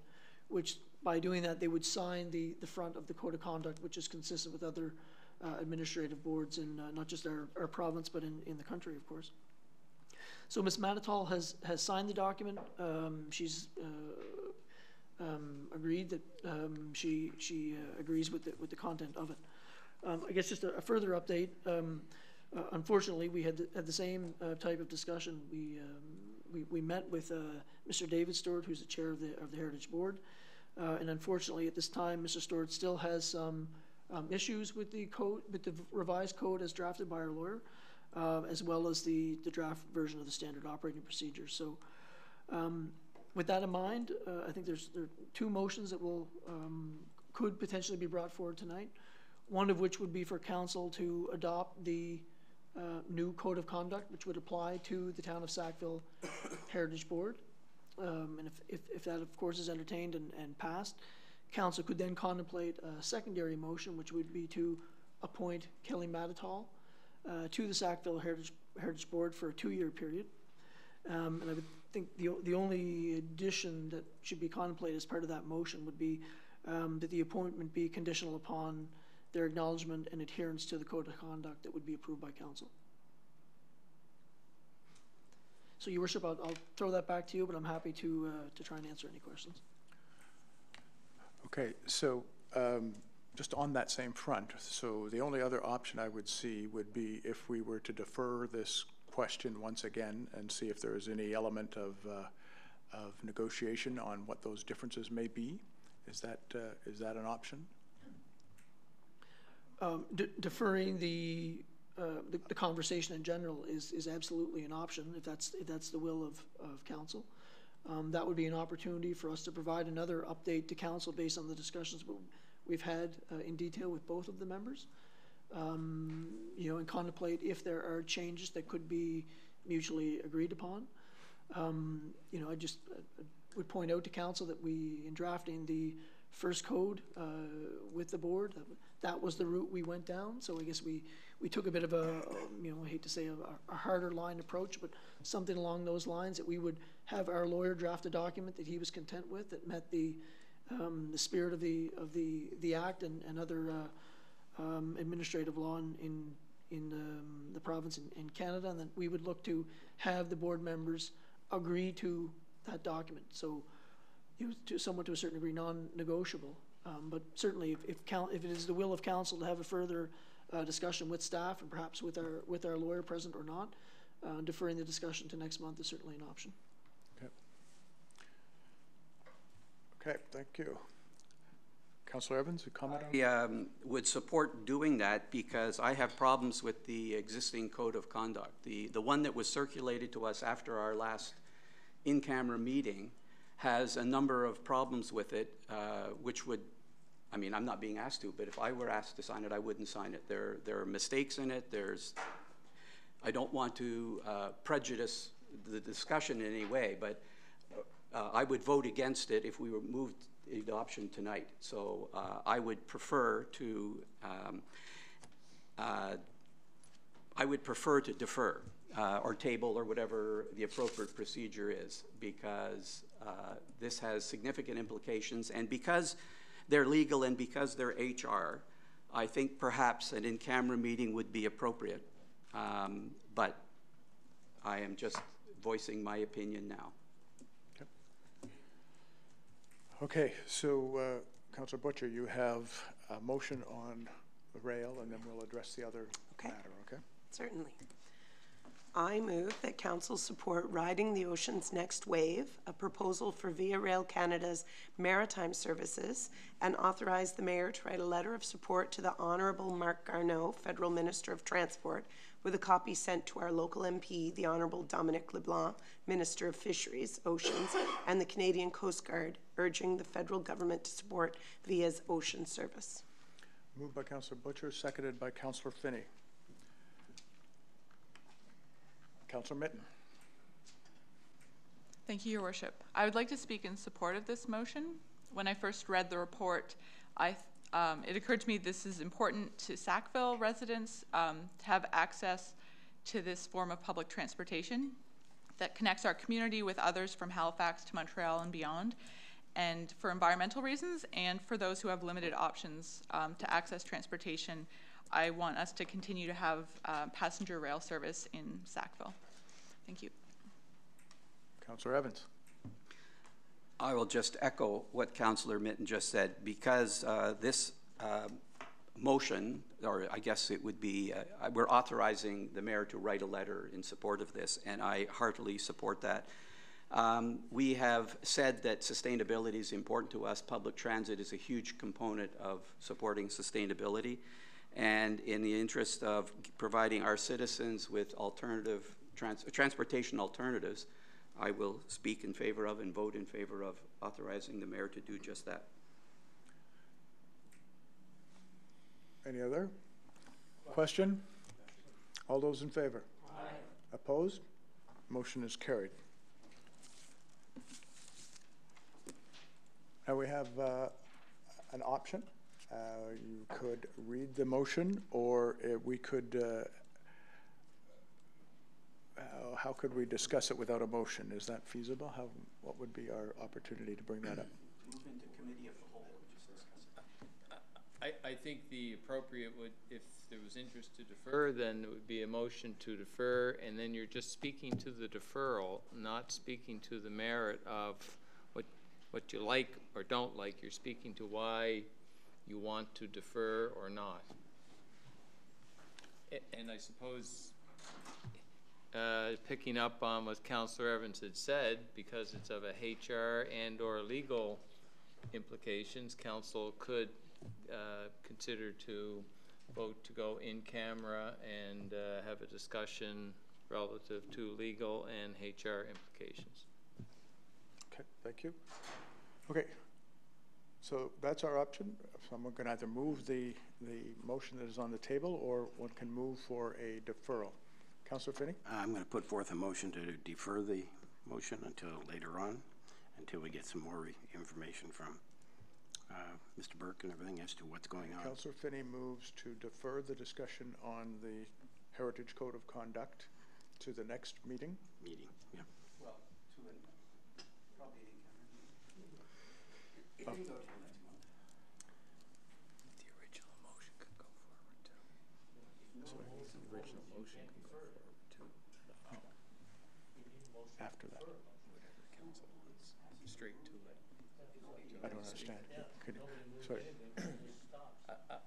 which by doing that they would sign the front of the code of conduct, which is consistent with other administrative boards in not just our province but in the country, of course. So Ms. Matatal has signed the document. She's agreed that she agrees with the content of it. I guess just a further update. Unfortunately, we had the same type of discussion. We met with Mr. David Stewart, who's the chair of the Heritage Board, and unfortunately, at this time, Mr. Stewart still has some issues with the code, with the revised code as drafted by our lawyer, as well as the draft version of the standard operating procedure. So. With that in mind, I think there are two motions that could potentially be brought forward tonight. One of which would be for council to adopt the new code of conduct, which would apply to the Town of Sackville Heritage Board. And if that, of course, is entertained and passed, council could then contemplate a secondary motion, which would be to appoint Kelly Matatal to the Sackville Heritage Board for a 2-year period. And I would think the only addition that should be contemplated as part of that motion would be that the appointment be conditional upon their acknowledgement and adherence to the code of conduct that would be approved by council. So, Your Worship, I'll throw that back to you, but I'm happy to try and answer any questions. Okay, so just on that same front, so the only other option I would see would be if we were to defer this question once again and see if there is any element of negotiation on what those differences may be? Is that an option? Deferring the conversation in general is absolutely an option if that's the will of council. That would be an opportunity for us to provide another update to council based on the discussions we've had in detail with both of the members. You know, and contemplate if there are changes that could be mutually agreed upon. You know, I just would point out to council that in drafting the first code with the board, that was the route we went down. So I guess we took a bit of a, you know, I hate to say a harder line approach, but something along those lines, that we would have our lawyer draft a document that he was content with, that met the spirit of the act and other administrative law in the province in Canada, and then we would look to have the board members agree to that document. So it was somewhat to a certain degree non-negotiable, but certainly if it is the will of council to have a further discussion with staff and perhaps with our lawyer present or not, deferring the discussion to next month is certainly an option. Okay. Okay, thank you. Councillor Evans, a comment? I would support doing that because I have problems with the existing code of conduct. The one that was circulated to us after our last in-camera meeting has a number of problems with it, which would, I mean, I'm not being asked to, but if I were asked to sign it, I wouldn't sign it. There are mistakes in it. I don't want to prejudice the discussion in any way, but I would vote against it if we were moved adoption tonight. So I would prefer to defer or table or whatever the appropriate procedure is, because this has significant implications, and because they're legal and because they're HR, I think perhaps an in-camera meeting would be appropriate. But I am just voicing my opinion now. Okay, so Councillor Butcher, you have a motion on the rail, and then we'll address the other matter, okay? Certainly. I move that council support Riding the Ocean's Next Wave, a proposal for Via Rail Canada's maritime services, and authorize the mayor to write a letter of support to the Honourable Marc Garneau, Federal Minister of Transport, with a copy sent to our local MP, the Honourable Dominic LeBlanc, Minister of Fisheries, Oceans, and the Canadian Coast Guard, urging the federal government to support Via's ocean service. Moved by Councillor Butcher, seconded by Councillor Finney. Councillor Mitten. Thank you, Your Worship. I would like to speak in support of this motion. When I first read the report, it occurred to me this is important to Sackville residents to have access to this form of public transportation that connects our community with others from Halifax to Montreal and beyond, and for environmental reasons and for those who have limited options to access transportation. I want us to continue to have passenger rail service in Sackville. Thank you. Councillor Evans. I will just echo what Councillor Mitten just said, because this motion, or I guess it would be, we're authorizing the mayor to write a letter in support of this, and I heartily support that. We have said that sustainability is important to us. Public transit is a huge component of supporting sustainability. And in the interest of providing our citizens with alternative transportation alternatives, I will speak in favor of and vote in favor of authorizing the mayor to do just that. Any other question? All those in favor? Aye. Opposed? Motion is carried. Now we have an option. You could read the motion, or we could, how could we discuss it without a motion? Is that feasible? What would be our opportunity to bring that up? Move into committee of the whole, just discuss it. I think the appropriate would, if there was interest to defer, then it would be a motion to defer, and then you're just speaking to the deferral, not speaking to the merit of what you like or don't like. You're speaking to why you want to defer or not. And I suppose picking up on what Councillor Evans had said, because it's of a HR and/or legal implications, council could consider to vote to go in camera and have a discussion relative to legal and HR implications. Okay, thank you. Okay, so that's our option. Someone can either move the motion that is on the table, or one can move for a deferral. Councillor Finney? I'm going to put forth a motion to defer the motion until later on, until we get some more information from Mr. Burke and everything as to what's going on. Councillor Finney moves to defer the discussion on the Heritage Code of Conduct to the next meeting. Yeah. Well, probably Oh. go to the next month. The original motion could go forward too. The original motion can go forward too. After that. Whatever council wants, straight to it. I don't understand. Sorry.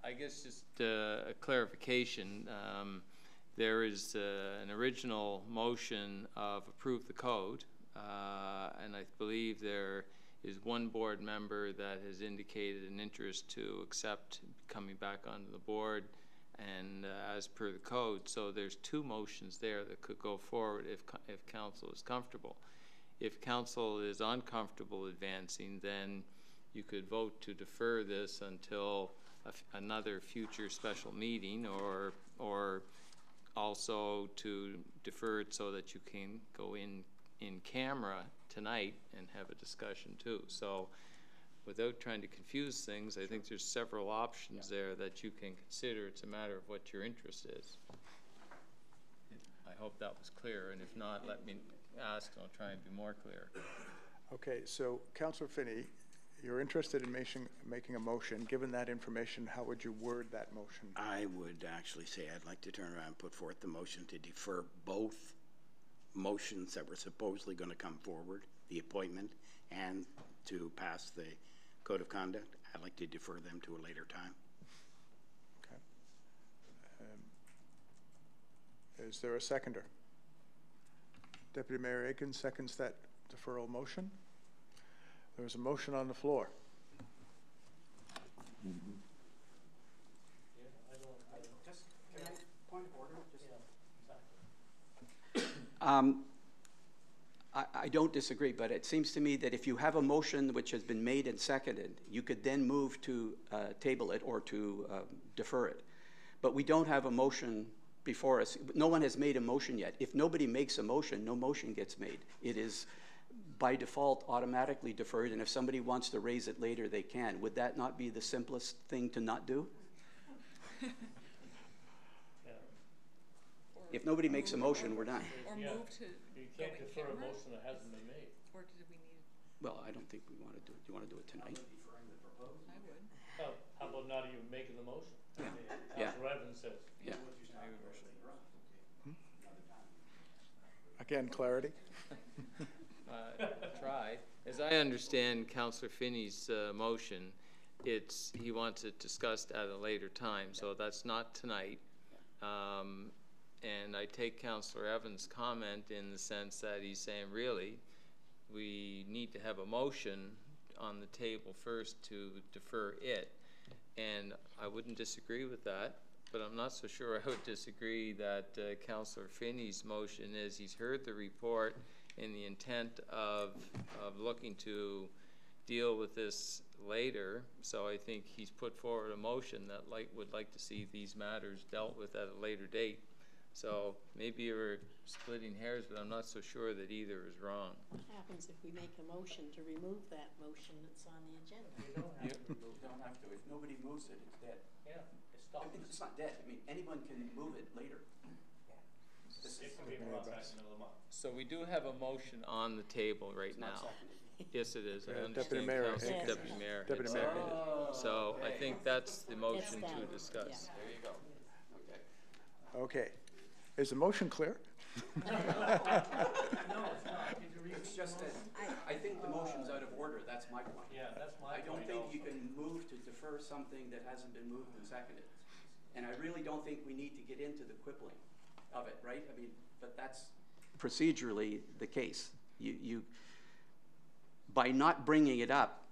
I guess just a clarification. There is an original motion of approve the code, and I believe there is one board member that has indicated an interest to accept coming back onto the board and as per the code. So there's two motions there that could go forward if council is comfortable. If council is uncomfortable advancing, then you could vote to defer this until another future special meeting, or also to defer it so that you can go in camera tonight and have a discussion too. So without trying to confuse things, I think there's several options there that you can consider. It's a matter of what your interest is. I hope that was clear, and if not, let me ask and I'll try and be more clear. Okay, so Councillor Finney, you're interested in making a motion. Given that information, how would you word that motion? I would actually say I'd like to turn around and put forth the motion to defer both motions that were supposedly going to come forward, the appointment and to pass the Code of Conduct. I'd like to defer them to a later time. Okay. Is there a seconder? Deputy Mayor Aiken seconds that deferral motion. There's a motion on the floor. I don't disagree, but it seems to me that if you have a motion which has been made and seconded, you could then move to table it or to defer it. But we don't have a motion before us. No one has made a motion yet. If nobody makes a motion, no motion gets made. It is by default automatically deferred, and if somebody wants to raise it later, they can. Would that not be the simplest thing to not do? If nobody makes a motion, we're done. Or move to You can't defer a motion that hasn't been made. Or do we need? Well, I don't think we want to do it. Do you want to do it tonight? I would. How about not even making the motion? Yeah. Councilor Evans says. Yeah. Again, clarity. Try. As I understand Councillor Finney's motion, he wants it discussed at a later time, so that's not tonight. And I take Councillor Evans' comment in the sense that he's saying, really, we need to have a motion on the table first to defer it. And I wouldn't disagree with that, but I'm not so sure I would disagree that Councillor Finney's motion is he's heard the report in the intent of looking to deal with this later. So I think he's put forward a motion that would like to see these matters dealt with at a later date. So maybe you're splitting hairs, but I'm not so sure that either is wrong. What happens if we make a motion to remove that motion that's on the agenda? You don't have to. If nobody moves it, it's dead. Yeah, it I stops. mean, it's not dead. I mean, anyone can move it later. It can be brought back in the middle of the month. So we do have a motion on the table right now. Yes, it is. I Deputy understand, Mayor. Council Yes. Deputy Mayor. Deputy had Mayor. seconded. So I think that's the motion to done. discuss. There you go. Okay. Okay. Is the motion clear? No, it's not. It's just that I think the motion's out of order. That's my point. Yeah, that's my I don't point think also. you can move to defer something that hasn't been moved and seconded. And I really don't think we need to get into the quibbling. of it, right? I mean, but that's procedurally the case. By not bringing it up,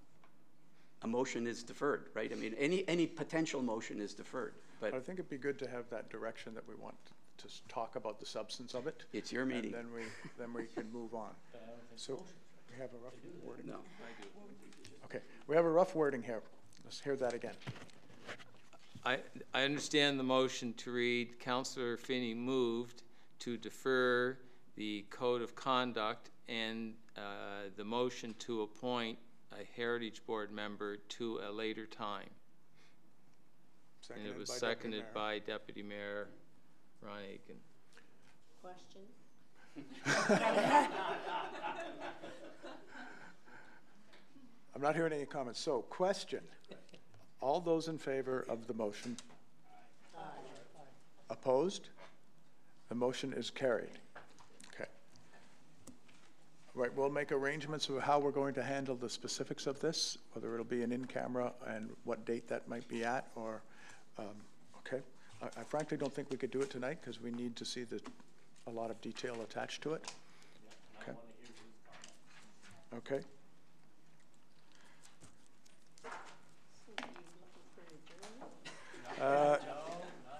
a motion is deferred, right? I mean, any potential motion is deferred. But I think it'd be good to have that direction that we want to talk about the substance of it. It's your meeting. And then we can move on. So we have a rough wording? No. Okay, we have a rough wording here. Let's hear that again. I understand the motion to read, Councillor Finney moved to defer the code of conduct and the motion to appoint a Heritage Board member to a later time. And it was seconded by Deputy Mayor Ron Aiken. Question? I'm not hearing any comments. So, question. All those in favor of the motion? Aye. Opposed? The motion is carried. Okay. Right, we'll make arrangements of how we're going to handle the specifics of this, whether it'll be an in-camera and what date that might be at, or, okay. I frankly don't think we could do it tonight because we need to see a lot of detail attached to it. Okay. Okay.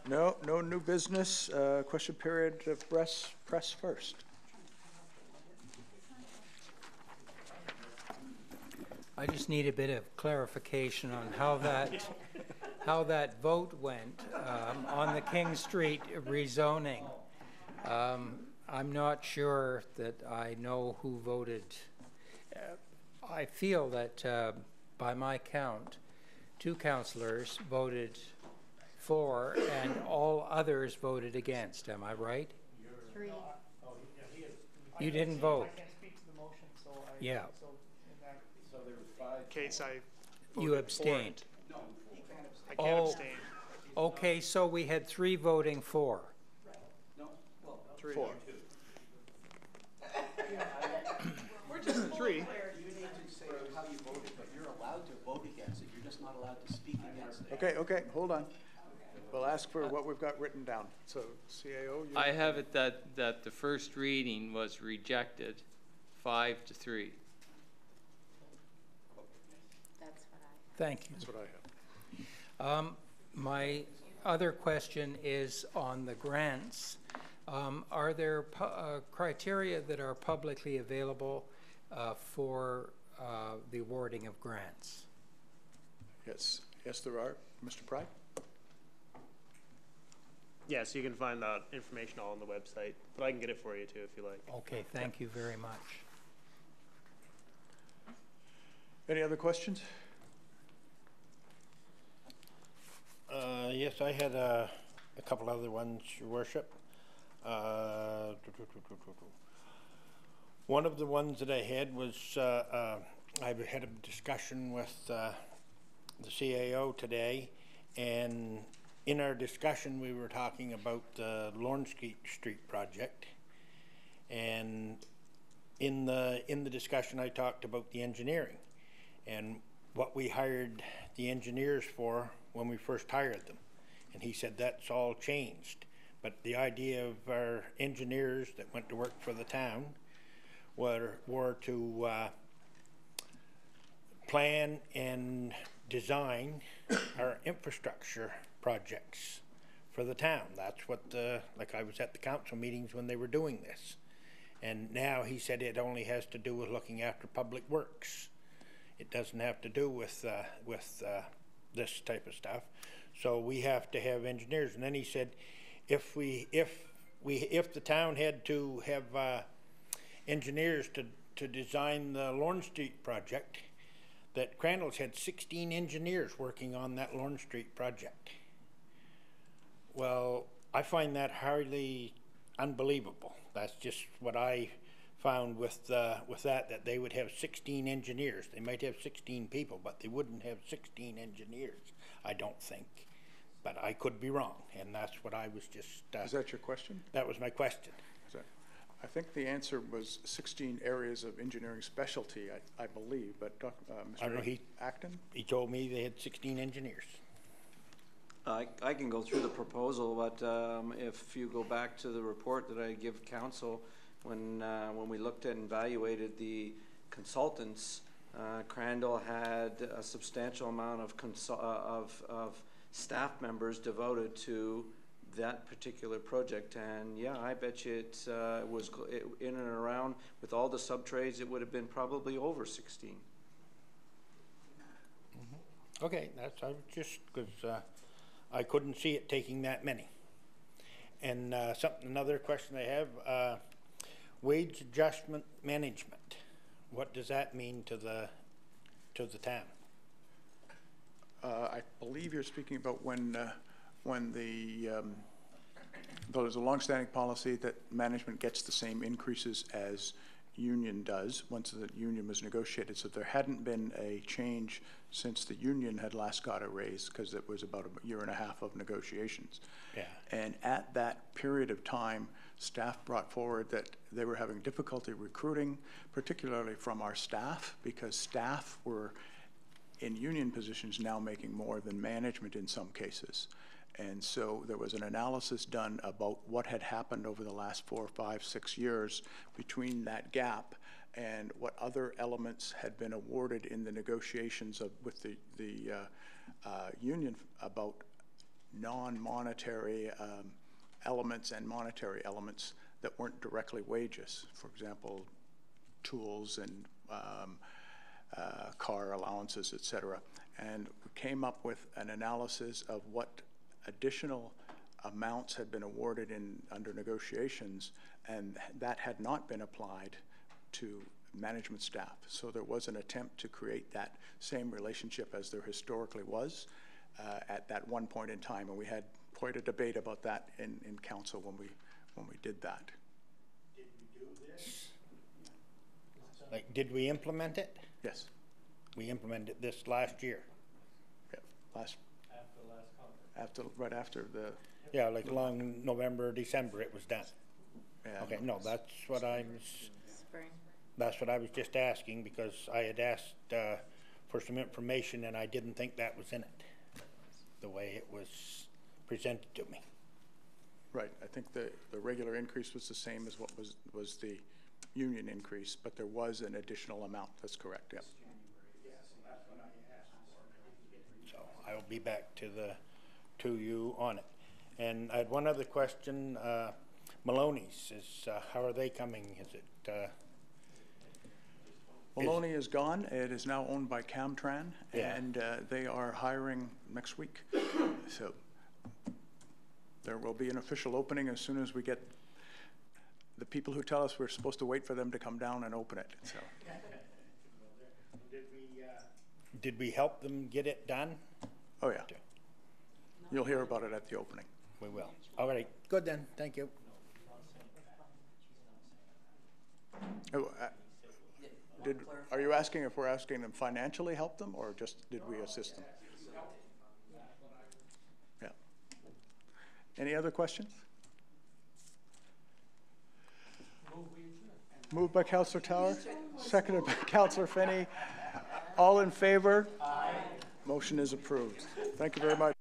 No new business. Question period of press first. I just need a bit of clarification on how that vote went on the King Street rezoning. I'm not sure that I know who voted. I feel that by my count, 2 councillors voted for and all others voted against. Am I right? 3. You didn't vote. I can't speak to the motion, so Yeah. So there was 5 case I You abstained. No, I can't abstain. Okay, so we had 3 voting for. No, well, 3. 4. We're just 3. You need to say how you voted, but you're allowed to vote against it. You're just not allowed to speak against it. Okay, hold on. We'll ask for what we've got written down. So, CAO? I have it that the first reading was rejected, 5-3. That's what I. Thank you. That's what I have. My other question is on the grants. Are there criteria that are publicly available for the awarding of grants? Yes, there are. Mr. Pride? Yeah, so you can find that information all on the website, but I can get it for you too if you like. Okay, thank you very much. Any other questions? Yes, I had a couple other ones, Your Worship. One of the ones that I had was I had a discussion with the CAO today, and in our discussion we were talking about the Lorne Street project, and in the discussion I talked about the engineering and what we hired the engineers for when we first hired them, and he said that's all changed. But the idea of our engineers that went to work for the town were to plan and design our infrastructure projects for the town. That's what like I was at the council meetings when they were doing this. And now he said it only has to do with looking after public works. It doesn't have to do with this type of stuff. So we have to have engineers. And then he said, if the town had to have engineers to design the Lorne Street project, that Crandall's had 16 engineers working on that Lorne Street project. Well, I find that hardly unbelievable. That's just what I found with that they would have 16 engineers. They might have 16 people, but they wouldn't have 16 engineers, I don't think. But I could be wrong, and that's what I was just... Is that your question? That was my question. I think the answer was 16 areas of engineering specialty, I believe, but Mr. Acton? He told me they had 16 engineers. I can go through the proposal, but if you go back to the report that I give council, when we looked and evaluated the consultants, Crandall had a substantial amount of staff members devoted to that particular project, and yeah, I bet you it was in and around, with all the sub-trades, it would have been probably over 16. Okay, that's, I was just, because I couldn't see it taking that many. And another question I have, wage adjustment management. What does that mean to the town? I believe you're speaking about when there's a longstanding policy that management gets the same increases as union does once the union was negotiated. So there hadn't been a change since the union had last got a raise, because it was about a year and a half of negotiations. Yeah. And at that period of time, staff brought forward that they were having difficulty recruiting, particularly from our staff, because staff were in union positions now making more than management in some cases. And so there was an analysis done about what had happened over the last 4, 5, 6 years between that gap and what other elements had been awarded in the negotiations with the union about non-monetary elements and monetary elements that weren't directly wages. For example, tools and car allowances, etc. And we came up with an analysis of what additional amounts had been awarded under negotiations, and that had not been applied to management staff. So there was an attempt to create that same relationship as there historically was at that one point in time, and we had quite a debate about that in council when we did that. Did we do this? Like, did we implement it? Yes. We implemented this last year. Yeah, right after the... Yeah, like along November, December it was done. Yeah, okay, no, that's what I was... Spring. That's what I was just asking, because I had asked for some information and I didn't think that was in it, the way it was presented to me. Right, I think the regular increase was the same as what was the union increase, but there was an additional amount. That's correct, yeah. So I'll be back to you on it. And I had one other question. Maloney's, how are they coming? Is it... Maloney is gone. It is now owned by Camtran, yeah. And they are hiring next week. So there will be an official opening as soon as we get the people who tell us we're supposed to wait for them to come down and open it. So. Did we help them get it done? Oh, yeah. You'll hear about it at the opening. We will. All right. Good then. Thank you. Oh, are you asking if we're asking them financially help them, or just did we assist them? Yeah. Any other questions? Moved by Councillor Tower, seconded by Councillor Finney. All in favor? Aye. Motion is approved. Thank you very much.